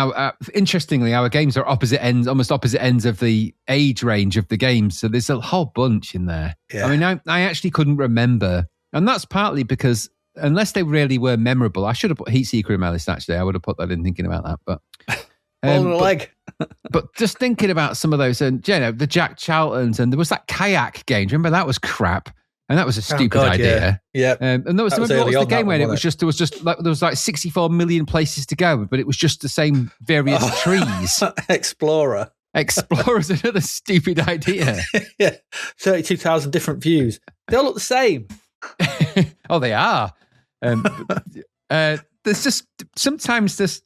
interestingly, our games are almost opposite ends of the age range of the games. So there's a whole bunch in there. Yeah. I mean, I actually couldn't remember. And that's partly because unless they really were memorable, I should have put Heatseeker in my list, actually. I would have put that in thinking about that. But ball on a leg. But just thinking about some of those, and the Jack Charltons, and there was that kayak game. Do you remember that was crap? And that was a stupid idea. Yeah. And there was the game when there was like 64 million places to go, but it was just the same various trees. Explorer. Explorer's another stupid idea. Yeah. 32,000 different views. They all look the same. Oh, they are. There's just sometimes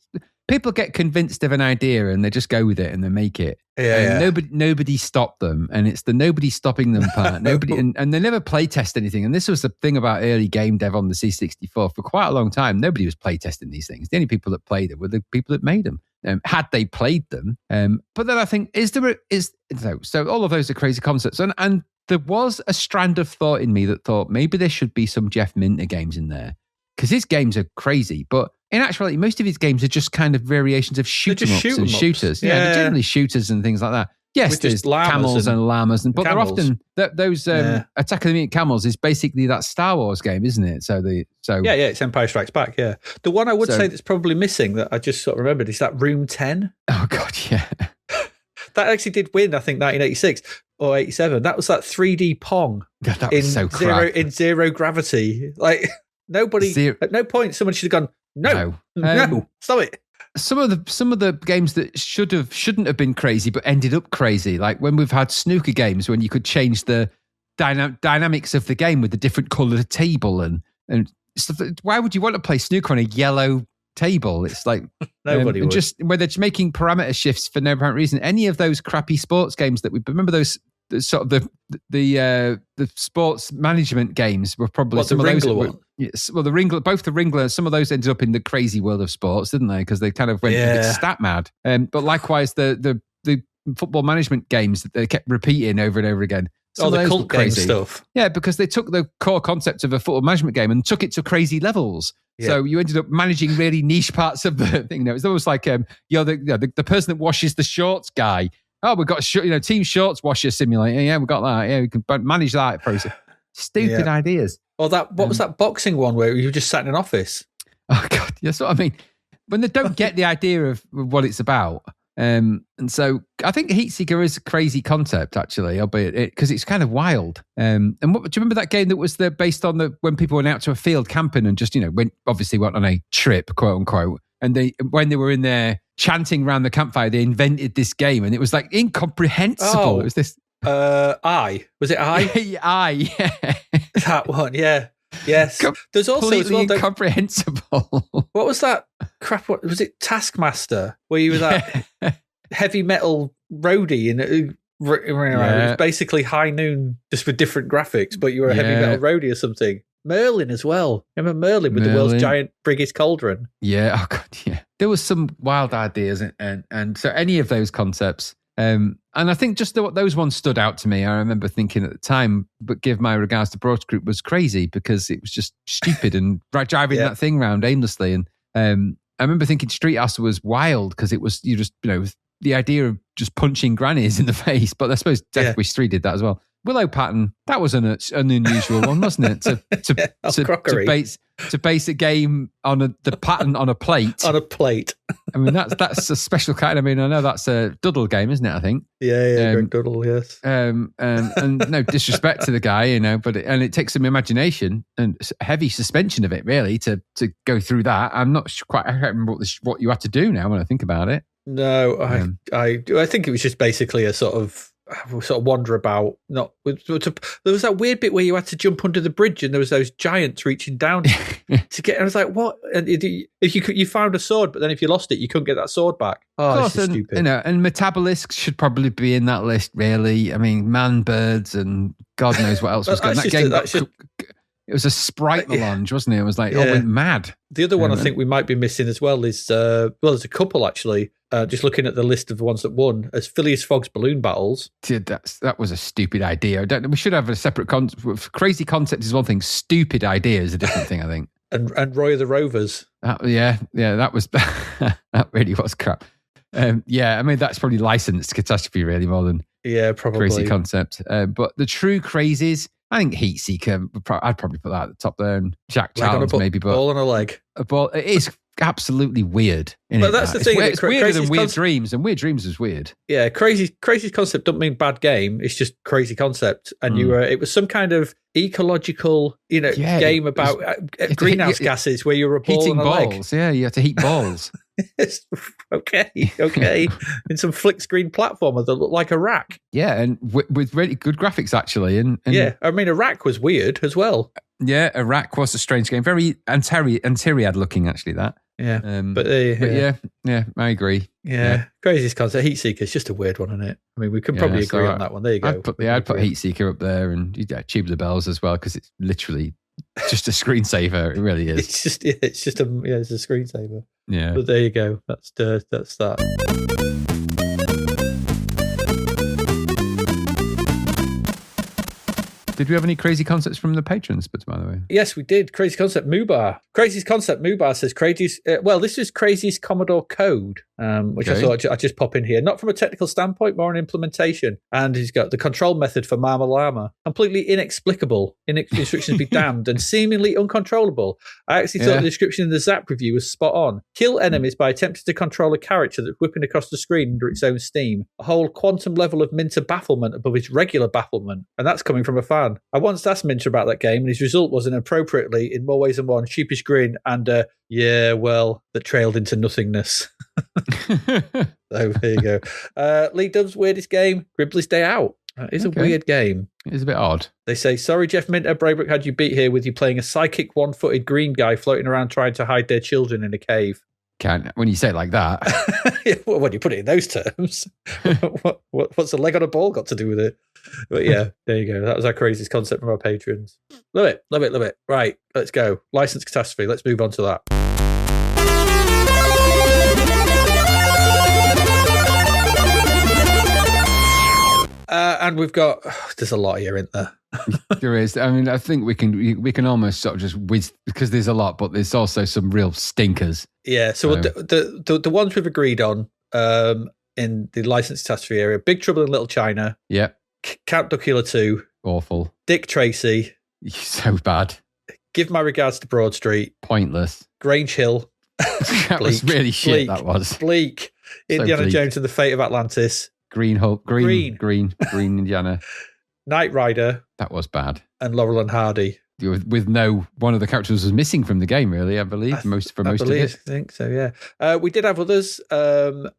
people get convinced of an idea and they just go with it and they make it. Yeah. Nobody stopped them, and it's the nobody stopping them part. Nobody, and they never play test anything. And this was the thing about early game dev on the C64 for quite a long time. Nobody was play testing these things. The only people that played it were the people that made them. Had they played them, but then I think so all of those are crazy concepts, and there was a strand of thought in me that thought maybe there should be some Jeff Minter games in there because his games are crazy, but in actuality, most of his games are just kind of variations of shoot-em-ups and shooters. Yeah, they're generally shooters and things like that. Yes, there's camels and llamas, but they're often those Attack of the Mutant Camels is basically that Star Wars game, isn't it? It's Empire Strikes Back. Yeah, the one I would say that's probably missing that I just sort of remembered is that Room 10. Oh God, yeah, that actually did win. I think 1986 or 87. That was that 3D Pong. God, that was so crap. In zero gravity. Like nobody at no point someone should have gone. No, stop it. Some of the games that shouldn't have been crazy but ended up crazy, like when we've had snooker games when you could change the dynamics of the game with a different coloured table and stuff. Why would you want to play snooker on a yellow table? It's like nobody would. Just where they're just making parameter shifts for no apparent reason. Any of those crappy sports games that we remember, those sort of the sports management games were probably some of those. Well, the Ringler, both the Ringler, some of those ended up in the crazy world of sports, didn't they? Because they kind of went a bit stat mad. But likewise, the football management games that they kept repeating over and over again. The cult game stuff. Yeah, because they took the core concept of a football management game and took it to crazy levels. Yeah. So you ended up managing really niche parts of the thing. It was almost like the person that washes the shorts guy. Oh, we've got team shorts washer simulator. Yeah, we've got that. Yeah, we can manage that process. Stupid ideas. Or what was that boxing one where you just sat in an office? Oh God, that's what I mean. When they don't get the idea of what it's about, and so I think Heatseeker is a crazy concept, actually, albeit because it's kind of wild. And do you remember that game that was based on when people went out to a field camping and just went on a trip, quote unquote, and when they were in there chanting around the campfire, they invented this game, and it was like incomprehensible. Oh. It was this. Was it I? I, yeah. That one, yeah. Yes. There's also completely incomprehensible. What was that crap? What was it? Taskmaster, where you were that heavy metal roadie and it was basically High Noon just with different graphics, but you were a heavy metal roadie or something. Merlin as well. Remember Merlin with the world's biggest cauldron? Yeah. Oh God, yeah. There was some wild ideas, and so any of those concepts. And I think just those ones stood out to me. I remember thinking at the time, but give my regards to Broad Group was crazy because it was just stupid and driving that thing around aimlessly. And I remember thinking Street House was wild because it was, the idea of just punching grannies in the face. But I suppose Death Wish 3 did that as well. Willow Pattern, that was an unusual one, wasn't it? To base a game on the pattern on a plate. On a plate. I mean, that's a special kind. I mean, I know that's a Duddle game, isn't it? I think. Yeah, Greg Duddle, yes. And no disrespect to the guy, but it takes some imagination and heavy suspension of it, really, to go through that. I'm not quite. I can't remember what you had to do now when I think about it. No, I think it was just basically a sort of wander about. There was that weird bit where you had to jump under the bridge and there was those giants reaching down to get. And I was like, what? And if you found a sword, but then if you lost it, you couldn't get that sword back. Oh, this is stupid. And Metabolisks should probably be in that list. Really, I mean, Man Birds and God knows what else was going. That game. It was a sprite melange, wasn't it? It was like, it went mad. The other one I think we might be missing as well is, there's a couple actually. Just looking at the list of the ones that won, as Phileas Fogg's balloon battles. Dude, that was a stupid idea. We should have a separate crazy concept is one thing. Stupid idea is a different thing, I think. And Roy of the Rovers. That was that really was crap. I mean that's probably licensed catastrophe really more than probably crazy concept. But the true crazies. I think Heatseeker, I'd probably put that at the top there, and Jack Challenge maybe. But ball on a leg. A ball. It is absolutely weird. But that's the thing. It's weirder than Weird Dreams, and Weird Dreams is weird. Yeah, crazy concept don't mean bad game. It's just crazy concept, and it was some kind of ecological, game about greenhouse gases where you were a ball heating on a balls. Leg. Yeah, you had to heat balls. Okay. In some flick screen platformer that looked like a rack. Yeah, and with really good graphics actually. And I mean, Iraq was weird as well. Yeah, Iraq was a strange game, very Anteriad looking actually. That. Yeah, but I agree. Yeah, craziest concept. Heatseeker is just a weird one, isn't it? I mean, we can probably agree on that one. There you go. I'd put Heatseeker up there, and Tubular Bells as well because it's literally just a screensaver. It really is. It's just a screensaver. Yeah. But there you go. That's that. Did we have any crazy concepts from the patrons, by the way? Yes, we did. Crazy Concept Mubar. Craziest Concept Mubar says this is Craziest Commodore Code, which I thought I'd just pop in here. Not from a technical standpoint, more an implementation. And he's got the control method for Mama Llama. Completely inexplicable. Instructions be damned and seemingly uncontrollable. I actually thought the description in the Zzap review was spot on. Kill enemies by attempting to control a character that's whipping across the screen under its own steam. A whole quantum level of Minter bafflement above its regular bafflement. And that's coming from a fan. I once asked Minter about that game, and his result was inappropriately, in more ways than one, sheepish grin and that trailed into nothingness. So there you go. Lee Dove's weirdest game, Gribbly's Day Out. It's a weird game. It's a bit odd. They say, sorry, Jeff Minter, Braybrook had you beat here with you playing a psychic one-footed green guy floating around trying to hide their children in a cave. When you say it like that. Well, when you put it in those terms, what's a leg on a ball got to do with it? But yeah, there you go. That was our craziest concept from our patrons. Love it. Right, let's go. License Catastrophe. Let's move on to that. And we've got, there's a lot here, isn't there? There is. I mean, I think we can almost sort of just whiz, because there's a lot, but there's also some real stinkers. Yeah. So the ones we've agreed on in the License Catastrophe area: Big Trouble in Little China. Yeah. Count Duckula 2. Awful. Dick Tracy. So bad. Give My Regards to Broad Street. Pointless. Grange Hill. That was really shit. Bleak. That was bleak. Indiana bleak. Jones and the Fate of Atlantis. Green Indiana. Knight Rider. That was bad. And Laurel and Hardy. With one of the characters was missing from the game, really, I believe. Most of it. I think so, yeah. We did have others.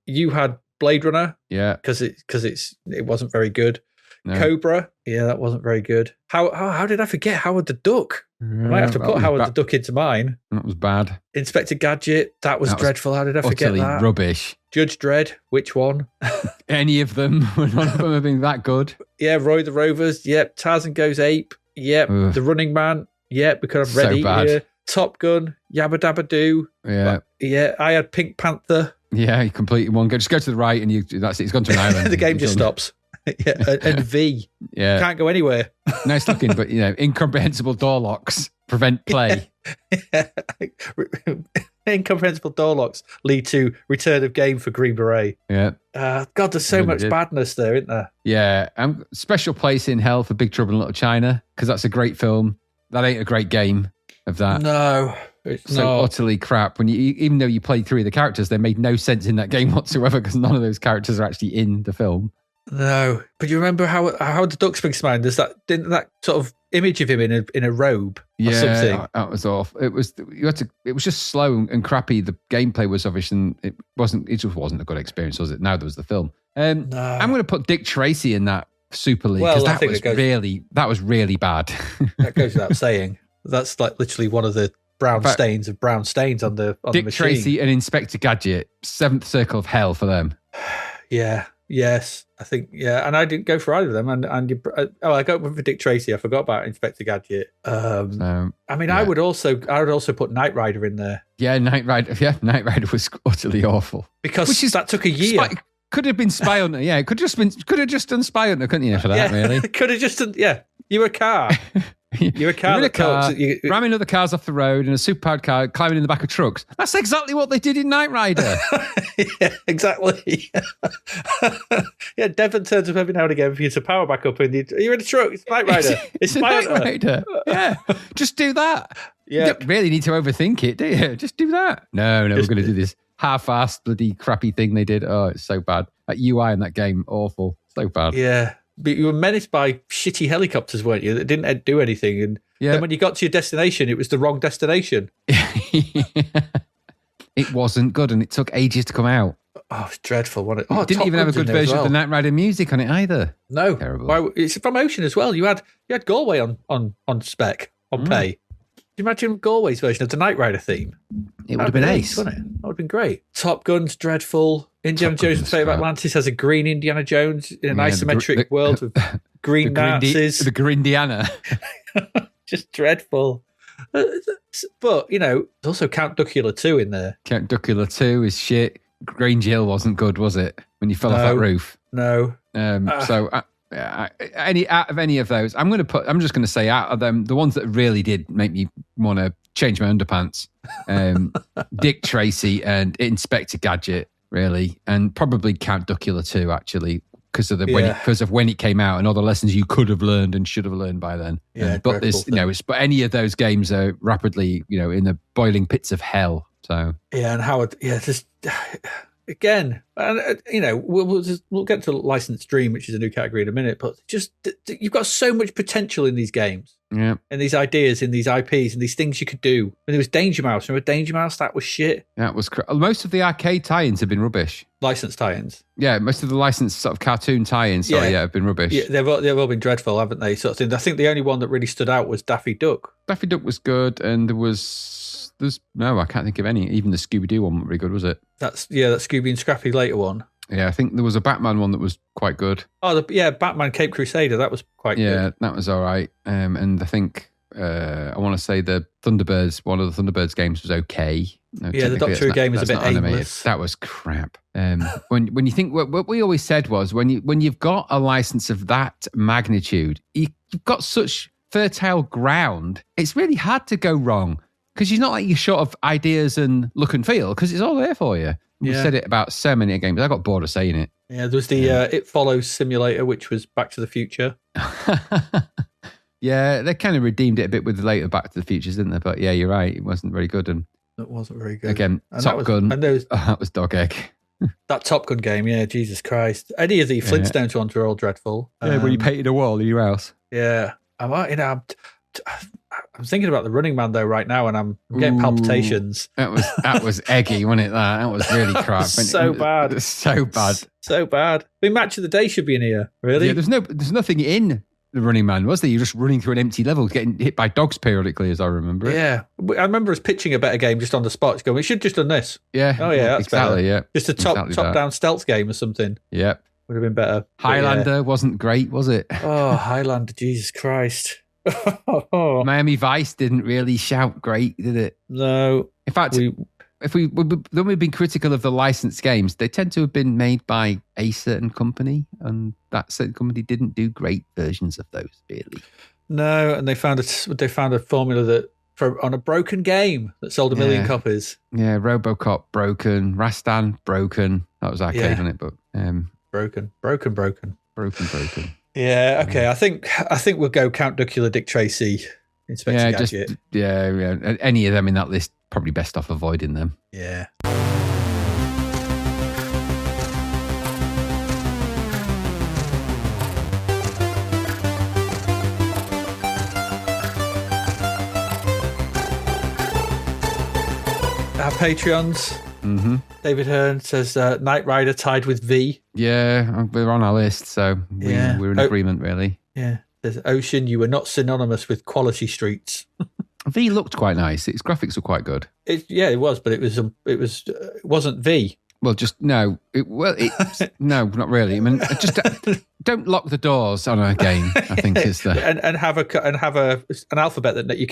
You had Blade Runner. Yeah. Because it wasn't very good. No. Cobra. Yeah, that wasn't very good. How did I forget Howard the Duck? I might have to put Howard the Duck into mine. That was bad. Inspector Gadget. That was dreadful. How did I forget that? Rubbish. Judge Dredd. Which one? Any of them. None of them have been that good. Yeah, Roy the Rovers. Yep. Tarzan Goes Ape. Yep. Ugh. The Running Man. Yep. We could have Ready here. Top Gun. Yabba Dabba Doo. Yeah. I had Pink Panther. Yeah, you complete in one go. Just go to the right and that's it. It's gone to an island. The game just stops. And V. Yeah. Can't go anywhere. Nice looking, but incomprehensible door locks prevent play. Incomprehensible door locks lead to return of game for Green Beret. Yeah. God, there's so much badness there, isn't there? Yeah. Special place in hell for Big Trouble in Little China, because that's a great film. That ain't a great game of that. No. It's so utterly crap. Even though you played 3 of the characters, they made no sense in that game whatsoever, because none of those characters are actually in the film. No, but you remember how the Duck Springs Mine, there's that sort of image of him in a robe or something. That was awful. It was just slow and crappy. The gameplay was obvious, and it just wasn't a good experience, was it? Now there was the film. No. I'm going to put Dick Tracy in that Super League, because that was really bad. That goes without saying. That's like literally one of the brown stains on the Dick machine. Tracy and Inspector Gadget, 7th circle of hell for them. Yeah. Yes, I think, and I didn't go for either of them. And I got one for Dick Tracy. I forgot about Inspector Gadget. I would also put Knight Rider in there. Yeah, Knight Rider. Yeah, Knight Rider was utterly awful because that took a year. Could have been Spy Hunter. Yeah, could have just done Spy Hunter, couldn't you? For that, really, could have just done. Yeah, you were a car. You're a car. Ramming other cars off the road in a superpowered car, climbing in the back of trucks. That's exactly what they did in Knight Rider. Yeah, exactly. Yeah, Devon turns up every now and again for you to power back up, and you're in a truck. It's Knight Rider. It's Knight Rider. Yeah, just do that. Yeah, you don't really need to overthink it, do you? Just do that. No, we're going to do this half-assed, bloody crappy thing they did. Oh, it's so bad. That UI in that game, awful. So bad. Yeah. But you were menaced by shitty helicopters, weren't you? That didn't do anything. And then when you got to your destination, it was the wrong destination. It wasn't good, and it took ages to come out. Oh, it's dreadful, wasn't it? It didn't even have a good version of the Knight Rider music on it either. No. Terrible. Well, it's from Ocean as well. You had Galway on spec, on pay. Can you imagine Galway's version of the Knight Rider theme? It would have been ace. Wouldn't it? That would have been great. Top Gun's dreadful. Indiana Jones and Fate of Atlantis has a green Indiana Jones in an isometric world with green Nazis. The Grindiana. Just dreadful. But, there's also Count Duckula 2 in there. Count Duckula 2 is shit. Grange Hill wasn't good, was it? When you fell off that roof. No. Out of any of those, I'm just going to say out of them, the ones that really did make me want to change my underpants, Dick Tracy and Inspector Gadget, really, and probably Count Duckula 2, actually, because of when it came out and all the lessons you could have learned and should have learned by then. Yeah, but but any of those games are rapidly, in the boiling pits of hell. So and Howard, just again, and we'll get to Licensed Dream, which is a new category in a minute. But just you've got so much potential in these games, and these ideas, in these IPs, and these things you could do. And there was Danger Mouse. Remember Danger Mouse? That was shit. That was most of the arcade tie-ins have been rubbish. Licensed tie-ins. Yeah, most of the licensed sort of cartoon tie-ins, have been rubbish. Yeah, they've all been dreadful, haven't they? Sort of thing. I think the only one that really stood out was Daffy Duck. Daffy Duck was good, and I can't think of any. Even the Scooby-Doo one wasn't very good, was it? That Scooby and Scrappy later one. Yeah, I think there was a Batman one that was quite good. Oh, Batman Cape Crusader, that was quite good. Yeah, that was all right. And I think, I want to say one of the Thunderbirds games was okay. No, the Doctor Who game was a bit aimless. That was crap. When you think, what we always said was, when you've got a license of that magnitude, you've got such fertile ground, it's really hard to go wrong. Because you're not like you're short of ideas and look and feel, because it's all there for you. We said it about so many games. I got bored of saying it. Yeah, there was the It Follows simulator, which was Back to the Future. Yeah, they kind of redeemed it a bit with the later Back to the Futures, didn't they? But yeah, you're right. It wasn't very good. And it wasn't very good. Again, Top Gun. And that was dog egg. That Top Gun game, Jesus Christ. Any of the Flintstones ones were all dreadful. Yeah, when you painted a wall in your house. Yeah. I'm thinking about the Running Man though right now, and I'm getting palpitations. That was eggy, wasn't it? That was really crap. So bad. So bad. So bad. Match of the Day should be in here. Really? Yeah, there's nothing in the Running Man, was there? You're just running through an empty level, getting hit by dogs periodically, as I remember it. Yeah, I remember us pitching a better game just on the spot. It's going, we should have just done this. Yeah. Oh yeah, that's exactly. Better. Yeah. Just a top-down stealth game or something. Yep. Would have been better. Highlander wasn't great, was it? Oh, Highlander, Jesus Christ. Miami Vice didn't really shout great, did it? No. In fact, when we've been critical of the licensed games, they tend to have been made by a certain company, and that certain company didn't do great versions of those, really. No, and they found a formula that on a broken game that sold 1 million copies. Yeah, RoboCop broken, Rastan broken. That was arcade, wasn't it? But broken. Yeah. Okay. I think we'll go Count Duckula, Dick Tracy, Inspector Gadget. Yeah. Any of them in that list, probably best off avoiding them. Yeah. Our Patreons. Mm-hmm. David Hearn says Knight Rider tied with V. Yeah, we're on our list, so we're in agreement, really. Yeah. There's Ocean, you were not synonymous with Quality Streets. V looked quite nice. Its graphics were quite good. It was, but it wasn't V. Well, no, not really. I mean, just don't lock the doors on a game. I think is the and have an alphabet that you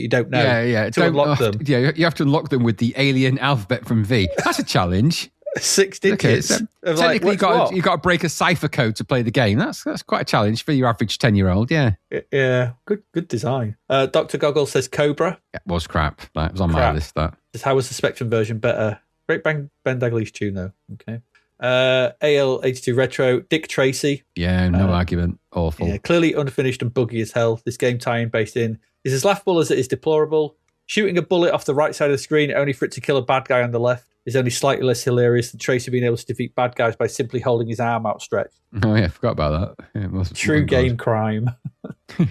don't know. Yeah. To unlock them. Yeah, you have to unlock them with the alien alphabet from V. That's a challenge. 6 digits. Okay, so technically, you got to break a cipher code to play the game. That's quite a challenge for your average 10-year-old. Yeah. Yeah. Good design. Dr. Goggle says Cobra. It was crap. That was on my list. That. How was the Spectrum version better? Great Ben Daglish tune though. Okay. AL82 Retro, Dick Tracy. Yeah, no argument. Awful. Yeah, clearly unfinished and buggy as hell. This game tie-in based in is as laughable as it is deplorable. Shooting a bullet off the right side of the screen only for it to kill a bad guy on the left is only slightly less hilarious than Tracy being able to defeat bad guys by simply holding his arm outstretched. Oh yeah, I forgot about that. Yeah, it wasn't true game good. crime.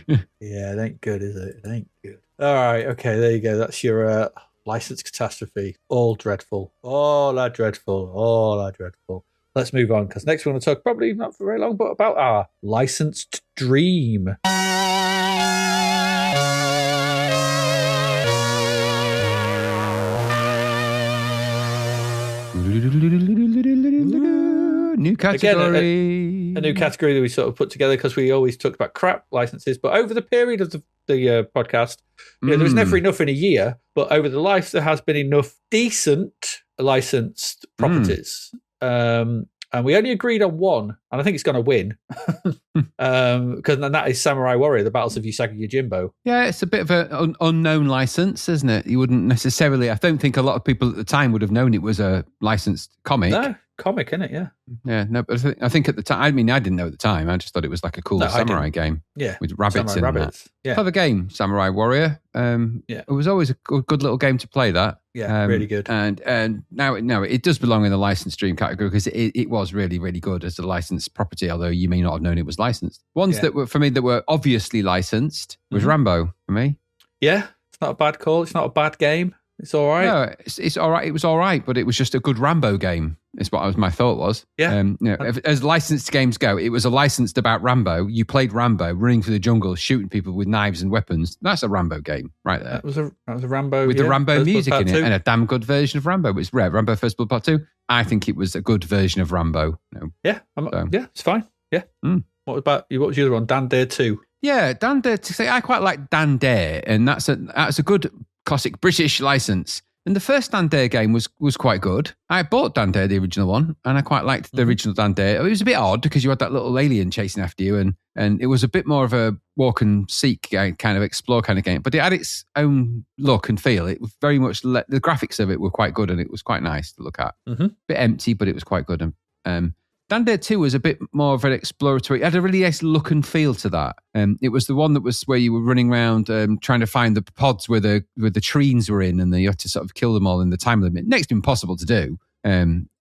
Yeah, it ain't good, is it? It ain't good. All right, okay, there you go. That's your license catastrophe. All dreadful. All are dreadful. All are dreadful. Let's move on, because next we're going to talk, probably not for very long, but about our licensed dream. New category. Again, a new category that we sort of put together because we always talked about crap licenses. But over the period of the podcast, there was never enough in a year. But over the life, there has been enough decent licensed properties. And we only agreed on one, and I think it's going to win. Because that is Samurai Warrior, The Battles of Usagi Yojimbo. Yeah, it's a bit of an unknown license, isn't it? You wouldn't necessarily, I don't think a lot of people at the time would have known it was a licensed comic. No, comic, innit? Yeah. Yeah, no, but I think at the time, I mean, I didn't know at the time. I just thought it was like a cool samurai game. Yeah. With rabbits in rabbits. that. Yeah. Clever game, Samurai Warrior. It was always a good little game to play that. Yeah, really good. And now it does belong in the licensed dream category because it was really, really good as a licensed property, although you may not have known it was licensed. Ones that were, for me, that were obviously licensed was Rambo for me. Yeah, it's not a bad call. It's not a bad game. It's all right. No, it's all right. It was all right, but it was just a good Rambo game. Is what my thought was. Yeah. As licensed games go, it was a licensed about Rambo. You played Rambo, running through the jungle, shooting people with knives and weapons. That's a Rambo game, right there. That was a Rambo with the Rambo First music Blood in Part it, 2. and a damn good version of Rambo. It's rare. Rambo First Blood Part 2. I think it was a good version of Rambo. Yeah, yeah, it's fine. Yeah. What was your other one? Dan Dare 2. Yeah, Dan Dare. I quite like Dan Dare, and that's a good classic British license. And the first Dan Dare game was quite good. I bought Dan Dare, the original one, and I quite liked the original Dan Dare. It was a bit odd because you had that little alien chasing after you, and it was a bit more of a walk and seek kind of explore kind of game. But it had its own look and feel. It was very much the graphics of it were quite good, and it was quite nice to look at. A bit empty, but it was quite good. Dan Dare 2 was a bit more of an exploratory. It had a really nice look and feel to that. It was the one that was where you were running around trying to find the pods where the trees were in, and then you had to sort of kill them all in the time limit. Next to impossible to do.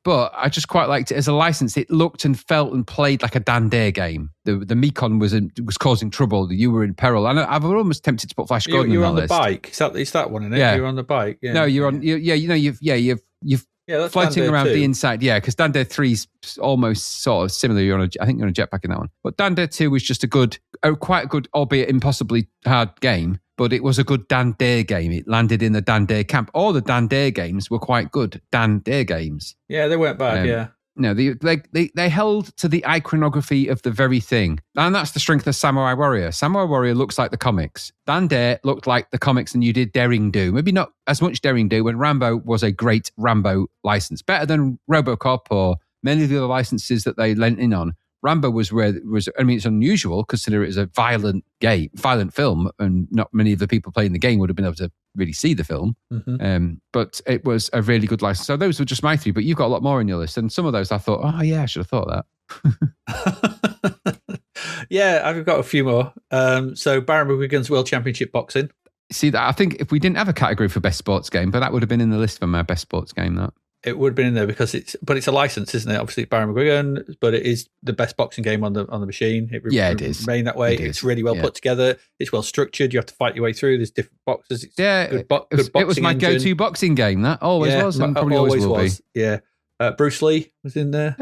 But I just quite liked it as a license. It looked and felt and played like a Dan Dare game. The Mekon was causing trouble. You were in peril. And I was almost tempted to put Flash Gordon You're on on that the list. bike. It's that one, isn't it? Yeah. You're on the bike. Yeah. No, you're on. You've that's floating Dan Dare around 2. the inside. Yeah, because Dan Dare 3's almost sort of similar. I think you're on a jetpack in that one. But Dan Dare 2 was just quite a good, albeit impossibly hard game. But it was a good Dan Dare game. It landed in the Dan Dare camp. All the Dan Dare games were quite good Dan Dare games. Yeah, they weren't bad. No, they held to the iconography of the very thing. And that's the strength of Samurai Warrior. Samurai Warrior looks like the comics. Dan Dare looked like the comics and you did Daring Do. Maybe not as much Daring Do, when Rambo was a great Rambo license. Better than RoboCop or many of the other licenses that they lent in on. Rambo was it's unusual considering it was a violent film, and not many of the people playing the game would have been able to really see the film. Mm-hmm. But it was a really good license. So those were just my three, but you've got a lot more on your list. And some of those I thought, oh yeah, I should have thought that. Yeah, I've got a few more. So Baron McGuigan's World Championship Boxing. See, that I think if we didn't have a category for best sports game, but that would have been in the list for my best sports game, that. It would have been in there because it's a license, isn't it? Obviously, Baron McGuigan, but it is the best boxing game on the machine. It is. Remain that way. It's really well put together. It's well structured. You have to fight your way through. There's different boxes. It's good boxing it was my go-to boxing game. That always was, and probably always will be. Yeah. Bruce Lee was in there.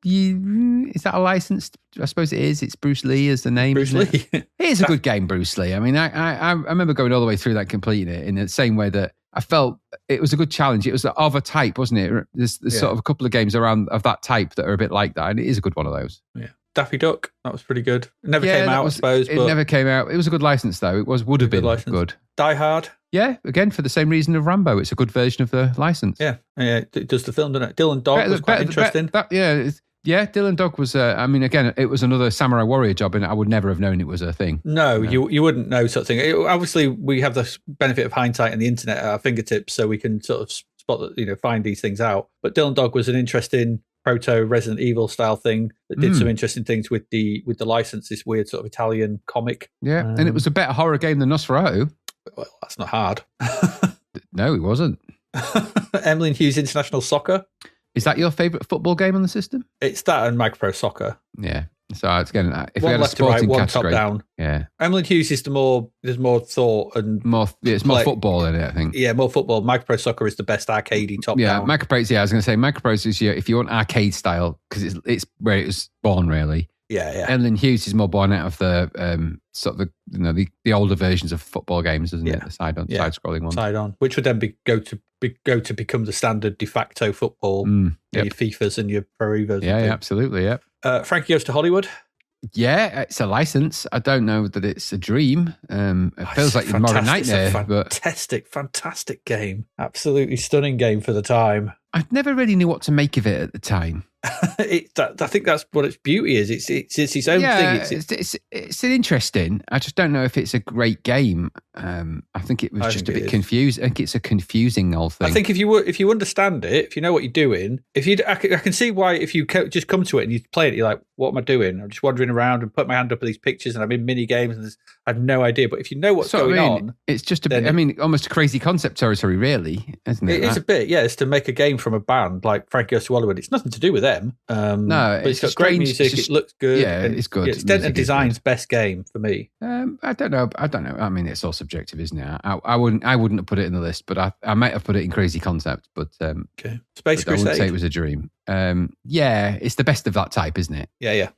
Is that a license? I suppose it is. It's Bruce Lee as the name. Bruce Lee. It is a good game, Bruce Lee. I mean, I remember going all the way through that, completing it in the same way that I felt it was a good challenge. It was of a type, wasn't it? There's sort of a couple of games around of that type that are a bit like that, and it is a good one of those. Yeah. Daffy Duck, that was pretty good. It never came out, I suppose. It never came out. It was a good license, though. It would have been good. Die Hard. Yeah, again, for the same reason of Rambo. It's a good version of the license. Yeah, it does the film, doesn't it? Dylan Dog was quite interesting. Dylan Dog was, again, it was another Samurai Warrior job, and I would never have known it was a thing. No. You wouldn't know sort of thing. Obviously, we have the benefit of hindsight and the internet at our fingertips, so we can sort of spot, find these things out. But Dylan Dog was an interesting proto Resident Evil style thing that did some interesting things with the license, this weird sort of Italian comic. Yeah, and it was a better horror game than Nosferatu. Well, that's not hard. No, it wasn't. Emily and Hughes International Soccer. Is that your favourite football game on the system? It's that and Micro Soccer. Yeah. So it's again, if one we had a left to right, sporting one category, top down. Yeah. Emily and Hughes is there's more thought and it's more football in it, I think. Yeah, more football. Micro Soccer is the best arcadey top down. Microprose. Yeah, I was going to say Microprose is if you want arcade style, because it's where it was born, really. Yeah. Emily Hughes is more born out of the sort of the older versions of football games, isn't it? The side scrolling one. Side on, which would then go to become the standard de facto football. Your FIFAs and your Pro Evas. Yeah, absolutely. Yeah. Frankie Goes to Hollywood. Yeah, it's a license. I don't know that it's a dream. It feels like more a nightmare. Fantastic game. Absolutely stunning game for the time. I never really knew what to make of it at the time. I think that's what its beauty is. It's its own thing. It's interesting. I just don't know if it's a great game. I think it was just a bit confused. I think it's a confusing old thing. I think if you understand it, if you know what you're doing, I can see why if you just come to it and you play it, you're like, what am I doing? I'm just wandering around and put my hand up at these pictures and I'm in mini games and I have no idea. But if you know what's going on, it's just a bit. Almost a crazy concept territory, really, isn't it? It is a bit. Yeah, it's to make a game from a band like Frankie Goes to Hollywood. It's nothing to do with them. No, but it's got great music. It looks good. Yeah, it's good. It's Denton Design's best game for me. I don't know. I mean, it's all subjective, isn't it? I wouldn't have put it in the list, but I might have put it in crazy concept. But okay, Space Crusade. I wouldn't say it was a dream. Yeah, it's the best of that type, isn't it? Yeah.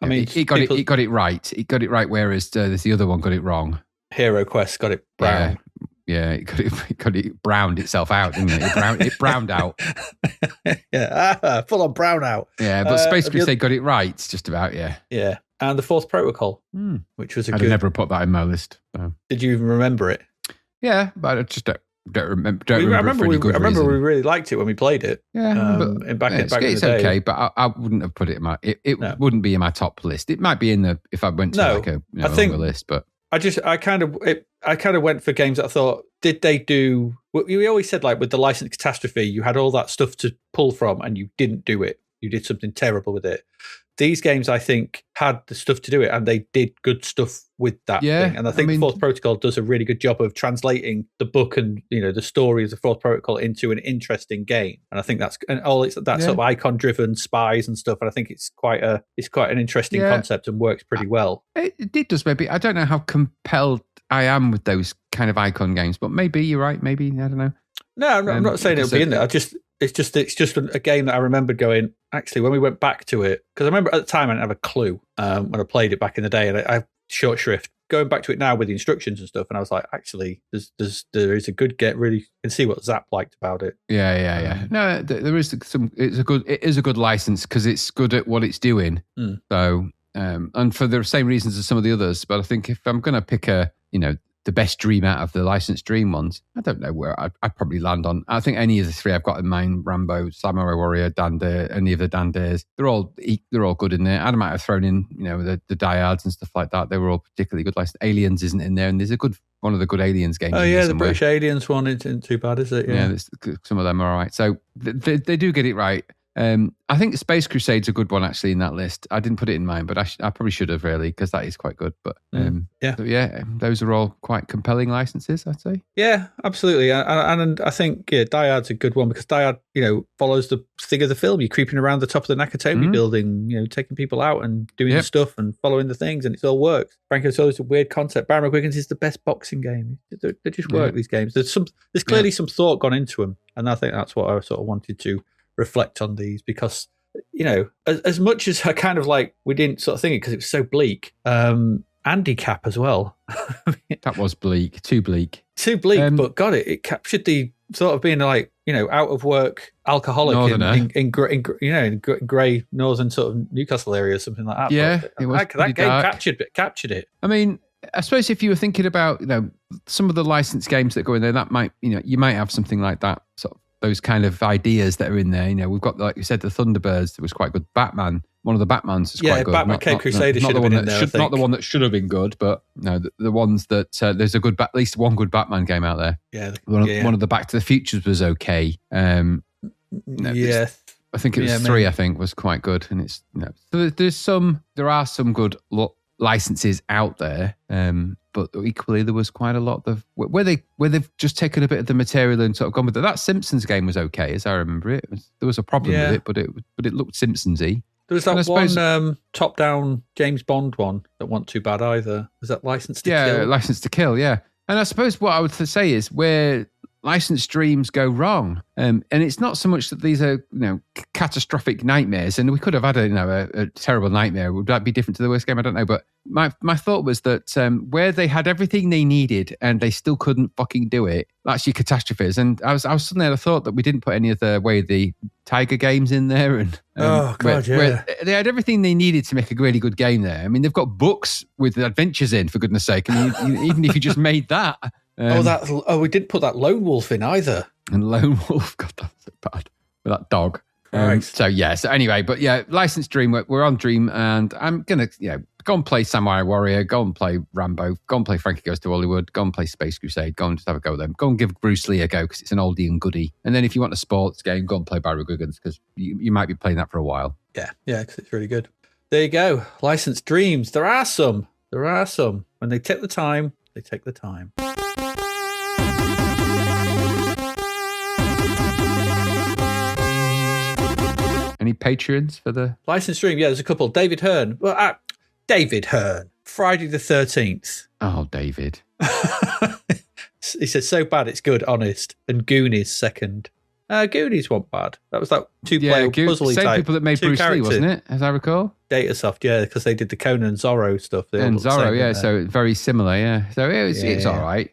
I mean, it got it right. It got it right, whereas the other one got it wrong. Hero Quest got it brown. Yeah, it got it browned itself out, didn't it? It browned out. Yeah, full on brown out. Yeah, but Space Crusade got it right, just about. Yeah. Yeah, and the Fourth Protocol, which was I'd never put that in my list. So. Did you even remember it? Yeah, but I just don't remember. I remember we really liked it when we played it. Yeah, back in the day. It's okay, but I wouldn't have put it in my. It wouldn't be in my top list. It might be in the if I went to a longer list, but. I kind of went for games that I thought, did they do? We always said, like with the License Catastrophe, you had all that stuff to pull from, and you didn't do it. You did something terrible with it. These games, I think, had the stuff to do it, and they did good stuff with that thing. And I think the Fourth Protocol does a really good job of translating the book and the story of the Fourth Protocol into an interesting game. And I think that's sort of icon-driven spies and stuff. And I think it's quite an interesting concept and works pretty well. It does maybe. I don't know how compelled I am with those kind of icon games, but maybe you're right. Maybe I don't know. No, I'm not saying it'll be in there. It's just a game that I remembered going, actually, when we went back to it, because I remember at the time I didn't have a clue when I played it back in the day, and I short shrift going back to it now with the instructions and stuff, and I was like, actually, there is a good get. Really, you can see what Zzap liked about it. Yeah. No, there is some. It is a good license because it's good at what it's doing. So, and for the same reasons as some of the others. But I think if I'm going to pick the best dream out of the licensed dream ones, I don't know where I'd probably land on. I think any of the three I've got in mind: Rambo, Samurai Warrior, Dande, any of the Dandes. They're all good in there. I might have thrown in, the Diehards and stuff like that. They were all particularly good. Like Aliens isn't in there, and there's one of the good Aliens games. Oh yeah, the British Aliens one isn't too bad, is it? Yeah, some of them are all right. So they do get it right. I think Space Crusade's a good one actually in that list. I didn't put it in mine, but I probably should have really, because that is quite good. But those are all quite compelling licenses, I'd say. Yeah, absolutely. And I think Die Hard's a good one because Die Hard, follows the thing of the film. You're creeping around the top of the Nakatomi building, taking people out and doing stuff and following the things, and it all works. Franco Solo's a weird concept. Baron McGuigan's is the best boxing game. They just work, these games. There's clearly some thought gone into them, and I think that's what I sort of wanted to reflect on these, because as much as I kind of like, we didn't sort of think it because it was so bleak. Andy Cap as well. That was bleak, too bleak, but got it. It captured the sort of being like out of work alcoholic in grey northern sort of Newcastle area, something like that. Yeah, but that game captured it. I mean, I suppose if you were thinking about some of the licensed games that go in there, that might you might have something like that, sort of those kind of ideas that are in there. We've got, like you said, the Thunderbirds. That was quite good. Batman, one of the Batmans is quite good. Batman Cape Crusader should have been in there. Not the one that should have been good, but the ones that there's a good, at least one good Batman game out there. Yeah, one of the Back to the Futures was okay. I think it was 3. I think was quite good, and it's so there are some good licenses out there. But equally, there was quite a lot of where they've just taken a bit of the material and sort of gone with it. That Simpsons game was okay, as I remember it. There was a problem with it, but it looked Simpsons-y. There was that one top-down James Bond one that wasn't too bad either. Was that License to Kill? Yeah, License to Kill. Yeah, and I suppose what I would say is where licensed dreams go wrong, and it's not so much that these are catastrophic nightmares, and we could have had a terrible nightmare. Would that be different to the worst game? I don't know, but my thought was that where they had everything they needed and they still couldn't fucking do it, that's your catastrophes. And I was suddenly had a thought that we didn't put any of the the Tiger games in there, and where they had everything they needed to make a really good game there. I mean, they've got books with adventures in, for goodness sake. I mean, even if you just made that. We didn't put that Lone Wolf in either. And Lone Wolf, God, that's so bad. With that dog. So anyway, but licensed Dream, we're on Dream, and I'm going to, go and play Samurai Warrior, go and play Rambo, go and play Frankie Goes to Hollywood, go and play Space Crusade, go and just have a go with them. Go and give Bruce Lee a go, because it's an oldie and goodie. And then if you want a sports game, go and play Barry Guggins, because you might be playing that for a while. Yeah, because it's really good. There you go. Licensed dreams. There are some. When they take the time, they take the time. Any Patreons for the licensed dream? Yeah, there's a couple. David Hearn. Friday the 13th. Oh, David. He said, so bad it's good, honest. And Goonies second. Goonies weren't bad. That was that two-player puzzly type. Same people that made Bruce Lee, wasn't it? As I recall. Datasoft, yeah, because they did the Conan and Zorro stuff. And Zorro, so very similar, yeah. So it's all right,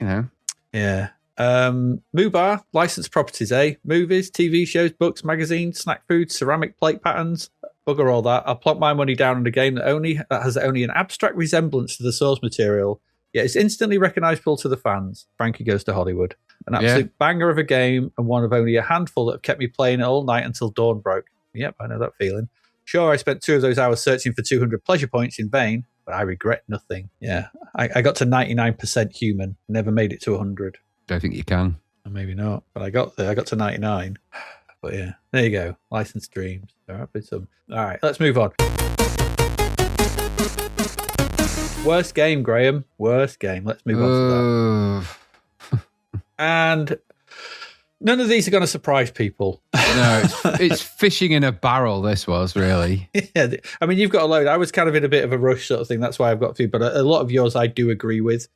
Yeah. Mubar, licensed properties, movies, TV shows, books, magazines, snack foods, ceramic plate patterns. Bugger all that. I'll plonk my money down on a game that has only an abstract resemblance to the source material, yet it's instantly recognisable to the fans. Frankie Goes to Hollywood. An absolute banger of a game, and one of only a handful that have kept me playing it all night until dawn broke. Yep, I know that feeling. Sure, I spent 2 of those hours searching for 200 pleasure points in vain, but I regret nothing. Yeah, I got to 99% human, never made it to 100. Don't think you can. Maybe not, but I got there. I got to 99. But yeah, there you go. Licensed dreams. There have been some. All right, let's move on. Worst game, Graham. Worst game. Let's move on to that. And none of these are going to surprise people. No, it's fishing in a barrel, this was, really. Yeah, I mean, you've got a load. I was kind of in a bit of a rush sort of thing. That's why I've got a few, but a lot of yours I do agree with.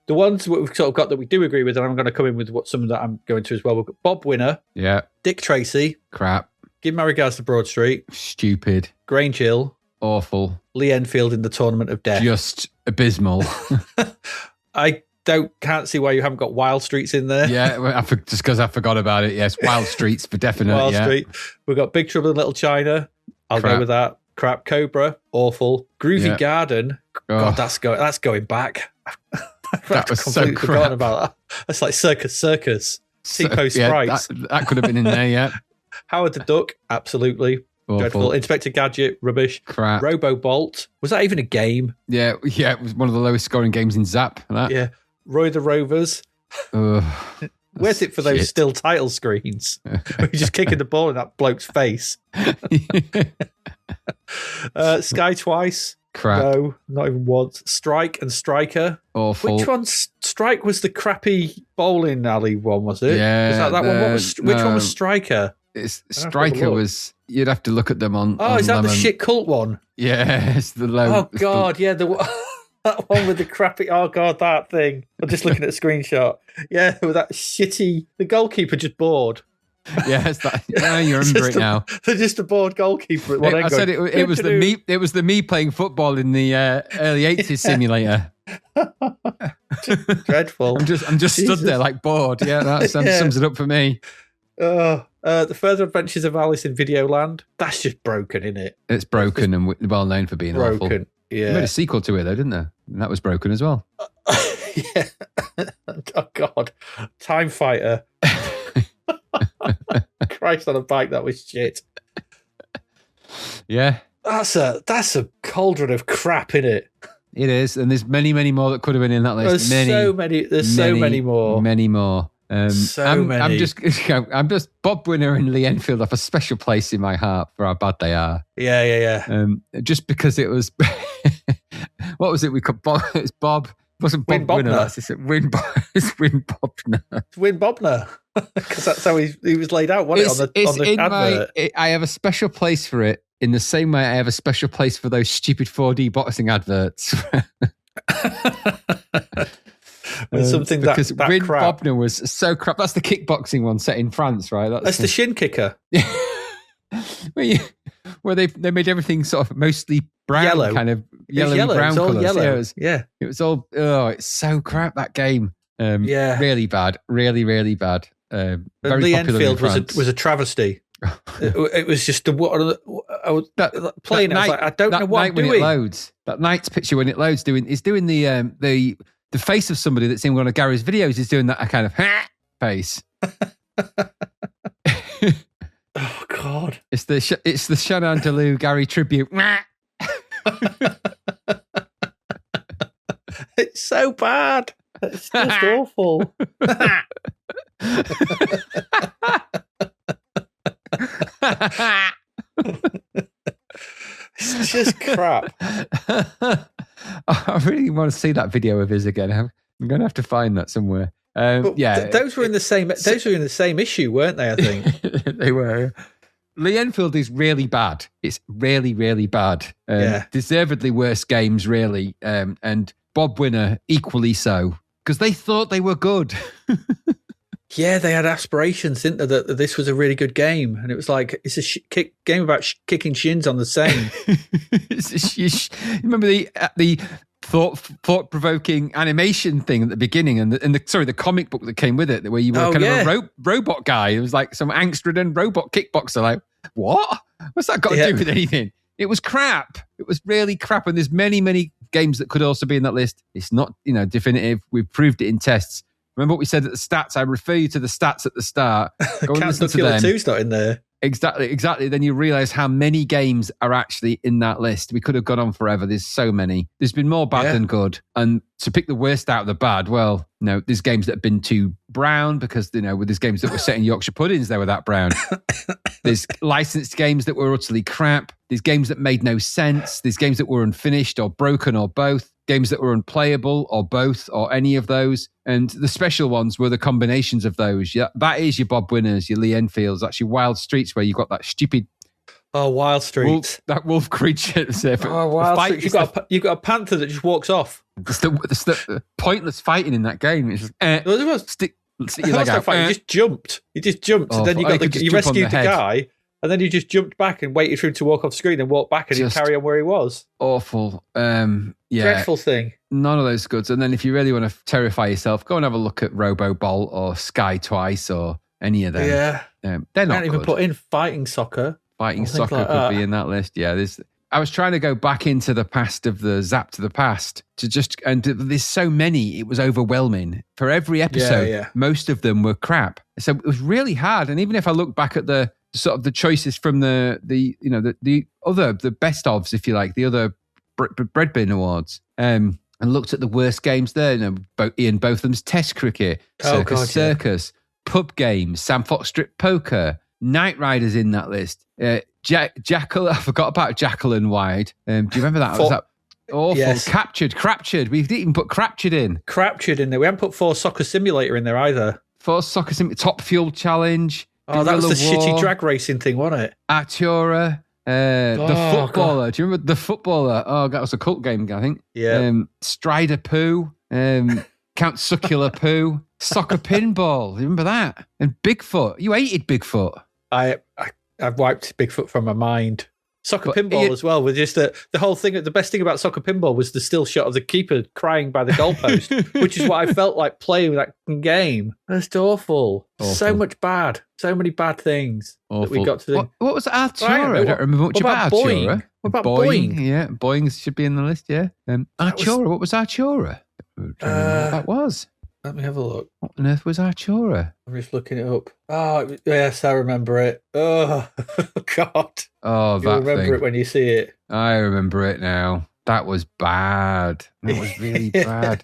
The ones that we've sort of got that we do agree with, and I'm going to come in with some that I'm going to as well. We've got Bob Winner. Yeah. Dick Tracy. Crap. Give my regards to Broad Street. Stupid. Grange Hill. Awful. Lee Enfield in the Tournament of Death. Just abysmal. I can't see why you haven't got Wild Streets in there. Yeah, just because I forgot about it. Yes, Wild Streets for definite. Wild Street. We've got Big Trouble in Little China. I'll go with that. Crap. Cobra. Awful. Groovy Garden. God, that's going back. That was so crap. Forgotten about that. That's like Circus. T-Post Sprites. That could have been in there, yeah. Howard the Duck. Absolutely. Awful. Dreadful. Inspector Gadget. Rubbish. Crap. Robo-Bolt. Was that even a game? Yeah, it was one of the lowest scoring games in Zap. Yeah. Roy the Rovers. Where's it for those still title screens? Where you're just kicking the ball in that bloke's face. Sky Twice. Crap. No, not even once. Strike and Striker. Awful. Which one? Strike was the crappy bowling alley one, was it? Yeah. Was that one? Which one was Striker? Striker was. You'd have to look at them on. Oh, is that the shit cult one? Yeah, it's the low. Oh God, yeah, that one with the crappy. Oh God, that thing. I'm just looking at a screenshot. Yeah, with that shitty. The goalkeeper just bored. Yes, yeah, you remember it now. They're just a bored goalkeeper. I said it was the me. It was the me playing football in the early '80s simulator. Dreadful. I'm just stood there like bored. Yeah, that sums it up for me. The Further Adventures of Alice in Videoland. That's just broken, isn't it? It's broken and well known for being broken. Awful. Yeah, they made a sequel to it though, didn't they? And that was broken as well. Yeah. Oh God, Time Fighter. Christ on a bike, that was shit. Yeah, that's a cauldron of crap, innit? It is, and there's many more that could have been in that list. There's so many more. Many more. Many. I'm just Bob Winner and Lee Enfield have a special place in my heart for how bad they are. Yeah. Just because it was, what was it? We could Bob. It's Bob. It wasn't Bob Winner. It's Win Bobner. It's Win Bobner because that's how he was laid out. Wasn't it on the advert? I have a special place for it in the same way I have a special place for those stupid 4D boxing adverts. Something because that Win crap. Bobner was so crap. That's the kickboxing one set in France, right? That's the shin kicker. where they made everything sort of mostly brown, yellow. Kind of yellow brown colours. Yeah, it was all. Oh, it's so crap, that game. Really bad, really bad. Very Lee popular Enfield in France. was a travesty. It was just I was playing. I was like, I don't know what I'm doing. When it loads, that night's picture when it loads, doing the face of somebody that's in one of Gary's videos is doing that kind of face. Oh God! It's the Shannon Deleu Gary tribute. It's so bad. It's just awful. It's just crap. I really want to see that video of his again. I'm going to have to find that somewhere. Those were in the same. Those were in the same issue, weren't they? I think they were. Lee Enfield is really bad. It's really, really bad. Deservedly worse games, really. And Bob Winner equally so, because they thought they were good. Yeah, they had aspirations, didn't they? That this was a really good game, and it was like it's a game about kicking shins on the Seine. Remember the thought-provoking animation thing at the beginning, and the comic book that came with it, where you were of a robot guy. It was like some angst-ridden robot kickboxer. Like, what? What's that got to do with anything? It was crap. It was really crap. And there's many games that could also be in that list. It's not definitive. We've proved it in tests. Remember what we said at the stats? I refer you to the stats at the start. Go and listen to them. 2's not in there. Exactly. Then you realise how many games are actually in that list. We could have gone on forever. There's so many. There's been more bad than good. And to pick the worst out of the bad, well, no, there's games that have been too brown because, there's games that were set in Yorkshire puddings, they were that brown. There's licensed games that were utterly crap. There's games that made no sense. There's games that were unfinished or broken or both. Games that were unplayable or both or any of those. And the special ones were the combinations of those. Yeah, that is your Bob Winners, your Lee Enfields. That's your Wild Streets where you've got that stupid... Oh, Wild Streets. That wolf creature. Wild Streets. You've got a panther that just walks off. It's the pointless fighting in that game. It's just, stick your leg out. He just jumped. And then you rescued the guy. and then you just jumped back and waited for him to walk off screen and walk back and he'd carry on where he was. Awful. Dreadful thing. None of those goods. And then if you really want to terrify yourself, go and have a look at Robo-Bolt or Sky Twice or any of them. Yeah. They're not Can't even good. Put in Fighting Soccer. Fighting Soccer could be in that list. Yeah, I was trying to go back into the past of the Zapped to the past and there's so many, it was overwhelming. For every episode, most of them were crap. So it was really hard. And even if I look back at the sort of the choices from the best ofs, if you like, the other Breadbin Awards, and looked at the worst games there, Ian Botham's Test Cricket, Circus, Pub Games, Sam Fox Strip Poker, Knight Riders in that list. Jackal, I forgot about Jackal and Wide. Do you remember that? Was that awful? Yes. Craptured. We didn't even put Craptured in. Craptured in there. We haven't put Force Soccer Simulator in there either. Force Soccer Simulator, Top Fuel Challenge. Oh, that was the shitty drag racing thing, wasn't it? Artura. The Footballer. God. Do you remember The Footballer? Oh, that was a cult game, I think. Yeah. Strider Poo. Count Succular Poo. Soccer Pinball. You remember that? And Bigfoot. You hated Bigfoot. I've wiped Bigfoot from my mind. Soccer Pinball as well. Was just the whole thing. The best thing about Soccer Pinball was the still shot of the keeper crying by the goalpost, which is what I felt like playing that game. That's awful. So much bad. So many bad things that we got to do. What was Artura? I don't remember much about Artura. What about Boeing? Yeah, Boeing should be in the list. Yeah. Artura. What was Artura? I don't remember what that was. Let me have a look. What on earth was Artura? I'm just looking it up. Oh, yes, I remember it. Oh, God. Oh, You'll remember it when you see it. I remember it now. That was bad. That was really bad.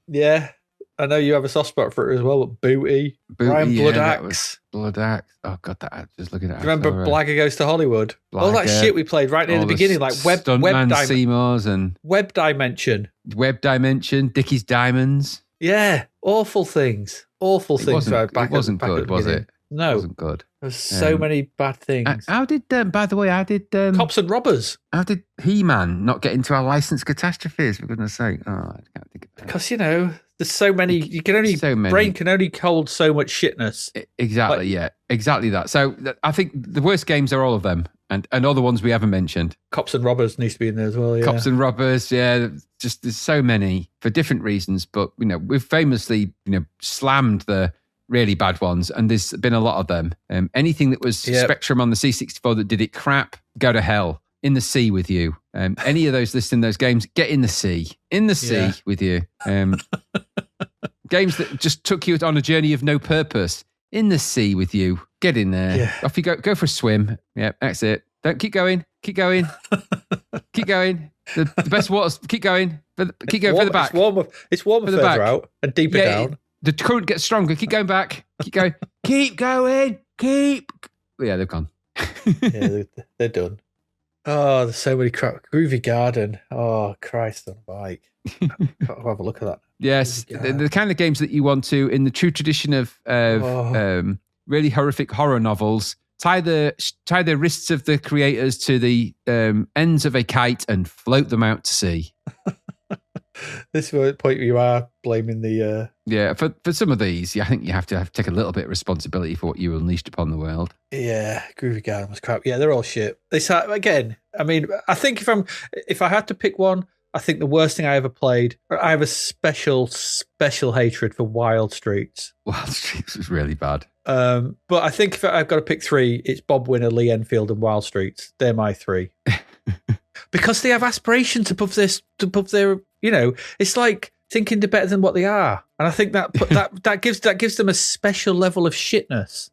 Yeah. I know you have a soft spot for it as well, but Booty Brian Bloodaxe. Bloodaxe. Oh, God, just looking at it. Remember Blagger Goes to Hollywood? All that shit we played right near the beginning, like Web Seymour's and Web Dimension. Dickie's Diamonds. Yeah, awful things. Awful things. It wasn't good, was it? No. It wasn't good. There's so many bad things. How did, by the way, Cops and Robbers. How did He-Man not get into our licensed catastrophes, for goodness sake? Oh, I can't think of that. Because, there's so many. You can only brain can only hold so much shitness. Exactly. Exactly that. So I think the worst games are all of them, and other ones we haven't mentioned. Cops and Robbers needs to be in there as well. Yeah. Cops and Robbers. Yeah. Just there's so many for different reasons, but we've famously slammed the really bad ones, and there's been a lot of them. Anything that was Spectrum on the C64 that did it crap, go to hell. In the sea with you. Any of those listed in those games, get in the sea. In the sea with you. Games that just took you on a journey of no purpose. In the sea with you. Get in there. Yeah. Off you go. Go for a swim. Yeah, that's it. Don't keep going. Keep going. Keep going. The best waters. Keep going. Keep going further back. It's warmer further out and deeper down. The current gets stronger. Keep going back. Keep going. Keep going. Keep. Yeah, they've gone. Yeah, they're done. Oh, there's so many crap. Groovy Garden. Oh, Christ on a bike. I'll have a look at that. Yes, the kind of games that you want to, in the true tradition of really horrific horror novels, tie the wrists of the creators to the ends of a kite and float them out to sea. This is the point where you are blaming the... Yeah, for some of these, I think you have to take a little bit of responsibility for what you unleashed upon the world. Yeah, Groovy Garden was crap. Yeah, they're all shit. Again, I mean, I think if I had to pick one, I think the worst thing I ever played, I have a special hatred for Wild Streets. Wild Streets was really bad. But I think if I've got to pick three, it's Bob Winner, Lee Enfield, and Wild Streets. They're my three. Because they have aspirations above their, it's like thinking they're better than what they are. And I think that gives them a special level of shitness.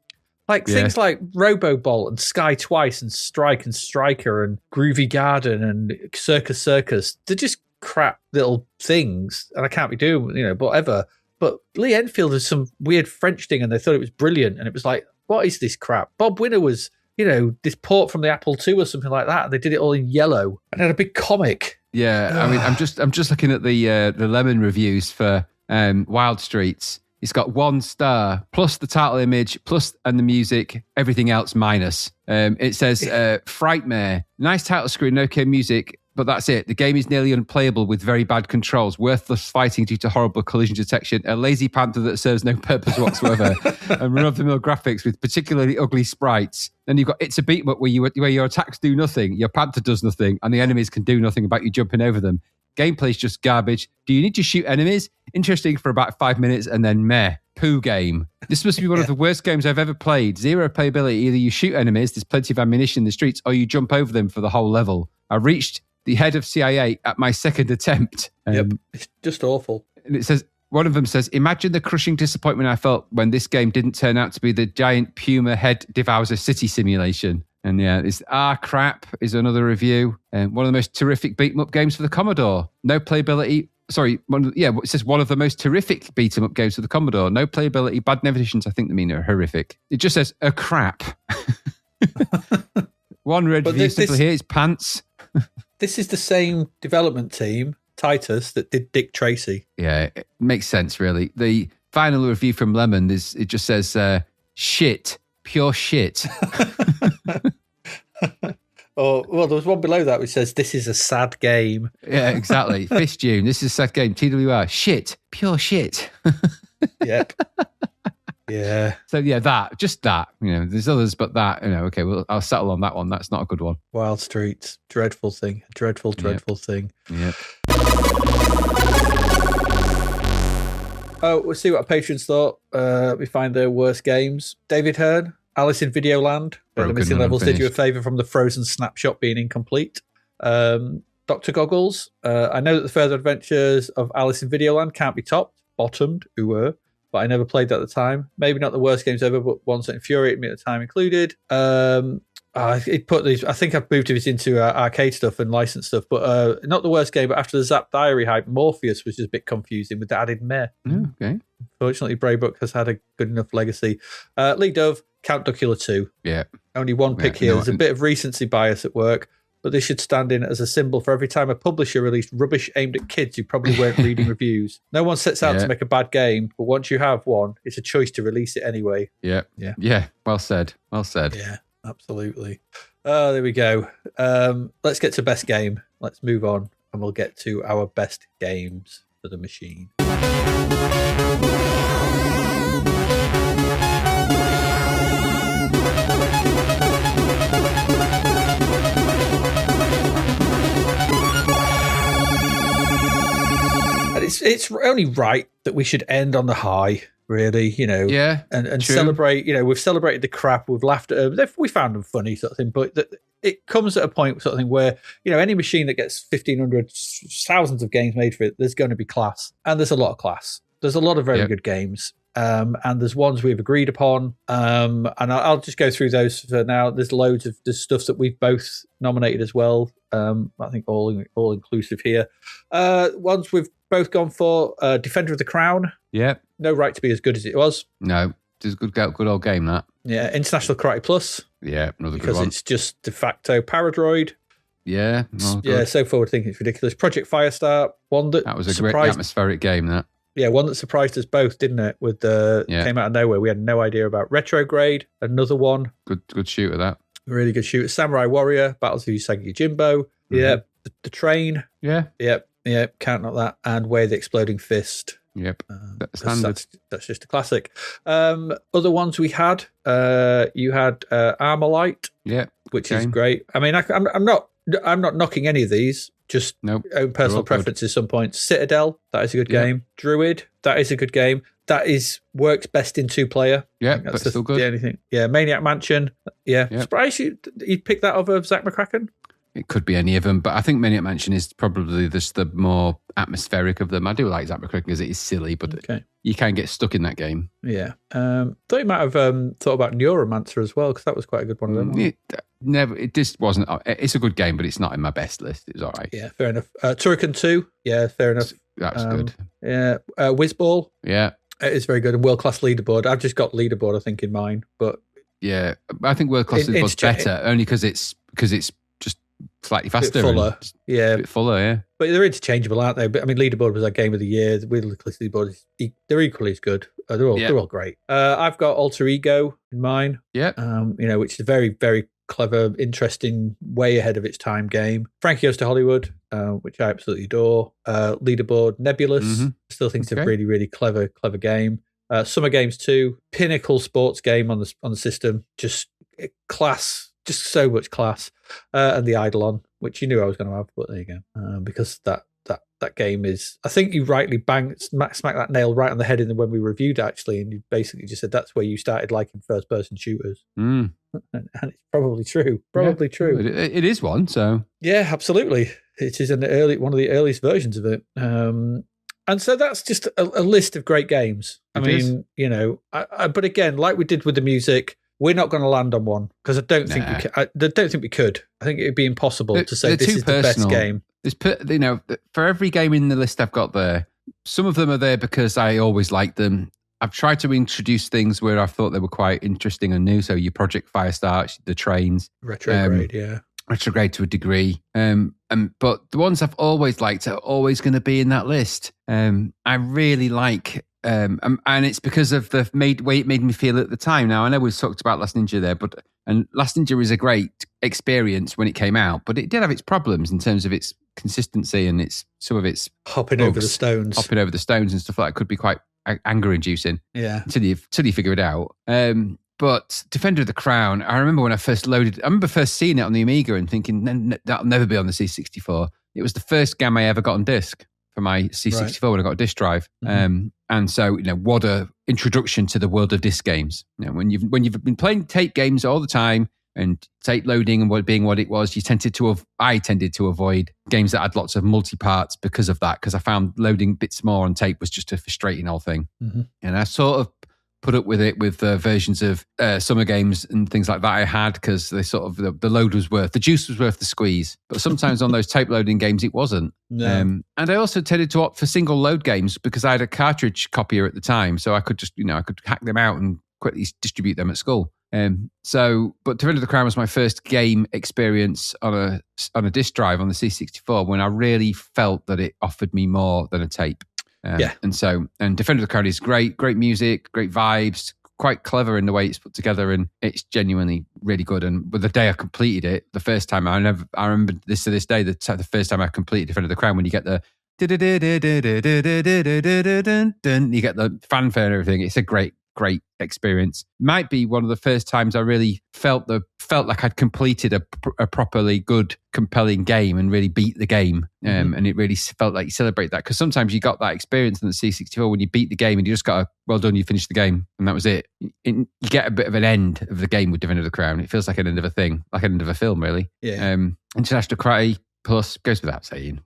Like things like Robo-Bolt and Sky Twice and Strike and Striker and Groovy Garden and Circus. They're just crap little things. And I can't be doing, whatever. But Lee Enfield has some weird French thing and they thought it was brilliant. And it was like, what is this crap? Bob Winner was, this port from the Apple II or something like that. They did it all in yellow and had a big comic. Yeah, I mean, I'm just looking at the Lemon reviews for Wild Streets. It's got 1 star plus the title image and the music, everything else minus. It says Frightmare, nice title screen, okay music, but that's it. The game is nearly unplayable with very bad controls, worthless fighting due to horrible collision detection, a lazy panther that serves no purpose whatsoever, and run-of-the-mill graphics with particularly ugly sprites. Then you've got It's a Beat 'em Up where your attacks do nothing, your panther does nothing, and the enemies can do nothing about you jumping over them. Gameplay's just garbage. Do you need to shoot enemies? Interesting for about 5 minutes and then meh. Poo game. This must be one of the worst games I've ever played. Zero playability. Either you shoot enemies, there's plenty of ammunition in the streets, or you jump over them for the whole level. I reached the head of CIA at my second attempt. It's just awful. And it says, one of them says, imagine the crushing disappointment I felt when this game didn't turn out to be the giant puma head devours a city simulation. And yeah, it's crap is another review. And one of the most terrific beat-em-up games for the Commodore. No playability. Sorry, it says one of the most terrific beat-em-up games for the Commodore. No playability, bad definitions, I think they mean are horrific. It just says a crap. One red review simply here is pants. This is the same development team, Titus, that did Dick Tracy. Yeah, it makes sense, really. The final review from Lemon it just says shit, pure shit. Oh, well, there was one below that which says, this is a sad game. Yeah, exactly. Fist June, this is a sad game. TWR, shit, pure shit. Yep. Yeah. So yeah, just that. There's others, but that, okay, well, I'll settle on that one. That's not a good one. Wild Streets, dreadful thing. Dreadful thing. Yep. Oh, we'll see what our patrons thought. We find their worst games. David Hearn, Alice in Videoland. The missing levels did you a favour from the frozen snapshot being incomplete. Dr. Goggles. I know that the further adventures of Alice in Videoland can't be bottomed, but I never played that at the time. Maybe not the worst games ever, but ones that infuriated me at the time included. It put these. I think I've moved it into arcade stuff and licensed stuff, but not the worst game. But after the Zap Diary hype, Morpheus was just a bit confusing with the added meh. Okay. Fortunately, Braybrook has had a good enough legacy. Lee Dove, Count Duckula 2. Yeah. Only one pick here. There's a bit of recency bias at work, but this should stand in as a symbol for every time a publisher released rubbish aimed at kids who probably weren't reading reviews. No one sets out to make a bad game, but once you have one, it's a choice to release it anyway. Yeah. Well said. Yeah, absolutely. There we go. Let's get to best game. Let's move on, and we'll get to our best games for the machine. It's only right that we should end on the high, really, Yeah, and celebrate. We've celebrated the crap, we've laughed at them, we found them funny, sort of thing. But it comes at a point, sort of thing, where any machine that gets 1,500, thousands of games made for it, there's going to be class, and there's a lot of class. There's a lot of very good games. And there's ones we've agreed upon. And I'll just go through those for now. There's loads of stuff that we've both nominated as well. I think all inclusive here. Ones we've both gone for. Defender of the Crown. Yeah. No right to be as good as it was. No. It's a good old game, that. Yeah. International Karate Plus. Yeah, another good one. Because it's just de facto Paradroid. Yeah. So forward thinking it's ridiculous. Project Firestar. That was a great atmospheric game, that. Yeah, one that surprised us both, didn't it? With came out of nowhere. We had no idea about. Retrograde, another one. Good shooter, that. Really good shooter. Samurai Warrior, Battles of Usagi Yojimbo. Mm-hmm. Yeah, the Train. Yeah. Can't knock that. And Way of the Exploding Fist. Yep. That's just a classic. Other ones we had. You had Armalite. Yeah. Which is great. I mean, I'm not knocking any of these. Just own personal preferences at some point. Citadel, that is a good game. Druid, that is a good game. That works best in 2-player. Yeah, that's still good. Anything. Yeah, Maniac Mansion. Yeah. Surprised you'd pick that over Zach McCracken? It could be any of them, but I think Maniac Mansion is probably the more atmospheric of them. I do like Zach McCracken because it is silly, but you can get stuck in that game. Yeah. Thought you might have thought about Neuromancer as well, because that was quite a good one of them. It just wasn't. It's a good game, but it's not in my best list. It was all right. Yeah, fair enough. Turrican 2. Yeah, fair enough. That was good. Yeah. Whizball. Yeah. It is very good. And World Class Leaderboard. I've just got Leaderboard, I think, in mind. But yeah, I think World Class Leaderboard's better, only because it's just slightly faster. A bit fuller. A bit fuller, yeah. But they're interchangeable, aren't they? But I mean, Leaderboard was our game of the year. World Class Leaderboard, they're equally as good. They're all great. I've got Alter Ego in mine. Yeah. Which is very, very clever, interesting, way ahead of its time game. Frankie Goes to Hollywood, which I absolutely adore. Leaderboard, Nebulous. Still think it's a really, really clever game. Summer Games 2, pinnacle sports game on the system. Just class, just so much class. And the Eidolon, which you knew I was going to have, but there you go. Because that game is, I think you rightly smacked that nail right on the head when we reviewed it, actually, and you basically just said that's where you started liking first-person shooters. And it's probably true. True. It is one, so. Yeah, absolutely. It is one of the earliest versions of it. And so that's just a list of great games. I mean, you know, but again, like we did with the music, we're not going to land on one because I don't think we could. I think it would be impossible to say this is the best game. You know, for every game in the list I've got there, some of them are there because I always liked them. I've tried to introduce things where I thought they were quite interesting and new. So your Project Firestarts, the trains, Retrograde to a degree. But the ones I've always liked are always going to be in that list. I really like, and it's because of the way it made me feel at the time. Now, I know we've talked about Last Ninja there, and Last Ninja is a great experience when it came out, but it did have its problems in terms of its consistency and some of its hopping over the stones and stuff like that could be quite anger-inducing. Yeah, until you figure it out. But Defender of the Crown, I remember when I remember first seeing it on the Amiga and thinking, that'll never be on the C64. It was the first game I ever got on disc for my C64 when I got a disc drive. And so, you know, what a introduction to the world of disc games. You know, when you've been playing tape games all the time and tape loading and being what it was, I tended to avoid games that had lots of multi-parts because of that, because I found loading bits more on tape was just a frustrating old thing. And I sort of put up with it with versions of Summer Games and things like that I had, because they sort of the juice was worth the squeeze. But sometimes on those tape loading games it wasn't. No. And I also tended to opt for single load games because I had a cartridge copier at the time, so I could just I could hack them out and quickly distribute them at school. But Defender of the Crown was my first game experience on a disc drive on the C64 when I really felt that it offered me more than a tape. And Defender of the Crown is great music, great vibes, quite clever in the way it's put together, and it's genuinely really good. And with the day I completed it, the first time I remember this to this day, the first time I completed Defender of the Crown, when you get the you get the fanfare and everything, it's a great experience. Might be one of the first times I really felt like I'd completed a properly good, compelling game and really beat the game. And it really felt like you celebrate that, because sometimes you got that experience in the C64 when you beat the game and you just got well done, you finished the game and that was it. You get a bit of an end of the game with Defender of the Crown. It feels like an end of a thing, like an end of a film, really. International Karate Plus goes without saying.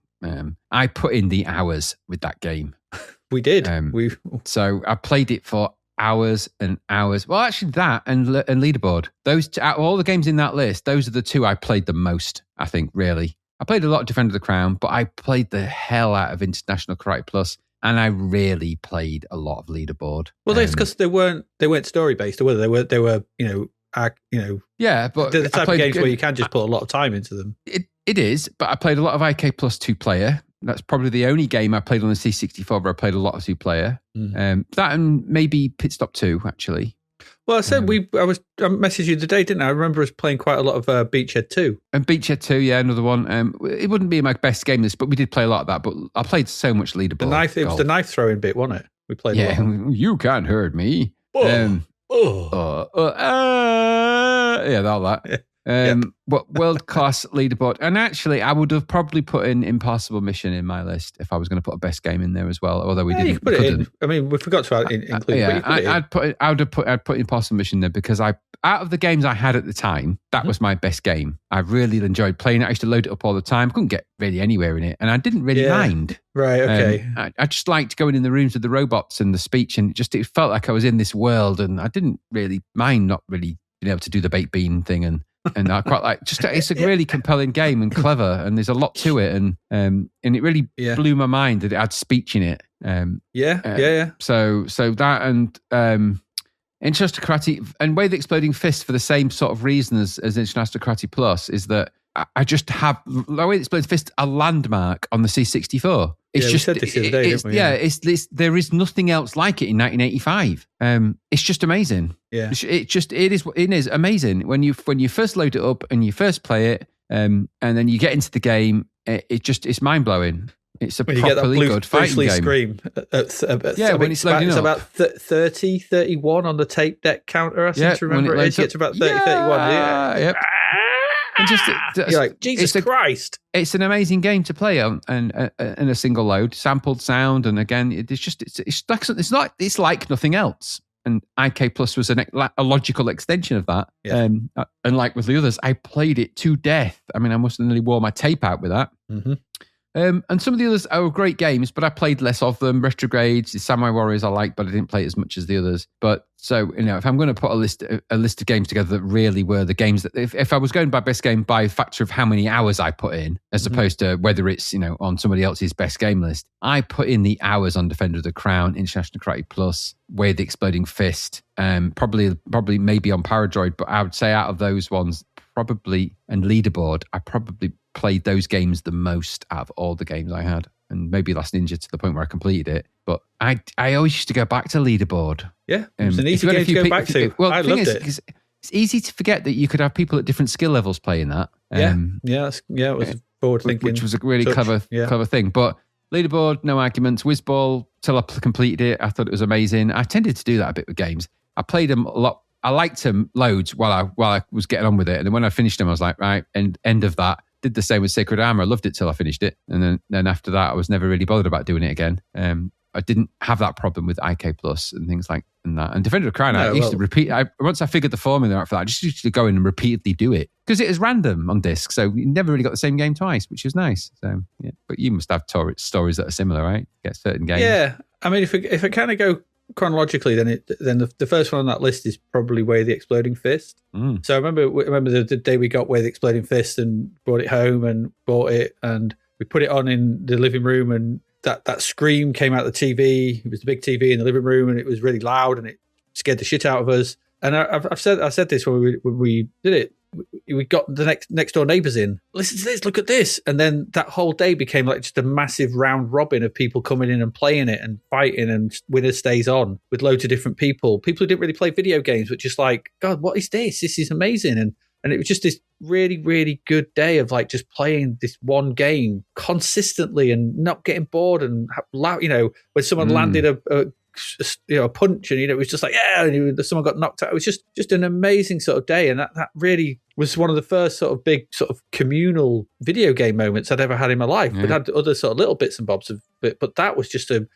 I put in the hours with that game. We did. So I played it for hours and hours. Well, actually, that and Leaderboard. Those two, out of all the games in that list, those are the two I played the most, I think, really. I played a lot of Defender of the Crown, but I played the hell out of International Karate Plus, and I really played a lot of Leaderboard. Well, that's because they weren't story based, or whether they were yeah, but the type of games where you can just put a lot of time into them. It is, but I played a lot of IK Plus 2-player. That's probably the only game I played on the C64 where I played a lot of 2-player. That and maybe Pit Stop 2, actually. Well, I said I messaged you the day, didn't I? I remember us playing quite a lot of Beachhead 2. And Beachhead 2, yeah, another one. It wouldn't be my best game list, but we did play a lot of that. But I played so much Leaderboard. It was the knife throwing bit, wasn't it? We played a lot. You can't hurt me. Yeah, all that. Yeah. But world-class Leaderboard. And actually, I would have probably put in Impossible Mission in my list if I was going to put a best game in there as well, although we didn't. You could put it in. I mean, we forgot to include I'd put Impossible Mission there because out of the games I had at the time, that was my best game. I really enjoyed playing it. I used to load it up all the time. Couldn't get really anywhere in it, and I didn't really mind. Right, okay. I just liked going in the rooms with the robots and the speech, and it felt like I was in this world, and I didn't really mind not really being able to do the baked bean thing and I quite like it's a really compelling game and clever, and there's a lot to it, and it really blew my mind that it had speech in it. So that and International Karate and Way of the Exploding Fist, for the same sort of reason as International Karate Plus, is that I just have low exploding fist a landmark on the C64. It's we just said this the other day, didn't we? it's there is nothing else like it in 1985. It's just amazing. Yeah. It is amazing when you first load it up and you first play it, and then you get into the game. It's mind blowing. It's a when you get that properly good fighting game. scream. When it's loading it's up. about 30, 31 on the tape deck counter. I seem to remember it is. You get to about 30, 31. Yep. And just you're like, Jesus Christ. It's an amazing game to play on and in a single load, sampled sound, and again, it's like nothing else. And IK Plus was a logical extension of that. Yeah. And like with the others, I played it to death. I mean, I must have nearly wore my tape out with that. Mm-hmm. And some of the others are great games, but I played less of them. Retrogrades, the Samurai Warriors I like, but I didn't play it as much as the others. But so, if I'm going to put a list of games together that really were the games that, if I was going by best game by factor of how many hours I put in, as opposed to whether it's, on somebody else's best game list, I put in the hours on Defender of the Crown, International Karate Plus, Way of the Exploding Fist, probably maybe on Paradroid, but I would say out of those ones, probably, and Leaderboard, I probably played those games the most out of all the games I had, and maybe Last Ninja to the point where I completed it. But I always used to go back to Leaderboard. Yeah, it's an easy game to go back to. Well, I loved it. It's easy to forget that you could have people at different skill levels playing that. It was forward thinking, which was a really clever thing. But Leaderboard, no arguments. Whizball, till I completed it, I thought it was amazing. I tended to do that a bit with games. I played them a lot. I liked them loads while I was getting on with it, and then when I finished them, I was like, right, end of that. Did the same with Sacred Armor. I loved it till I finished it, and then after that, I was never really bothered about doing it again. I didn't have that problem with IK Plus and things like that. And Defender of the Crown, I used to repeat. Once I figured the formula out for that, I just used to go in and repeatedly do it because it is random on disc, so you never really got the same game twice, which was nice. So yeah, but you must have stories that are similar, right? Get certain games. Yeah, I mean, if I kind of go chronologically, then the first one on that list is probably Way of the Exploding Fist. So I remember the day we got Way of the Exploding Fist and brought it home and bought it, and we put it on in the living room, and that scream came out of the TV. It was the big TV in the living room, and it was really loud, and it scared the shit out of us. And I said this when we did it. We got the next door neighbours in. Listen to this, look at this. And then that whole day became like just a massive round robin of people coming in and playing it and fighting, and winner stays on with loads of different people. People who didn't really play video games, but just like, God, what is this? This is amazing. And it was just this really, really good day of like just playing this one game consistently and not getting bored. And when someone landed a punch, and it was just like, and someone got knocked out. It was just an amazing sort of day, and that really was one of the first sort of big sort of communal video game moments I'd ever had in my life. But had other sort of little bits and bobs of it, but that was just a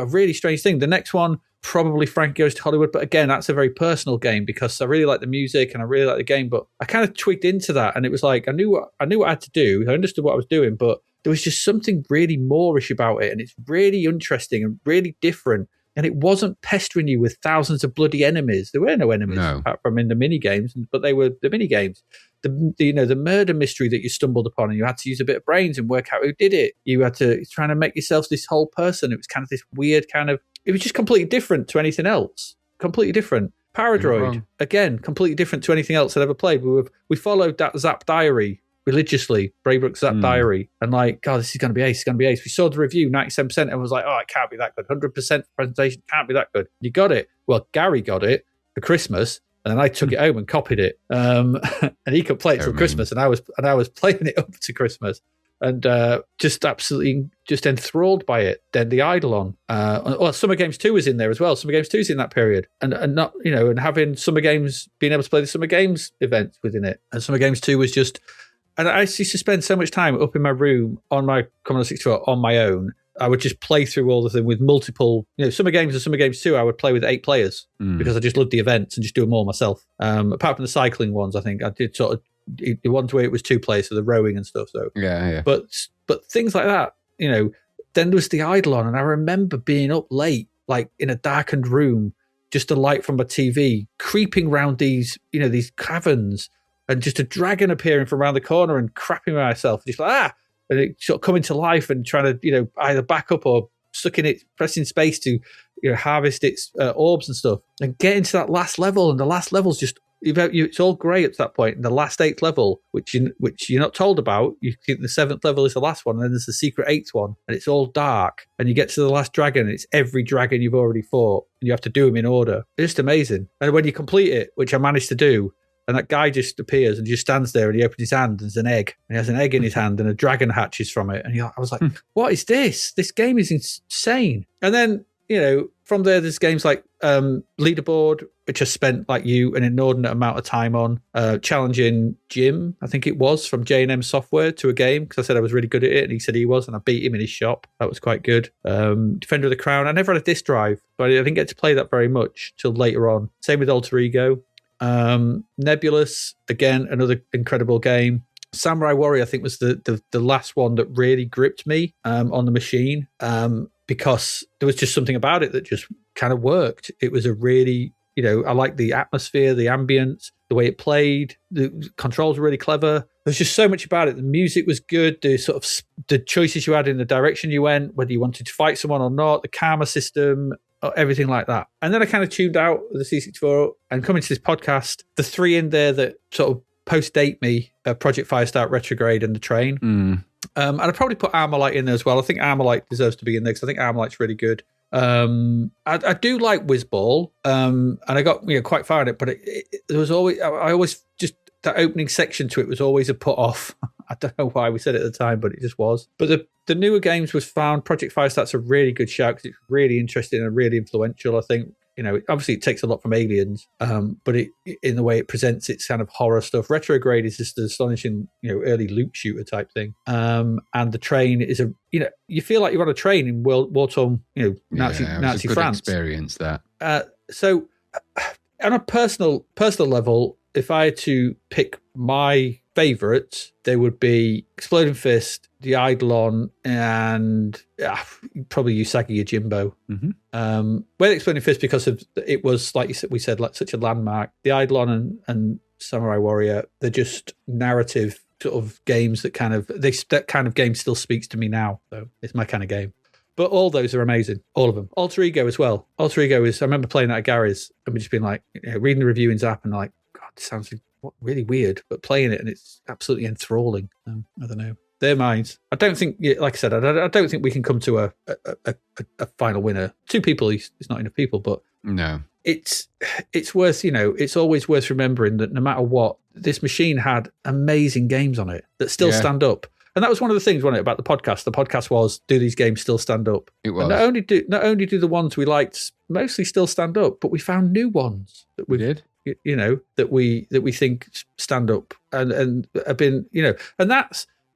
really strange thing. The next one, probably Frankie Goes to Hollywood, but again, that's a very personal game because I really like the music and I really like the game, but I kind of tweaked into that, and it was like I knew what I had to do. I understood what I was doing, but there was just something really Moorish about it, and it's really interesting and really different. And it wasn't pestering you with thousands of bloody enemies. There were no enemies apart from in the mini games, but they were the mini games. The murder mystery that you stumbled upon, and you had to use a bit of brains and work out who did it. You had to trying to make yourself this whole person. It was kind of this weird kind of. It was just completely different to anything else. Completely different. Paradroid, again, completely different to anything else I'd ever played. We followed that Zap Diary religiously, Braybrook's Zap Diary, and like, God, this is going to be ace. It's going to be ace. We saw the review, 97%, and was like, oh, it can't be that good. 100% presentation can't be that good. You got it. Well, Gary got it for Christmas, and then I took it home and copied it. And he could play it till Christmas, and I was playing it up to Christmas, and just absolutely just enthralled by it. Then the Eidolon, Summer Games 2 was in there as well. Summer Games 2 is in that period, and not and having Summer Games, being able to play the Summer Games events within it, and Summer Games 2 was just. And I used to spend so much time up in my room on my Commodore 64 on my own. I would just play through all of them with multiple, Summer Games and Summer Games 2, I would play with 8 players because I just loved the events and just do them all myself. Apart from the cycling ones, I think I did sort of the ones where it was 2 players, so the rowing and stuff. So yeah. But things like that, then there was the Eidolon, and I remember being up late, like in a darkened room, just a light from my TV, creeping around these caverns. And just a dragon appearing from around the corner and crapping myself. Just like, and it sort of coming to life and trying to, either back up or sucking it, pressing space to, harvest its orbs and stuff. And getting to that last level, and the last level's just It's all great at that point. And the last 8th level, which you're not told about, you think the 7th level is the last one, and then there's the secret 8th one, and it's all dark. And you get to the last dragon, and it's every dragon you've already fought, and you have to do them in order. It's just amazing. And when you complete it, which I managed to do, and that guy just appears and just stands there, and he opens his hand, and there's an egg. And he has an egg in his hand, and a dragon hatches from it. And I was like, what is this? This game is insane. And then, from there's games like Leaderboard, which I spent, like you, an inordinate amount of time on, challenging Jim, I think it was, from J&M Software to a game, because I said I was really good at it, and he said he was, and I beat him in his shop. That was quite good. Defender of the Crown, I never had a disc drive, but I didn't get to play that very much till later on. Same with Alter Ego. Nebulous, again, another incredible game. Samurai Warrior, I think, was the last one that really gripped me on the machine, because there was just something about it that just kind of worked. It was a really, I liked the atmosphere, the ambience, the way it played. The controls were really clever. There's just so much about it. The music was good. The sort of the choices you had in the direction you went, whether you wanted to fight someone or not, the karma system, everything like that. And then I kind of tuned out of the C64, and coming to this podcast, the 3 in there that sort of post-date me, Project Firestart, Retrograde, and The Train. And I'd probably put Armalite in there as well. I think Armalite deserves to be in there because I think Armalite's really good. I do like Whizball, and I got quite far in it, but there was always, I always just, that opening section to it was always a put off. I don't know why we said it at the time, but it just was. But the newer games was found. Project Firestart's a really good shout because it's really interesting and really influential, I think. Obviously it takes a lot from Aliens, but in the way it presents its kind of horror stuff. Retrograde is just an astonishing, early loot shooter type thing. And The Train is you feel like you're on a train in war-torn, Nazi a good France. Experience that. So on a personal level, if I had to pick my favourites, they would be Exploding Fist, The Eidolon, and probably Usagi Yojimbo. Well, Exploding Fist because of it was, like we said, like such a landmark. The Eidolon and Samurai Warrior, they're just narrative sort of games that that kind of game still speaks to me now. So it's my kind of game. But all those are amazing, all of them. Alter Ego as well. Alter Ego is, I remember playing that at Gary's and we just been like, reading the review in Zzap and like, God, this sounds really weird, but playing it and it's absolutely enthralling. I don't know. They're mine. I don't think, like I said, I don't think we can come to a final winner. 2 people is not enough people, but no, it's worth, it's always worth remembering that no matter what, this machine had amazing games on it that still stand up. And that was one of the things, wasn't it, about the podcast? The podcast was, do these games still stand up? It was. And not only do the ones we liked mostly still stand up, but we found new ones that we did. That we think stand up and have been, and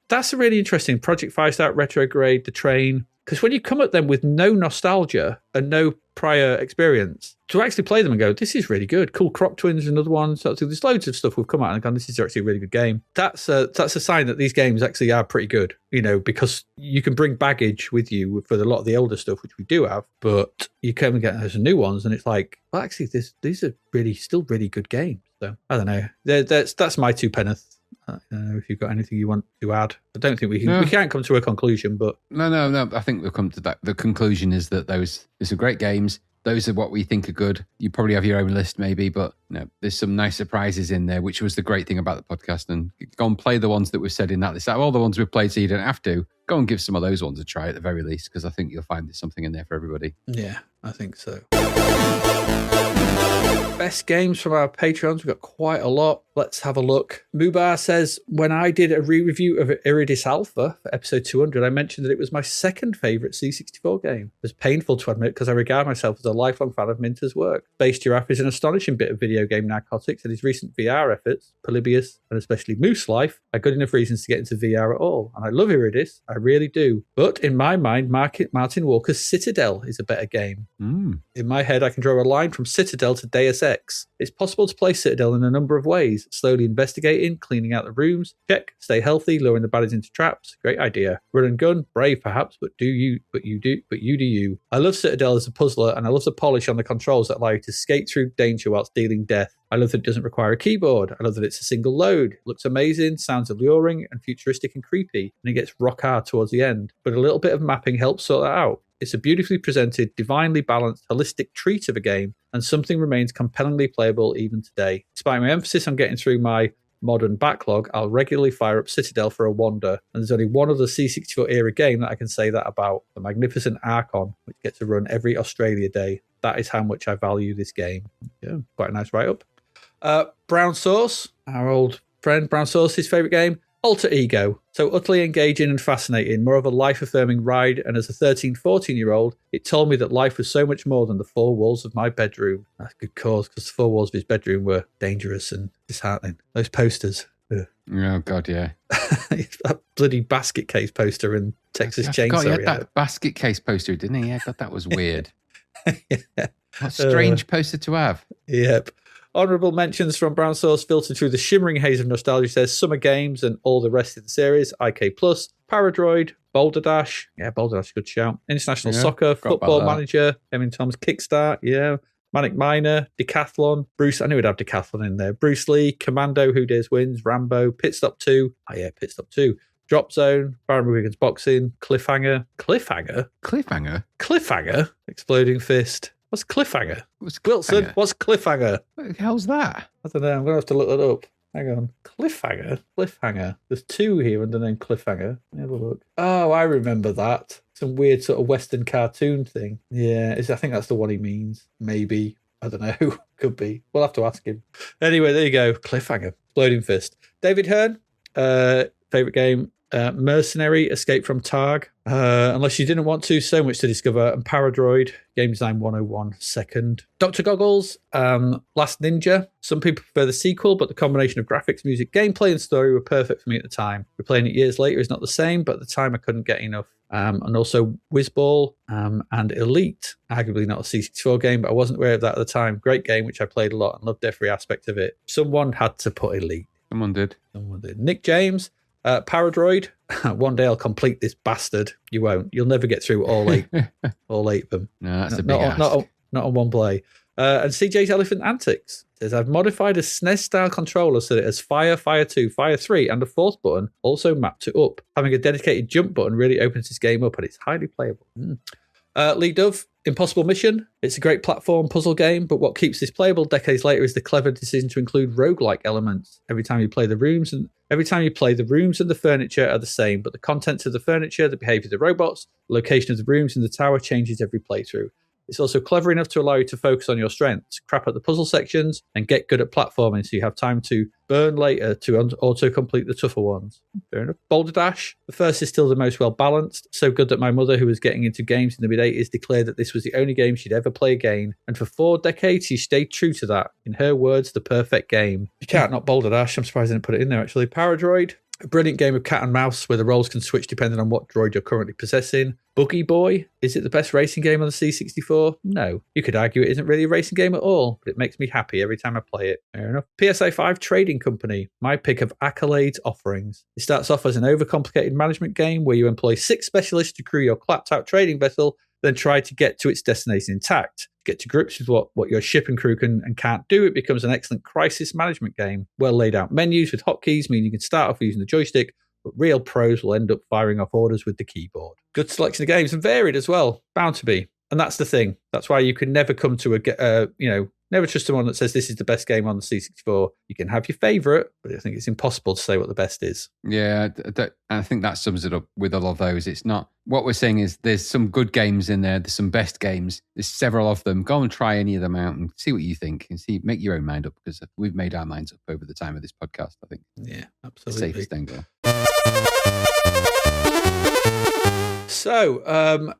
that's a really interesting Project Firestart, Retrograde, The Train, because when you come at them with no nostalgia and no prior experience, to actually play them and go, this is really good. Cool Croc Twins, another one. So there's loads of stuff we've come out and gone, this is actually a really good game. That's a sign that these games actually are pretty good, because you can bring baggage with you for a lot of the older stuff, which we do have, but you come and get those new ones and it's like, well, actually, these are still really good games. So I don't know. That's my 2 penneth. I don't know if you've got anything you want to add. I don't think we can. No. We can't come to a conclusion, but no. I think we'll come to that. The conclusion is that those are great games. Those are what we think are good. You probably have your own list, maybe, but there's some nice surprises in there, which was the great thing about the podcast. And go and play the ones that we've said in that list. Out of all the ones we've played, so you don't have to go and give some of those ones a try at the very least, because I think you'll find there's something in there for everybody. Yeah, I think so. Best games from our Patreons. We've got quite a lot. Let's have a look. Mubar says, when I did a re-review of Iridis Alpha for episode 200, I mentioned that it was my second favourite C64 game. It was painful to admit because I regard myself as a lifelong fan of Minter's work. Space Giraffe is an astonishing bit of video game narcotics, and his recent VR efforts, Polybius and especially Moose Life, are good enough reasons to get into VR at all. And I love Iridis, I really do. But in my mind, Martin Walker's Citadel is a better game. In my head, I can draw a line from Citadel to Deus Ex. It's possible to play Citadel in a number of ways. Slowly investigating, cleaning out the rooms, check, stay healthy, luring the baddies into traps. Great idea. Run and gun, brave perhaps, but you do you. I love Citadel as a puzzler, and I love the polish on the controls that allow you to skate through danger whilst dealing death. I love that it doesn't require a keyboard. I love that it's a single load. It looks amazing, sounds alluring, and futuristic and creepy, and it gets rock hard towards the end. But a little bit of mapping helps sort that out. It's a beautifully presented, divinely balanced, holistic treat of a game, and something remains compellingly playable even today. Despite my emphasis on getting through my modern backlog, I'll regularly fire up Citadel for a wander, and there's only one other C64 era game that I can say that about, the magnificent Archon, which gets to run every Australia day. That is how much I value this game. Yeah, quite a nice write-up. Brown Sauce, our old friend Brown Sauce, his favourite game, Alter Ego. So utterly engaging and fascinating, more of a life-affirming ride, and as a 13, 14-year-old, it told me that life was so much more than the four walls of my bedroom. That's a good cause, because the four walls of his bedroom were dangerous and disheartening. Those posters. Ugh. Oh, God, yeah. That bloody basket case poster in Texas Chainsaw. God, he had that basket case poster, didn't he? Yeah, God, that was weird. Yeah. What a strange poster to have. Yep. Honourable mentions from Brown Sauce filtered through the shimmering haze of nostalgia says Summer Games and all the rest of the series, IK Plus, Paradroid, Boulder Dash. Yeah, Boulder Dash, good shout. International Soccer, Football Manager, Emin Tom's Kickstart, yeah. Manic Miner, Decathlon, Bruce, I knew we'd have Decathlon in there. Bruce Lee, Commando, Who Dares Wins, Rambo, Pit Stop 2. Oh yeah, Pit Stop 2. Drop Zone, Baron Wiggins Boxing, Cliffhanger. Exploding Fist. What's Cliffhanger? Wilson, what's Cliffhanger? What the hell's that? I don't know. I'm going to have to look that up. Hang on. Cliffhanger. There's two here under the name Cliffhanger. Let me have a look. Oh, I remember that. Some weird sort of Western cartoon thing. Yeah, I think that's the one he means. Maybe. I don't know. Could be. We'll have to ask him. Anyway, there you go. Cliffhanger. Exploding Fist. David Hearn. Favourite game. Mercenary, Escape from Targ. Unless you didn't want to, so much to discover. And Paradroid, Game Design 101, second. Dr. Goggles, Last Ninja. Some people prefer the sequel, but the combination of graphics, music, gameplay, and story were perfect for me at the time. Replaying it years later is not the same, but at the time I couldn't get enough. And also Whizball and Elite, arguably not a C64 game, but I wasn't aware of that at the time. Great game, which I played a lot and loved every aspect of it. Someone had to put Elite. Someone did. Nick James, Paradroid. One day I'll complete this bastard. You won't. You'll never get through all eight of them. No, that's a big ask. Not on one play. And CJ's Elephant Antics says, I've modified a SNES-style controller so that it has Fire, Fire 2, Fire 3, and a fourth button also mapped to up. Having a dedicated jump button really opens this game up, and it's highly playable. Lee Dove, Impossible Mission. It's a great platform puzzle game, but what keeps this playable decades later is the clever decision to include roguelike elements. Every time you play the rooms and the furniture are the same, but the contents of the furniture, the behavior of the robots, the location of the rooms in the tower changes every playthrough. It's also clever enough to allow you to focus on your strengths, crap at the puzzle sections, and get good at platforming so you have time to burn later to auto-complete the tougher ones. Fair enough. Boulder Dash. The first is still the most well-balanced, so good that my mother, who was getting into games in the mid-80s, declared that this was the only game she'd ever play again. And for 4 decades, she stayed true to that. In her words, the perfect game. You can't not Boulder Dash. I'm surprised I didn't put it in there, actually. Paradroid. A brilliant game of cat and mouse where the roles can switch depending on what droid you're currently possessing. Boogie Boy. Is it the best racing game on the C64? No. You could argue it isn't really a racing game at all, but it makes me happy every time I play it. Fair enough. PSA 5 Trading Company. My pick of accolades offerings. It starts off as an overcomplicated management game where you employ 6 specialists to crew your clapped-out trading vessel, then try to get to its destination intact. To get to grips with what your ship and crew can and can't do, it becomes an excellent crisis management game. Well laid out menus with hotkeys mean you can start off using the joystick, but real pros will end up firing off orders with the keyboard. Good selection of games and varied as well. Bound to be. And that's the thing. That's why you can never come to never trust someone that says this is the best game on the C64. You can have your favourite, but I think it's impossible to say what the best is. Yeah, I think that sums it up with a lot of those. It's not, what we're saying is there's some good games in there, there's some best games, there's several of them. Go and try any of them out and see what you think and make your own mind up, because we've made our minds up over the time of this podcast, I think. Yeah, absolutely. Safest angle. So,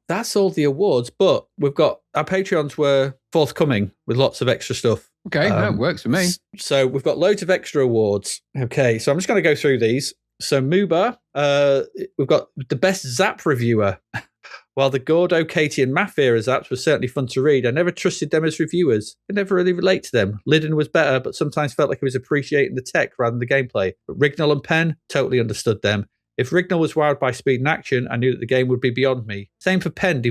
that's all the awards, but we've got our Patreons were forthcoming with lots of extra stuff. Okay, that works for me. So we've got loads of extra awards. Okay, so I'm just going to go through these. So Muba, we've got the best Zzap reviewer. While the Gordo, Katie and Math era Zaps were certainly fun to read, I never trusted them as reviewers. I never really relate to them. Liddon was better, but sometimes felt like he was appreciating the tech rather than the gameplay. But Rignall and Penn, totally understood them. If Rignall was wowed by speed and action, I knew that the game would be beyond me. Same for Penn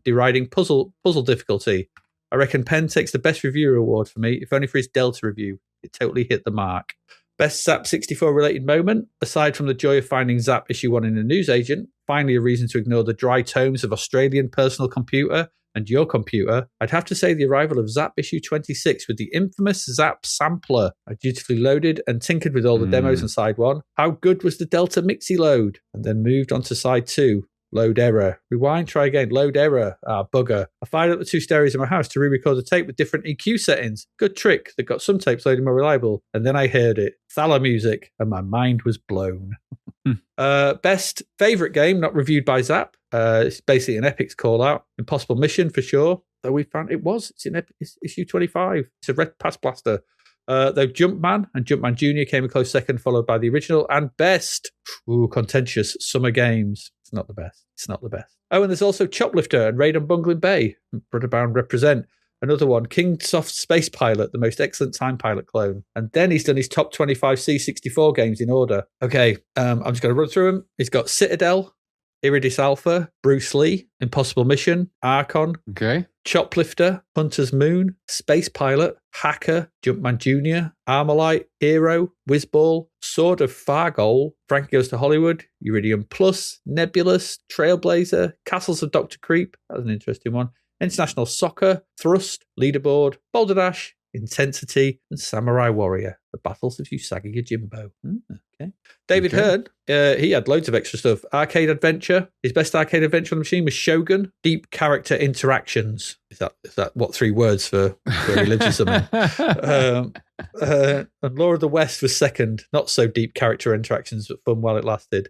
deriding puzzle difficulty. I reckon Penn takes the best reviewer award for me, if only for his Delta review. It totally hit the mark. Best Zap 64 related moment, aside from the joy of finding Zap issue 1 in a newsagent, finally a reason to ignore the dry tomes of Australian personal computer and your computer, I'd have to say the arrival of Zap issue 26 with the infamous Zap sampler. I dutifully loaded and tinkered with all the demos on side 1. How good was the Delta Mixie load? And then moved on to side 2. Load error. Rewind, try again. Load error. Bugger. I fired up the 2 stereos in my house to re-record the tape with different EQ settings. Good trick that got some tapes loading more reliable. And then I heard it. Thala music. And my mind was blown. Best favourite game, not reviewed by Zap. It's basically an Epic's call-out. Impossible Mission, for sure. Though we found it's in issue 25. It's a red pass blaster. Though Jumpman and Jumpman Jr. came a close second, followed by the original and best, contentious Summer Games. It's not the best. It's not the best. Oh, and there's also Choplifter and Raid on Bungling Bay. Brotherbound represent. Another one, Kingsoft Space Pilot, the most excellent Time Pilot clone. And then he's done his top 25 C64 games in order. Okay, I'm just going to run through them. He's got Citadel, Iridis Alpha, Bruce Lee, Impossible Mission, Archon, Okay. Choplifter, Hunter's Moon, Space Pilot, Hacker, Jumpman Jr., Armalite, Hero, Whizball, Sword of Fargol, Frankie Goes to Hollywood, Iridium Plus, Nebulous, Trailblazer, Castles of Dr. Creep, that was an interesting one, International Soccer, Thrust, Leaderboard, Boulder Dash, Intensity, and Samurai Warrior, The Battles of Usagi Yojimbo. Okay. David Hearn, he had loads of extra stuff. Arcade Adventure. His best arcade adventure on the machine was Shogun. Deep Character Interactions. Is that what 3 words for where he lives or something? And Law of the West was second. Not so deep character interactions, but fun while it lasted.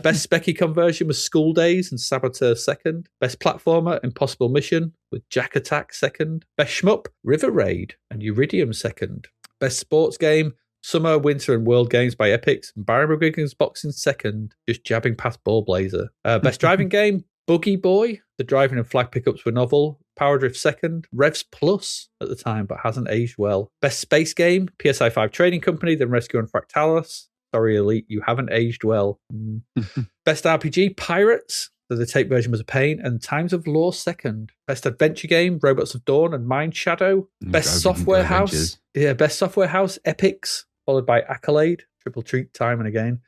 Best Specky conversion was School Days and Saboteur second. Best platformer, Impossible Mission with Jack Attack second. Best shmup, River Raid and Iridium second. Best sports game, Summer, Winter and World Games by Epix. And Barry McGuigan's Boxing second, just jabbing past Ball Blazer. Best driving game, Buggy Boy. The driving and flag pickups were novel. Power Drift second. Revs Plus at the time, but hasn't aged well. Best space game, PSI 5 Trading Company, then Rescue on Fractalis. Sorry, Elite, you haven't aged well. Best RPG, Pirates. So the tape version was a pain. And Times of Law second. Best adventure game, Robots of Dawn and Mind Shadow. Best software house. Yeah, best software house, Epix, followed by Accolade, Triple Treat, time and again.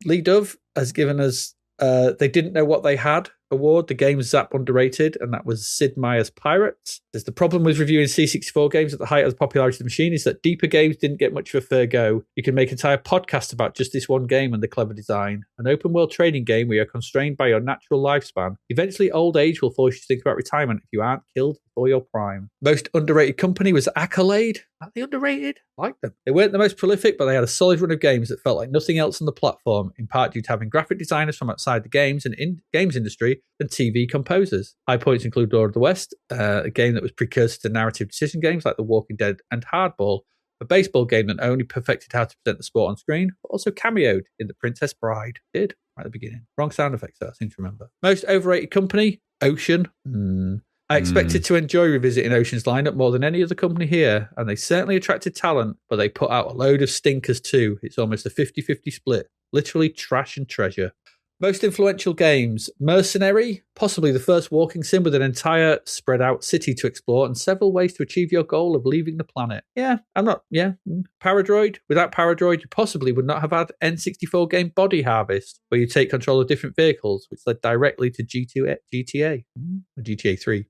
Lee Dove has given us They Didn't Know What They Had award, the game Zap Underrated, and that was Sid Meier's Pirates. There's the problem with reviewing C64 games at the height of the popularity of the machine is that deeper games didn't get much of a fair go. You can make an entire podcast about just this one game and the clever design. An open world trading game where you're constrained by your natural lifespan. Eventually old age will force you to think about retirement if you aren't killed before your prime. Most underrated company was Accolade. Are they underrated? I like them. They weren't the most prolific, but they had a solid run of games that felt like nothing else on the platform, in part due to having graphic designers from outside the games and games industry and TV composers. High points include Law of the West, a game that was precursor to narrative decision games like The Walking Dead and Hardball, a baseball game that not only perfected how to present the sport on screen, but also cameoed in The Princess Bride. Did, right at the beginning. Wrong sound effects, though, I seem to remember. Most overrated company, Ocean. I expected to enjoy revisiting Ocean's lineup more than any other company here, and they certainly attracted talent, but they put out a load of stinkers too. It's almost a 50-50 split. Literally trash and treasure. Most influential games. Mercenary, possibly the first walking sim with an entire spread out city to explore and several ways to achieve your goal of leaving the planet. Paradroid. Without Paradroid, you possibly would not have had N64 game Body Harvest, where you take control of different vehicles, which led directly to GTA 3.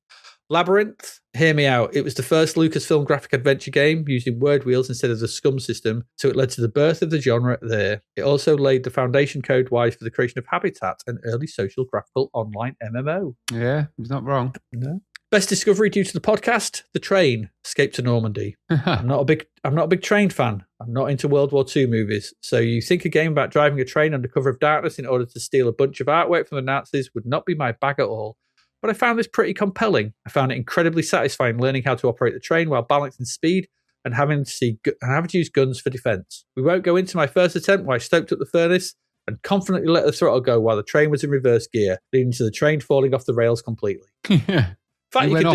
Labyrinth, hear me out. It was the first Lucasfilm graphic adventure game using word wheels instead of the SCUM system, so it led to the birth of the genre there. It also laid the foundation code-wise for the creation of Habitat, an early social graphical online MMO. Yeah, he's not wrong. No. Best discovery due to the podcast, The Train, Escape to Normandy. I'm not a big train fan. I'm not into World War II movies. So you think a game about driving a train under cover of darkness in order to steal a bunch of artwork from the Nazis would not be my bag at all. But I found this pretty compelling. I found it incredibly satisfying learning how to operate the train while balancing speed and having to use guns for defense. We won't go into my first attempt where I stoked up the furnace and confidently let the throttle go while the train was in reverse gear, leading to the train falling off the rails completely. The fact you can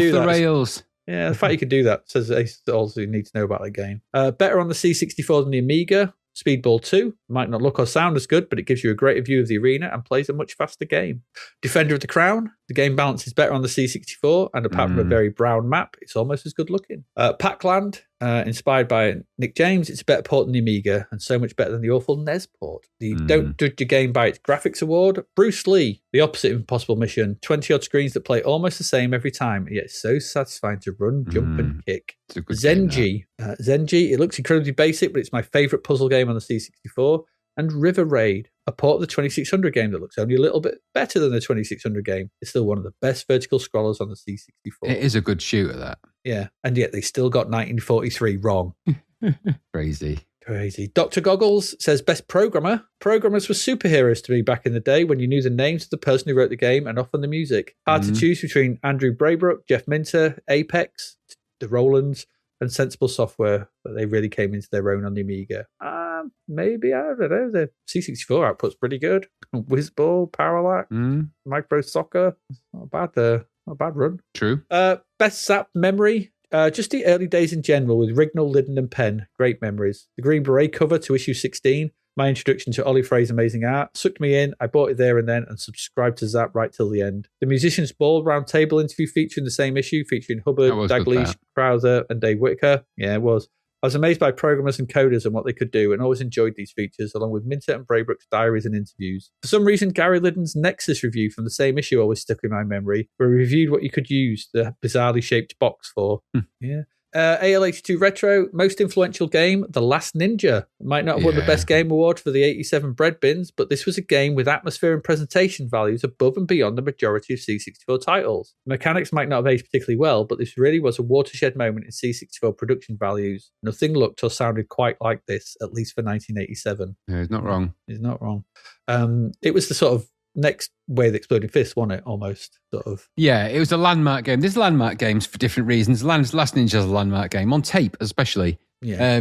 do that says all you need to know about the game. Better on the C64 than the Amiga. Speedball 2 might not look or sound as good, but it gives you a greater view of the arena and plays a much faster game. Defender of the Crown. The game balance is better on the C64, and apart from a very brown map, it's almost as good looking. Pac-Land. inspired by Nick James, it's a better port than the Amiga and so much better than the awful NES port. The Don't Judge a Game by its graphics award. Bruce Lee, the opposite of Impossible Mission. 20-odd screens that play almost the same every time, yet it's so satisfying to run, jump, and kick. Zenji. Zenji, it looks incredibly basic, but it's my favourite puzzle game on the C64. And River Raid, a port of the 2600 game that looks only a little bit better than the 2600 game. It's still one of the best vertical scrollers on the C64. It is a good shooter, that. Yeah, and yet they still got 1943 wrong. Crazy. Dr. Goggles says, best programmer. Programmers were superheroes to me back in the day when you knew the names of the person who wrote the game and often the music. Hard to choose between Andrew Braybrook, Jeff Minter, Apex, the Rolands, and Sensible Software, but they really came into their own on the Amiga. Maybe, I don't know. The C64 output's pretty good. Whizball, Parallax, Micro Soccer. Not a bad run. True. Best Zap memory. Just the early days in general with Rignall, Linden, and Penn. Great memories. The Green Beret cover to issue 16. My introduction to Ollie Frey's amazing art. Sucked me in. I bought it there and then and subscribed to Zap right till the end. The Musicians Ball round table interview feature in the same issue, featuring Hubbard, Daglish, Krauser, and Dave Whitaker. Yeah, it was. I was amazed by programmers and coders and what they could do and always enjoyed these features, along with Minter and Braybrook's diaries and interviews. For some reason, Gary Liddon's Nexus review from the same issue always stuck in my memory, where he reviewed what you could use the bizarrely shaped box for. Yeah. AL82 Retro, most influential game, The Last Ninja. Might not have won the Best Game Award for the 87 Breadbins, but this was a game with atmosphere and presentation values above and beyond the majority of C64 titles. The mechanics might not have aged particularly well, but this really was a watershed moment in C64 production values. Nothing looked or sounded quite like this, at least for 1987. Yeah, he's not wrong. He's not wrong. It was the sort of next way of Exploding Fists, wasn't it? Almost, sort of. Yeah, it was a landmark game. There's landmark games for different reasons. Last Ninja's a landmark game, on tape especially. Yeah.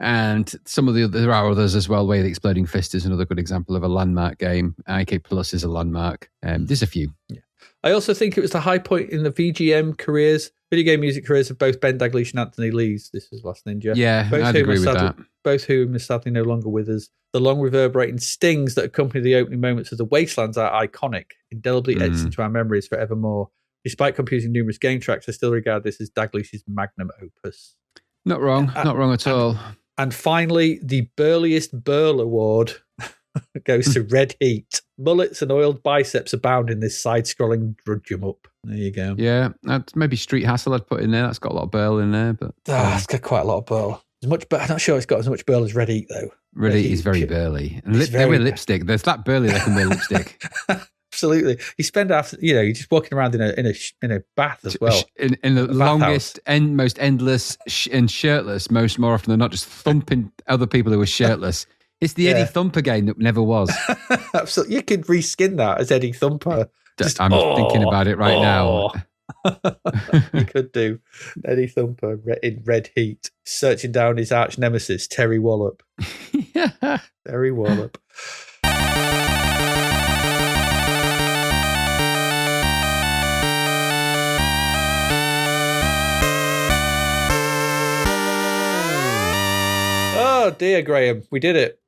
And some of there are others as well. Way of the Exploding Fist is another good example of a landmark game. IK Plus is a landmark. There's a few. Yeah. I also think it was the high point in the VGM careers, video game music careers of both Ben Daglish and Anthony Lees. This was Last Ninja. Yeah, I'd agree with that. Both whom are sadly no longer with us. The long reverberating stings that accompany the opening moments of the Wastelands are iconic, indelibly etched into our memories forevermore. Despite composing numerous game tracks, I still regard this as Daglish's magnum opus. Not wrong, not wrong at all. And finally, the burliest burl award goes to Red Heat. Mullets and oiled biceps abound in this side-scrolling drudge 'em up. There you go. Yeah, maybe Street Hassle I'd put in there. That's got a lot of burl in there, but it's got quite a lot of burl. I'm not sure it's got as much burl as Red Heat though. Red Heat is very burly, and they wear lipstick. There's that burly they can wear lipstick. Absolutely. You spend you're just walking around in a bath as well. In the longest and most endless and shirtless, more often than not, just thumping other people who were shirtless. It's the Eddie Thumper game that never was. Absolutely. You could reskin that as Eddie Thumper. I'm thinking about it right now. You could do Eddie Thumper in Red Heat, searching down his arch nemesis, Terry Wallop. Terry Wallop. Oh dear, Graham, we did it.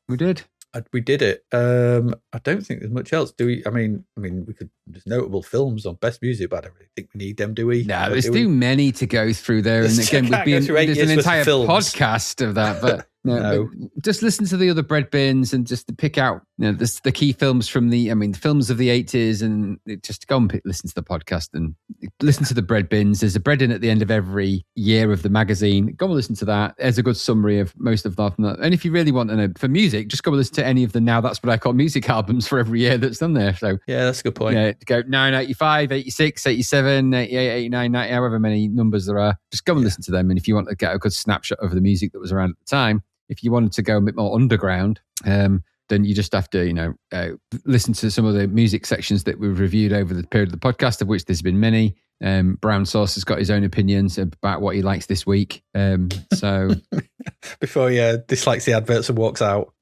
We did. We did it. I don't think there's much else. Do we? I mean, we could. There's notable films on Best Music, but I don't really think we need them, do we? No, there's too many to go through there. And again, there's an entire podcast of that. But no. But just listen to the other Breadbins and just to pick out the key films from the films of the 80s, and just go and listen to the podcast and listen to the Breadbins. There's a Bread-In at the end of every year of the magazine. Go and listen to that. There's a good summary of most of that. And if you really want to know for music, just go and listen to any of the Now That's What I Call Music albums for every year that's done there. So yeah, that's a good point. Yeah, go 9, 85, 86, 87, 88, 89, 90, however many numbers there are. Just go and listen to them. And if you want to get a good snapshot of the music that was around at the time, if you wanted to go a bit more underground, then you just have to, listen to some of the music sections that we've reviewed over the period of the podcast, of which there's been many. Brown Sauce has got his own opinions about what he likes this week. So before he dislikes the adverts and walks out.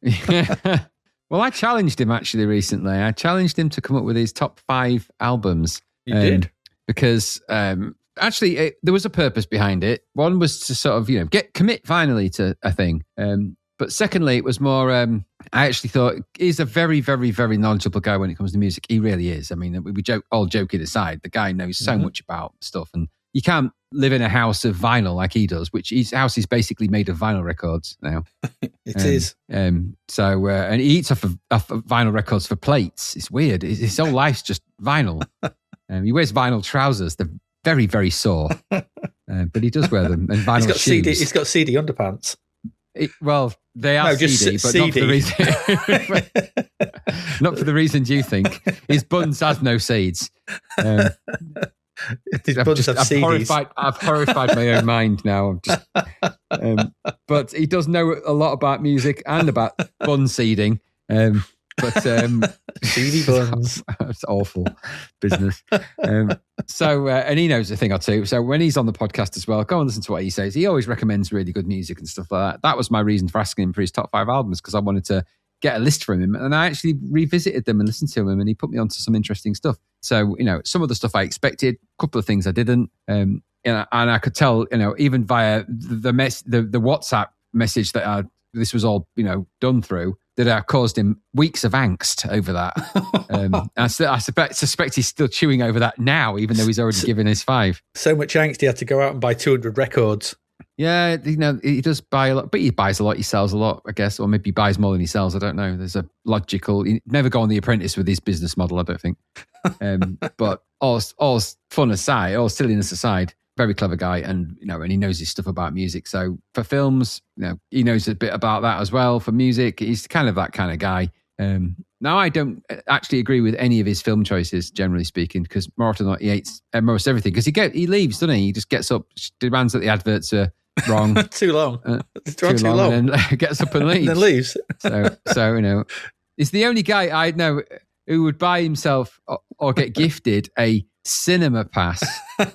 Well, I challenged him actually recently. I challenged him to come up with his top 5 albums. You did? Because actually, there was a purpose behind it. One was to sort of, commit finally to a thing. But secondly, it was more, I actually thought he's a very, very, very knowledgeable guy when it comes to music. He really is. I mean, we all joking aside, the guy knows so much about stuff. And you can't live in a house of vinyl like he does, which his house is basically made of vinyl records now. It is. So, and he eats off of vinyl records for plates. It's weird. His whole life's just vinyl. He wears vinyl trousers. They're very, very sore. But he does wear them. And vinyl shoes. He's got CD underpants. Well, they are CD, but CD. not for the reason. Not for the reasons you think. His buns has no seeds. His buns have CDs. I've horrified my own mind now. But he does know a lot about music and about bun seeding. CD buns. It's awful business. And he knows a thing or two. So when he's on the podcast as well, go and listen to what he says. He always recommends really good music and stuff like that. That was my reason for asking him for his top 5 albums, because I wanted to get a list from him. And I actually revisited them and listened to him, and he put me onto some interesting stuff. So, some of the stuff I expected, a couple of things I didn't. And I could tell, even via the WhatsApp message that this was all, done through, that I caused him weeks of angst over that. I suspect he's still chewing over that now, even though he's already given his 5. So much angst, he had to go out and buy 200 records. Yeah, he does buy a lot, but he buys a lot, he sells a lot, I guess, or maybe he buys more than he sells. I don't know. There's a logical, you never go on The Apprentice with his business model, I don't think. But all fun aside, all silliness aside, very clever guy, and and he knows his stuff about music. So for films, he knows a bit about that as well. For music, he's kind of that kind of guy. Now, I don't actually agree with any of his film choices, generally speaking, because more often than not, he hates most everything. Because he leaves, doesn't he? He just gets up, demands that the adverts are wrong. Too long. Too long. And then gets up and leaves. And then leaves. So he's the only guy I know who would buy himself or get gifted a cinema pass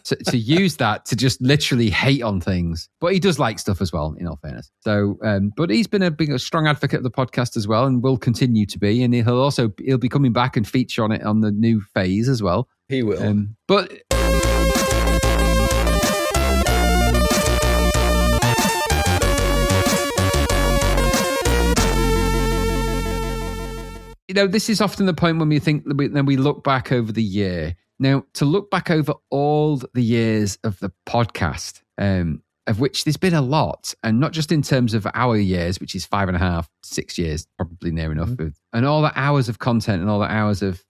to use that to just literally hate on things. But he does like stuff as well, in all fairness. So, but he's been a strong advocate of the podcast as well, and will continue to be. And he'll be coming back and feature on it on the new phase as well. He will. But this is often the point when we think then we look back over the year. Now, to look back over all the years of the podcast, of which there's been a lot, and not just in terms of our years, which is 5.5, 6 years, probably near enough, and all the hours of content and all the hours of,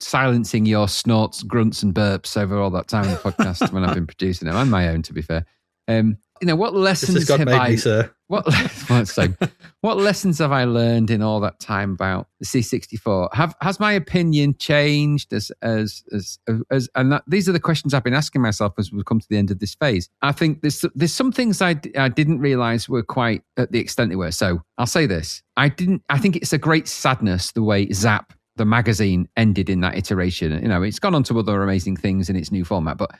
silencing your snorts, grunts and burps over all that time in the podcast when I've been producing them, and my own, to be fair. What lessons have I... sir. What lessons have I learned in all that time about the C64? Has my opinion changed as and these are the questions I've been asking myself as we come to the end of this phase. I think there's some things I didn't realize were quite at the extent they were. So I'll say this: I think it's a great sadness the way Zzap, the magazine, ended in that iteration. It's gone on to other amazing things in its new format, but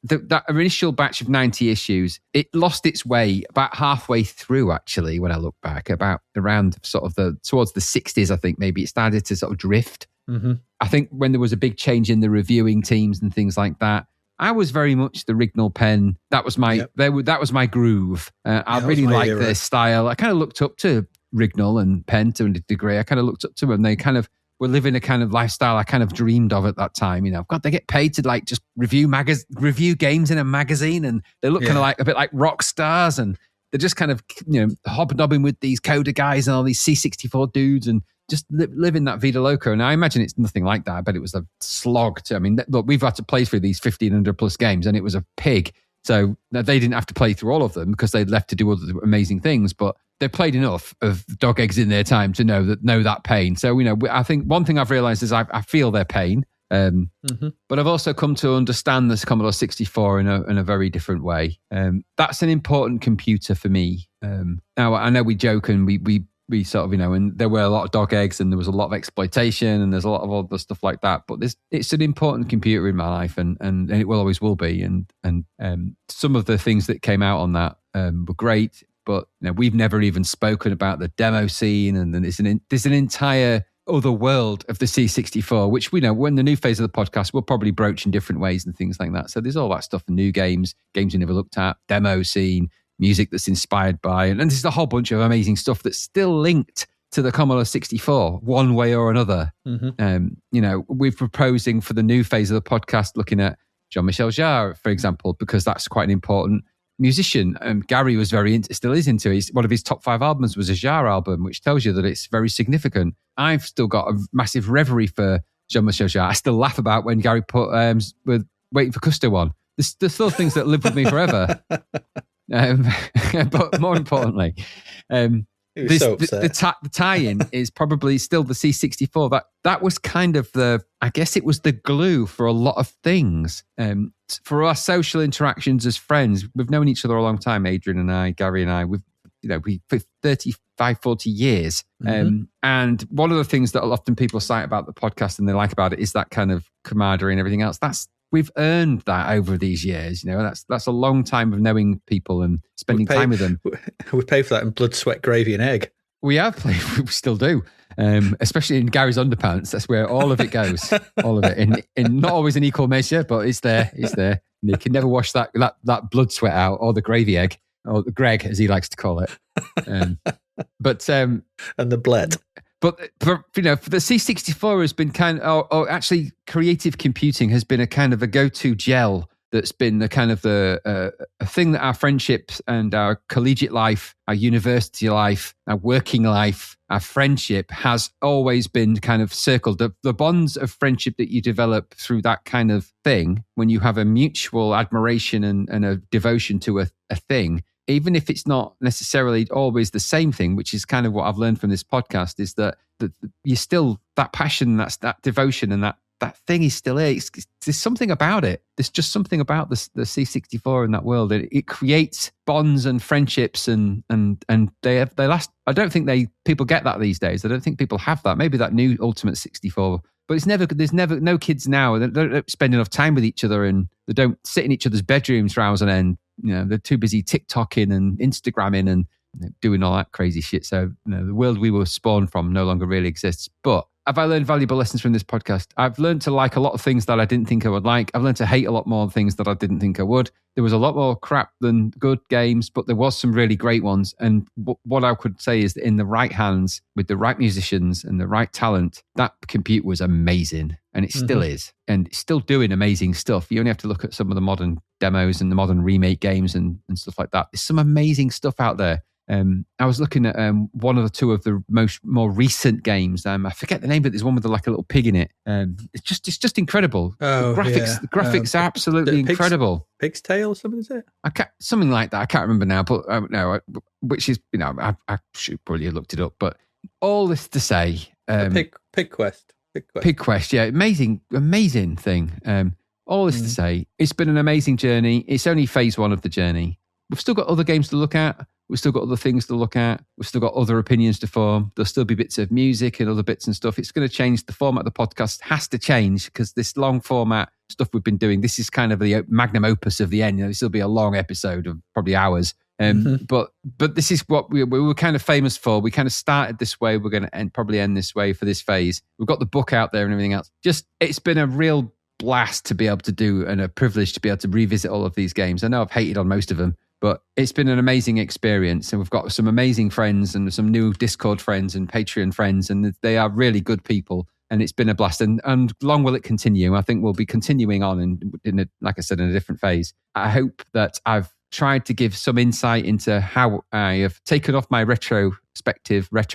that initial batch of 90 issues, it lost its way about halfway through, actually, when I look back, about around sort of towards the 60s, I think maybe it started to sort of drift. Mm-hmm. I think when there was a big change in the reviewing teams and things like that, I was very much the Rignall pen. That was my that was my groove. I really liked their style. I kind of looked up to Rignall and Penn to a degree. I kind of looked up to them. They kind of were living a kind of lifestyle I kind of dreamed of at that time. God, they get paid to just review games in a magazine, and they look kind of like a bit like rock stars, and they're just kind of hobnobbing with these coder guys and all these C64 dudes, and just living that vida loca. And I imagine it's nothing like that. I bet it was a slog. Look, we've had to play through these 1,500 plus games, and it was a pig. So they didn't have to play through all of them because they'd left to do other amazing things, but they played enough of dog eggs in their time to know that pain. So, I think one thing I've realized is I feel their pain, but I've also come to understand this Commodore 64 in a very different way. That's an important computer for me. Now, I know we joke and we sort of, and there were a lot of dog eggs and there was a lot of exploitation and there's a lot of other stuff like that. But it's an important computer in my life and it always will be. And some of the things that came out on that were great. But we've never even spoken about the demo scene, and then there's an entire other world of the C64, which we know when the new phase of the podcast we'll probably broach in different ways and things like that. So there's all that stuff, new games we never looked at, demo scene, music that's inspired by, and there's a whole bunch of amazing stuff that's still linked to the Commodore 64 one way or another. Mm-hmm. We're proposing for the new phase of the podcast looking at Jean-Michel Jarre, for example, because that's quite an important musician. Gary was still is into it. One of his top 5 albums was a Jarre album, which tells you that it's very significant. I've still got a massive reverie for Jean-Michel Jarre. I still laugh about when Gary put with Waiting for Cousteau on. There's still things that live with me forever. But more importantly, the tie-in is probably still the C64. That was kind of I guess it was the glue for a lot of things. For our social interactions as friends, we've known each other a long time, Adrian and I, Gary and I, we for 35, 40 years. And one of the things that often people cite about the podcast and they like about it is that kind of camaraderie and everything else. We've earned that over these years. That's a long time of knowing people and spending time with them. We pay for that in blood, sweat, gravy, and egg. We still do. Especially in Gary's underpants. That's where all of it goes. All of it. In not always an equal measure, but it's there. It's there. And you can never wash that blood sweat out, or the gravy egg, or the Greg, as he likes to call it. And the bled. But for the C64 has been actually creative computing has been a kind of a go-to gel that's been the kind of a thing that our friendships and our collegiate life, our university life, our working life, our friendship has always been kind of circled. The bonds of friendship that you develop through that kind of thing, when you have a mutual admiration and a devotion to a thing, even if it's not necessarily always the same thing, which is kind of what I've learned from this podcast, is that you still, that passion, that devotion, and that thing is still there. There's something about it. There's just something about the C64 in that world. It creates bonds and friendships, and they last. I don't think people get that these days. I don't think people have that. Maybe that new Ultimate 64. But there's never no kids now. They don't spend enough time with each other, and they don't sit in each other's bedrooms for hours on end. They're too busy TikToking and Instagramming and doing all that crazy shit. So the world we were spawned from no longer really exists. But have I learned valuable lessons from this podcast? I've learned to like a lot of things that I didn't think I would like. I've learned to hate a lot more things that I didn't think I would. There was a lot more crap than good games, but there was some really great ones. And what I could say is that in the right hands, with the right musicians and the right talent, that compute was amazing. And it still is. And it's still doing amazing stuff. You only have to look at some of the modern demos and the modern remake games and stuff like that. There's some amazing stuff out there. I was looking at one or two of the more recent games. I forget the name, but there's one with a little pig in it. It's just incredible. Oh, the graphics are absolutely incredible. Pig's Tail or something, is it? Something like that. I can't remember now, but no, which is I should probably have looked it up. But all this to say, Pig Quest. Pig Quest, yeah, amazing thing. All this to say, it's been an amazing journey. It's only phase 1 of the journey. We've still got other games to look at. We've still got other things to look at. We've still got other opinions to form. There'll still be bits of music and other bits and stuff. It's going to change. The format of the podcast has to change because this long format stuff we've been doing, this is kind of the magnum opus of the end. This will be a long episode of probably hours. But this is what we were kind of famous for. We kind of started this way. We're going to probably end this way for this phase. We've got the book out there and everything else. It's been a real blast to be able to do and a privilege to be able to revisit all of these games. I know I've hated on most of them, but it's been an amazing experience. And we've got some amazing friends and some new Discord friends and Patreon friends, and they are really good people. And it's been a blast. And long will it continue. I think we'll be continuing on like I said, in a different phase. I hope that I've tried to give some insight into how I have taken off my retro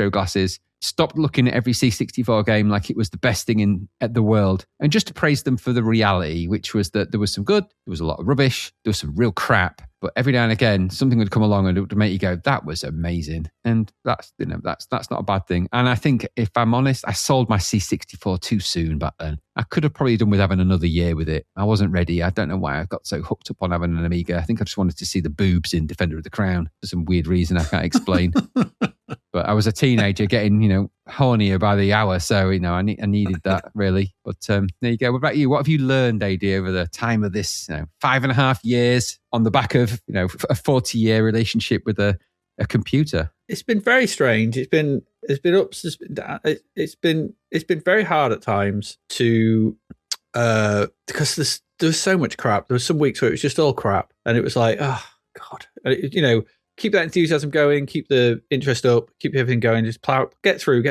glasses, stopped looking at every C64 game like it was the best thing at the world, and just to praise them for the reality, which was that there was some good, there was a lot of rubbish, there was some real crap, but every now and again something would come along and it would make you go, that was amazing. And that's not a bad thing. And I think, if I'm honest, I sold my C64 too soon back then. I could have probably done with having another year with it. I wasn't ready. I don't know why I got so hooked up on having an Amiga. I think I just wanted to see the boobs in Defender of the Crown for some weird reason I can't explain. But I was a teenager getting, hornier by the hour. So, I needed that really. But there you go. What about you? What have you learned, AD, over the time of this 5.5 years on the back of, a 40-year relationship with a computer? It's been very strange. It's been ups. It's been very hard at times to, because there's so much crap. There were some weeks where it was just all crap. And it was like, oh God, keep that enthusiasm going, keep the interest up, keep everything going, just plow, get through.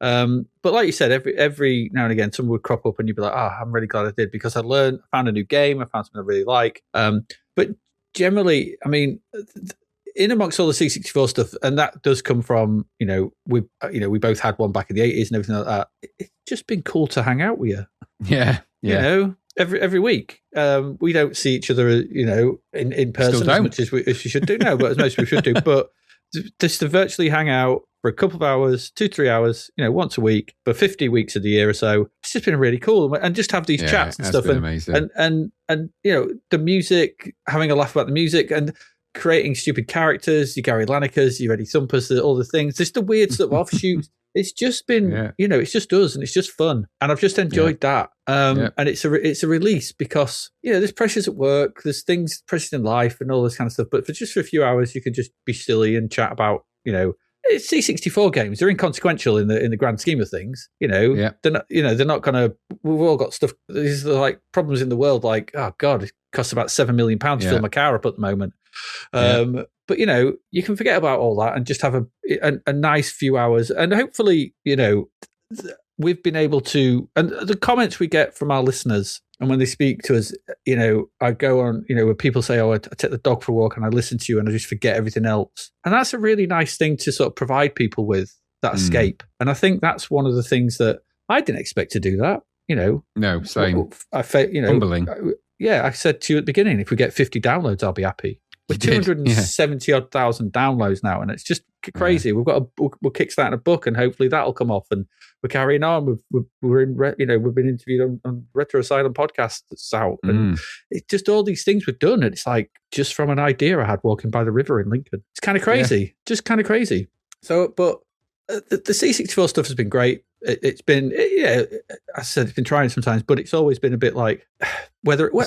But like you said, every now and again, someone would crop up and you'd be like, I'm really glad I did because I found a new game, I found something I really like. But generally, I mean, in amongst all the C64 stuff, and that does come from, we both had one back in the 80s and everything like that. It's just been cool to hang out with you. Yeah. Every week. We don't see each other, in person as much as we should do now, but as most we should do. But just to virtually hang out for a couple of hours, 2-3 hours, once a week, for 50 weeks of the year or so, it's just been really cool. And just have these chats and stuff. Amazing. And the music, having a laugh about the music and creating stupid characters, your Gary Lanekers, your Eddie Thumpers, all the things. Just the weird sort of offshoots. It's just been, it's just us and it's just fun. And I've just enjoyed that. And it's a release because, there's pressures at work, there's pressures in life and all this kind of stuff. But for a few hours, you can just be silly and chat about, it's C64 games. They're inconsequential in the grand scheme of things. They're not going to, we've all got stuff. These are like problems in the world. Like, oh God, it costs about £7 million to fill my car up at the moment. But you can forget about all that and just have a nice few hours. And hopefully, we've been able to, and the comments we get from our listeners, and when they speak to us, I go on, when people say, I take the dog for a walk and I listen to you and I just forget everything else. And that's a really nice thing to sort of provide people with, that escape. And I think that's one of the things that I didn't expect to do that, No, same. Humbling. I said to you at the beginning, if we get 50 downloads, I'll be happy. We're 270 odd thousand downloads now, and it's just crazy. We've got we're kickstarting a book, and hopefully that'll come off. And we're carrying on. We're in, we've been interviewed on Retro Asylum podcast that's out, and it's just all these things we've done. And it's like just from an idea I had walking by the river in Lincoln. It's kind of crazy, just kind of crazy. So, but the C64 stuff has been great. It's been, I said it's been trying sometimes, but it's always been a bit like whether you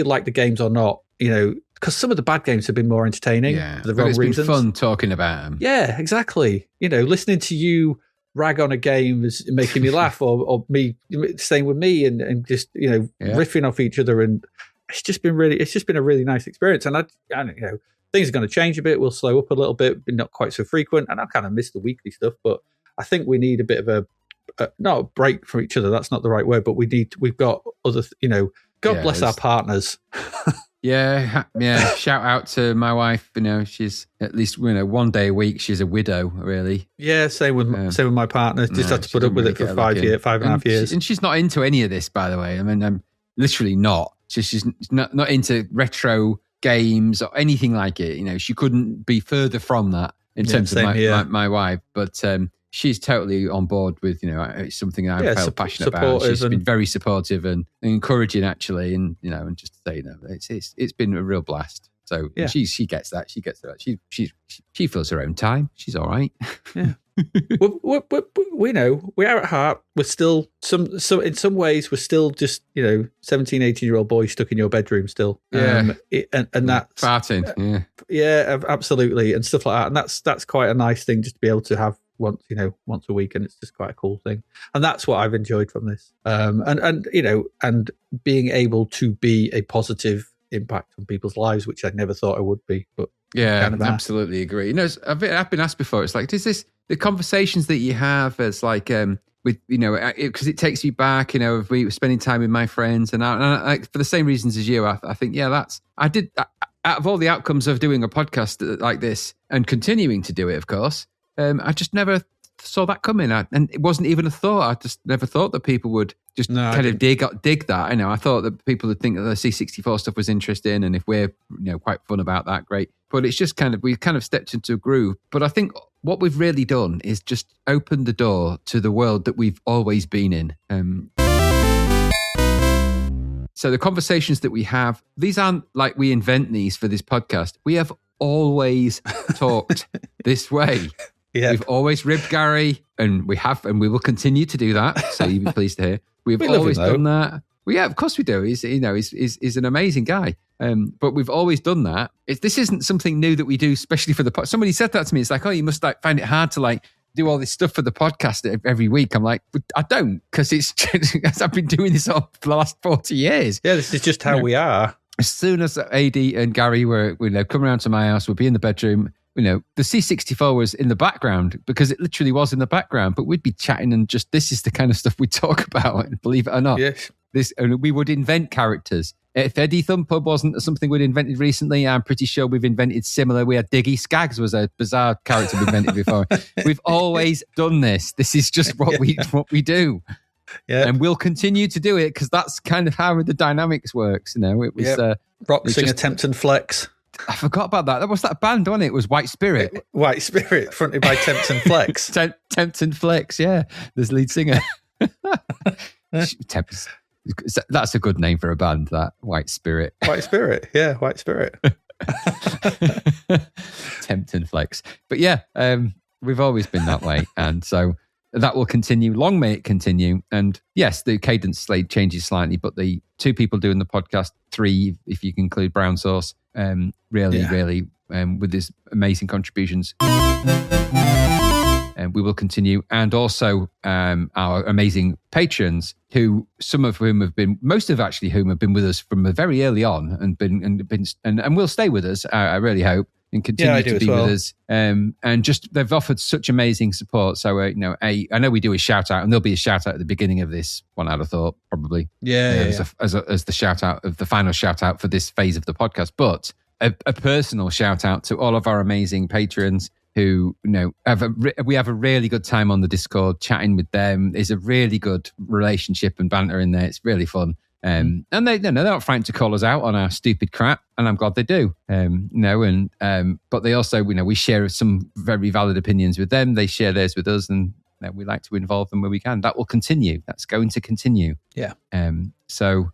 like the games or not, because some of the bad games have been more entertaining for the wrong reasons. Been fun talking about them. Yeah, exactly. Listening to you rag on a game is making me laugh, or me staying with me and just riffing off each other, and it's just been a really nice experience. And I things are going to change a bit. We'll slow up a little bit, but not quite so frequent. And I kind of miss the weekly stuff, but I think we need a bit of not a break from each other. That's not the right word, but we've got other, God bless our partners. Yeah. Shout out to my wife. She's at least, one day a week. She's a widow, really. Yeah. Same with my partner. Just had to put up with it for 5.5 years. And she's not into any of this, by the way. I mean, I'm literally not. She's not into retro games or anything like it. She couldn't be further from that in terms of my wife, but she's totally on board with it's something I felt passionate about. She's been very supportive and encouraging, actually, and and just to say it's been a real blast. So she gets that. She fills her own time. She's all right. Yeah. We know we are at heart. We're still in some ways we're still just 17, 18-year-old boys stuck in your bedroom still. And that's farting. Absolutely, and stuff like that. And that's quite a nice thing just to be able to have once a week, and it's just quite a cool thing. And that's what I've enjoyed from this. And being able to be a positive impact on people's lives, which I never thought I would be, but absolutely agree. I've been asked before. It's like, does the conversations that you have as like with because it takes you back, of me spending time with my friends, and I for the same reasons as you, I think I did out of all the outcomes of doing a podcast like this and continuing to do it, of course, I just never saw that coming, and it wasn't even a thought. I just never thought that people would just of dig that. I thought that people would think that the C64 stuff was interesting, and if we're quite fun about that, great. But it's just we stepped into a groove. But I think what we've really done is just open the door to the world that we've always been in. So the conversations that we have, these aren't like we invent these for this podcast. We have always talked this way. Yep. We've always ribbed Gary, and we will continue to do that. So you'd be pleased to hear. We've always done that. Well, yeah, of course we do. He's an amazing guy. But we've always done that. This isn't something new that we do, especially for the podcast. Somebody said that to me. It's like, oh, you must find it hard to do all this stuff for the podcast every week. I'm like, I don't, because I've been doing this for the last 40 years. Yeah, this is just how we are. As soon as AD and Gary were coming around to my house, we'd be in the bedroom. the C64 was in the background because it literally was in the background, but we'd be chatting and just, this is the kind of stuff we talk about, believe it or not. Yes. We would invent characters. If Eddie Thumper wasn't something we'd invented recently, I'm pretty sure we've invented similar. We had Diggy Skaggs was a bizarre character we invented before. We've always done this. This is just what we do. Yeah. And we'll continue to do it because that's kind of how the dynamics works. It was rock singer Tempton Flex. I forgot about that. That was that band, wasn't it? It was White Spirit. White Spirit, fronted by Tempton Flex. Tempton Flex, yeah. There's lead singer. That's a good name for a band, that White Spirit. White Spirit, yeah, White Spirit. Tempton Flex. But yeah, we've always been that way. And so that will continue. Long may it continue. And yes, the cadence slate changes slightly, but the 2 people doing the podcast, 3, if you can include Brown Sauce, really, with his amazing contributions. And we will continue. And also our amazing patrons, who most of whom have been with us from very early on and will stay with us, I really hope, and continue to be with us. And just, they've offered such amazing support. So, I know we do a shout out, and there'll be a shout out at the beginning of this one, I'd have thought, probably. As the shout out of the final shout out for this phase of the podcast. But a personal shout out to all of our amazing patrons who, we have a really good time on the Discord chatting with them. There's a really good relationship and banter in there. It's really fun. And they're not frightened to call us out on our stupid crap, and I'm glad they do. But they also, we share some very valid opinions with them. They share theirs with us, and we like to involve them where we can. That will continue. That's going to continue. Yeah. So.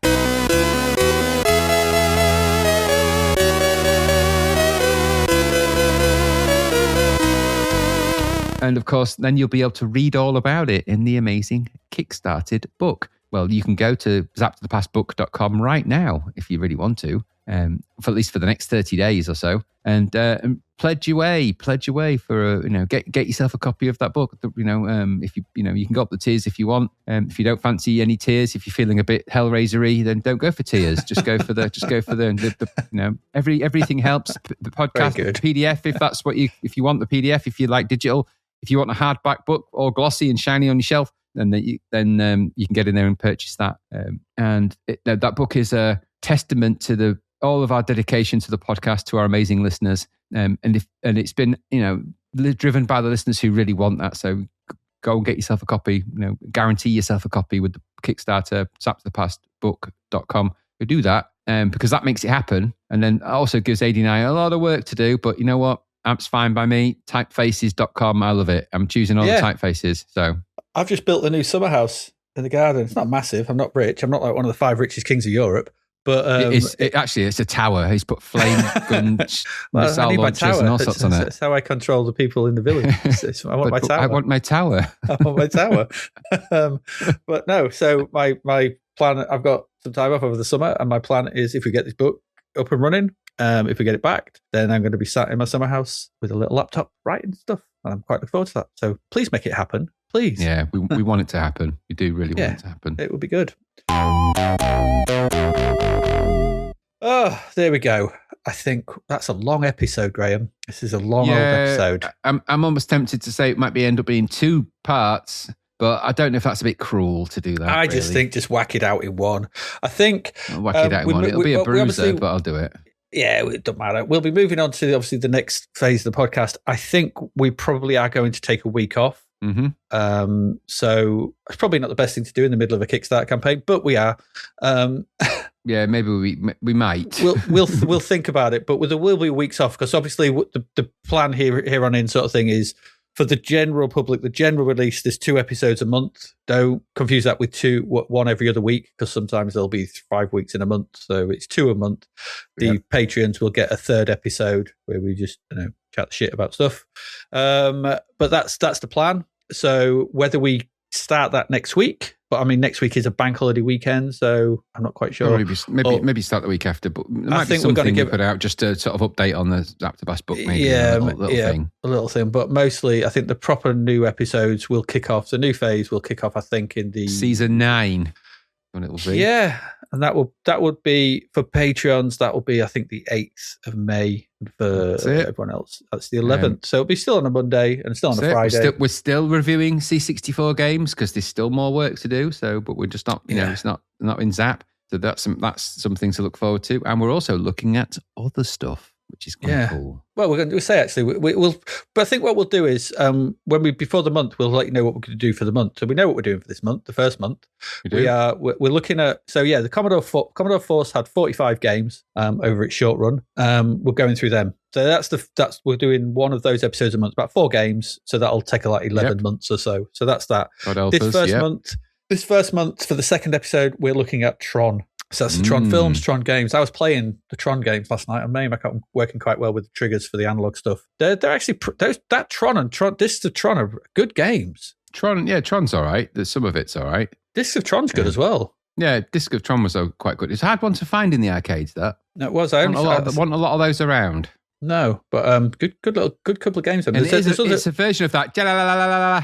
And of course, then you'll be able to read all about it in the amazing Kickstarted book. Well, you can go to zappedtothepastbook.com right now if you really want to, for at least for the next 30 days or so, and pledge away for get yourself a copy of that book. If you you can go up the tiers if you want. If you don't fancy any tiers, if you're feeling a bit Hellraisery, then don't go for tiers. Just go for the everything helps. The podcast, the PDF, if that's what if you want the PDF, if you like digital. If you want a hardback book, all glossy and shiny on your shelf, then you can get in there and purchase that. That book is a testament to all of our dedication to the podcast, to our amazing listeners, and it's been driven by the listeners who really want that. So go and get yourself a copy. Guarantee yourself a copy with the Kickstarter zappedtothepastbook.com. You do that because that makes it happen, and then also gives AD and I a lot of work to do. But you know what? App's fine by me. Typefaces.com. I love it. I'm choosing all the typefaces. So I've just built a new summer house in the garden. It's not massive. I'm not rich. I'm not like one of the 5 richest kings of Europe. But it's a tower. He's put flame gun missile launchers and all sorts on it. That's how I control the people in the village. I want my tower. I want my tower. I want my tower. But no. So my plan. I've got some time off over the summer, and my plan is, if we get this book up and running, if we get it backed, then I'm going to be sat in my summer house with a little laptop writing stuff, and I'm quite looking forward to that. So please make it happen, please. Yeah, we want it to happen. We do really want it to happen. It would be good. Oh, there we go. I think that's a long episode, Graham. This is a long old episode. I'm almost tempted to say it might end up being 2 parts. But I don't know if that's a bit cruel to do that. I just think just whack it out in one. I think whack it out in one. It'll be a bruiser, but I'll do it. Yeah, it doesn't matter. We'll be moving on to obviously the next phase of the podcast. I think we probably are going to take a week off. Mm-hmm. So it's probably not the best thing to do in the middle of a Kickstarter campaign, but we are. Yeah, maybe we might. We'll think about it, but there will be weeks off because obviously the plan here on in sort of thing is, for the general public, the general release, there's 2 episodes a month. Don't confuse that with 1 every other week, because sometimes there'll be 5 weeks in a month. So it's 2 a month. The Patreons will get a 3rd episode where we just chat shit about stuff. But that's the plan. So whether we start that next week, but I mean next week is a bank holiday weekend, so I'm not quite sure. Maybe start the week after. But there might be something we put out just a sort of update on the Zapped to the Past book, maybe. Yeah, a little thing. But mostly, I think the proper new episodes will kick off. The new phase will kick off, I think, in the season 9. When it will be. Yeah, and that would be for Patreons. That will be, I think, the 8th of May. For everyone else, that's the 11th. So it'll be still on a Monday and still on a Friday. We're still reviewing C64 games because there's still more work to do. So, but we're just not, it's not in Zap. So that's something to look forward to. And we're also looking at other stuff, which is quite cool. Well, we'll say actually, we'll. But I think what we'll do is before the month, we'll let you know what we're going to do for the month. So we know what we're doing for this month, the first month. We're looking at. So yeah, the Commodore Force had 45 games over its short run. We're going through them. So we're doing one of those episodes a month, about 4 games. So that'll take like 11 months or so. So that's that. This first month for the second episode, we're looking at Tron. So that's the Tron films, Tron games. I was playing the Tron games last night on MAME. I'm working quite well with the triggers for the analog stuff. They're actually that Tron and Discs of Tron are good games. Tron's all right. Some of it's all right. Discs of Tron's good as well. Yeah, Disc of Tron was quite good. It's a hard one to find in the arcades. That no, it was. Want a lot of those around. No, but good couple of games. It's a version of that.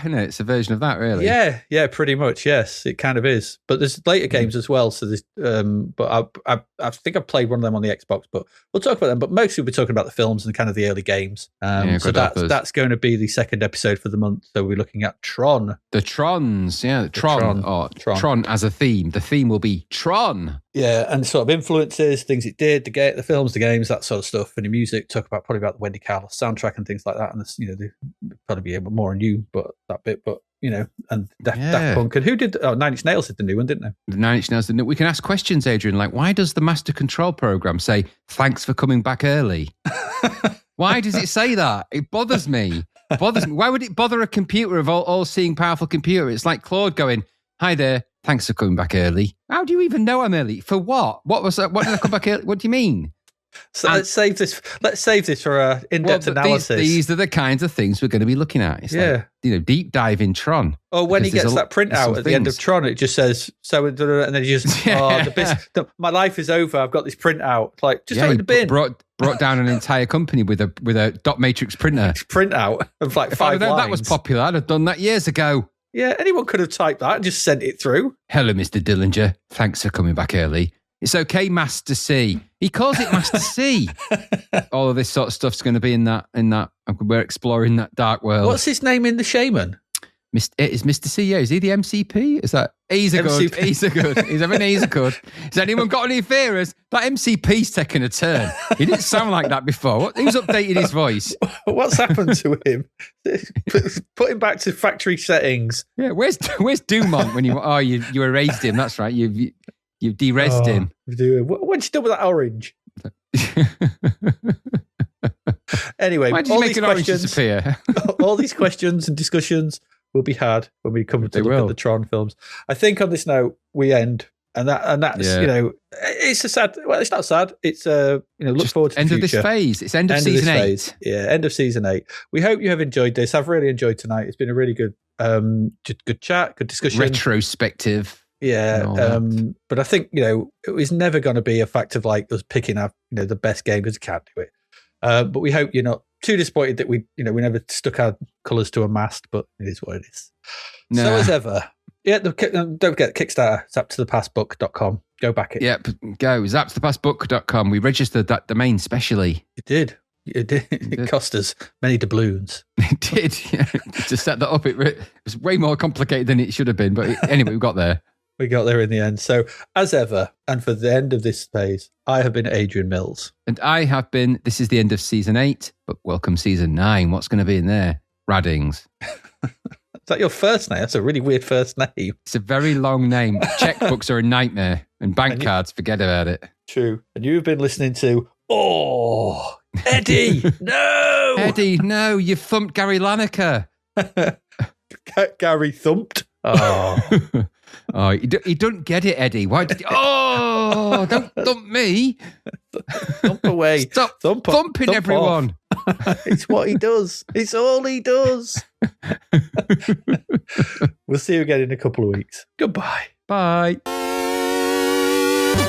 It's a version of that, really. Yeah, pretty much. Yes, it kind of is. But there's later games as well. So there's, but I think I've played one of them on the Xbox. But we'll talk about them. But mostly we're talking about the films and kind of the early games. So that's going to be the second episode for the month. So we're looking at Tron. The Trons, Tron as a theme. The theme will be Tron. Yeah, and sort of influences, things it did, the films, the games, that sort of stuff, and the music. Talk about probably about the Wendy Carlos soundtrack and things like that. And this, they probably be able more on you, but that bit, but and Daft Punk. And who did? Oh, Nine Inch Nails did the new one, didn't they? The Nine Inch Nails did. We can ask questions, Adrian. Like, why does the Master Control program say "Thanks for coming back early"? Why does it say that? It bothers me. Why would it bother a computer of all-seeing, powerful computer? It's like Claude going, "Hi there. Thanks for coming back early." How do you even know I'm early? For what? What was that? What did I come back early? What do you mean? So let's save this for an in-depth analysis. These are the kinds of things we're going to be looking at. It's like, deep dive in Tron. Or when he gets that printout at the end of Tron, it just says so, and then he just my life is over. I've got this printout. It's like just throw it in the bin. Brought down an entire company with a dot matrix printer. Printout of like 5 lines. That was popular. I'd have done that years ago. Yeah, anyone could have typed that and just sent it through. Hello, Mr. Dillinger. Thanks for coming back early. It's okay, Master C. He calls it Master C. All of this sort of stuff's going to be in that. We're exploring that dark world. What's his name in The Shaman? Is Mr. C? Yeah, is he the MCP? Is that? He's a good. He's a good. He's a good. Has anyone got any fears? That MCP's taken a turn. He didn't sound like that before. Who's updated his voice? What's happened to him? Put him back to factory settings. Yeah, where's Dumont when you erased him? That's right. You've de-resed him. What'd you do with that orange? Anyway, why did you make an orange disappear? All these questions and discussions will be had when we come to look at the Tron films. I think on this note we end, and that's it's a sad. Well, it's not sad. It's look just forward to the end future. of this phase. It's end of season 8. Yeah, end of season 8. We hope you have enjoyed this. I've really enjoyed tonight. It's been a really good chat, good discussion, retrospective. Yeah, but I think it was never going to be a fact of like us picking up the best game because we can't do it. But we hope you're not too disappointed that we never stuck our colours to a mast. But it is what it is. No. So as ever, don't forget Kickstarter, zaptothepastbook.com. Go back it. Yep, go zaptothepastbook.com. We registered that domain specially. It did. It cost us many doubloons. It did. Yeah. To set that up, it was way more complicated than it should have been. But anyway, we got there. We got there in the end. So, as ever, and for the end of this phase, I have been Adrian Mills. And I have been, this is the end of season 8, but welcome season 9. What's going to be in there? Raddings. Is that your first name? That's a really weird first name. It's a very long name. Checkbooks are a nightmare, and bank cards, forget about it. True. And you've been listening to, Eddie, no! Eddie, no, you thumped Gary Lineker. Gary thumped? Oh. Oh, you don't get it, Eddie. Why did you? Oh, don't thump me. Thump away. Stop thumping everyone. It's what he does. It's all he does. We'll see you again in a couple of weeks. Goodbye. Bye.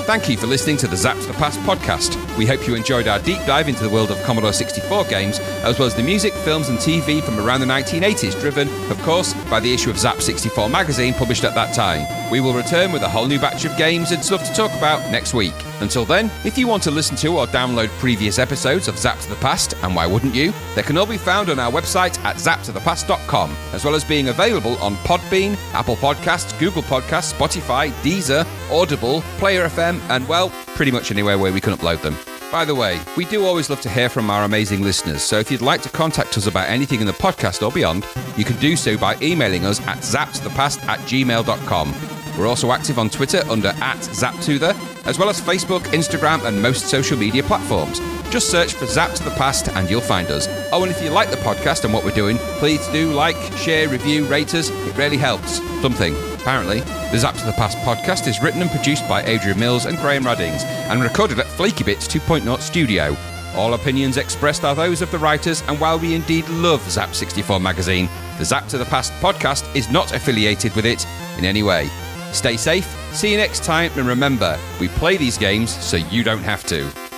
Thank you for listening to the Zap to the Past podcast. We hope you enjoyed our deep dive into the world of Commodore 64 games, as well as the music, films and TV from around the 1980s, driven, of course, by the issue of Zap 64 magazine published at that time. We will return with a whole new batch of games and stuff to talk about next week. Until then, if you want to listen to or download previous episodes of Zap to the Past, and why wouldn't you, they can all be found on our website at zaptothepast.com, as well as being available on Podbean, Apple Podcasts, Google Podcasts, Spotify, Deezer, Audible, Player FM, and, well, pretty much anywhere where we can upload them. By the way, we do always love to hear from our amazing listeners, so if you'd like to contact us about anything in the podcast or beyond, you can do so by emailing us at zaptothepast@gmail.com. We're also active on Twitter under @ZapTothe, as well as Facebook, Instagram, and most social media platforms. Just search for Zap to the Past and you'll find us. Oh, and if you like the podcast and what we're doing, please do like, share, review, rate us. It really helps. Something. Apparently, the Zap to the Past podcast is written and produced by Adrian Mills and Graham Raddings and recorded at Flaky Bits 2.0 Studio. All opinions expressed are those of the writers, and while we indeed love Zap 64 magazine, the Zap to the Past podcast is not affiliated with it in any way. Stay safe, see you next time, and remember, we play these games so you don't have to.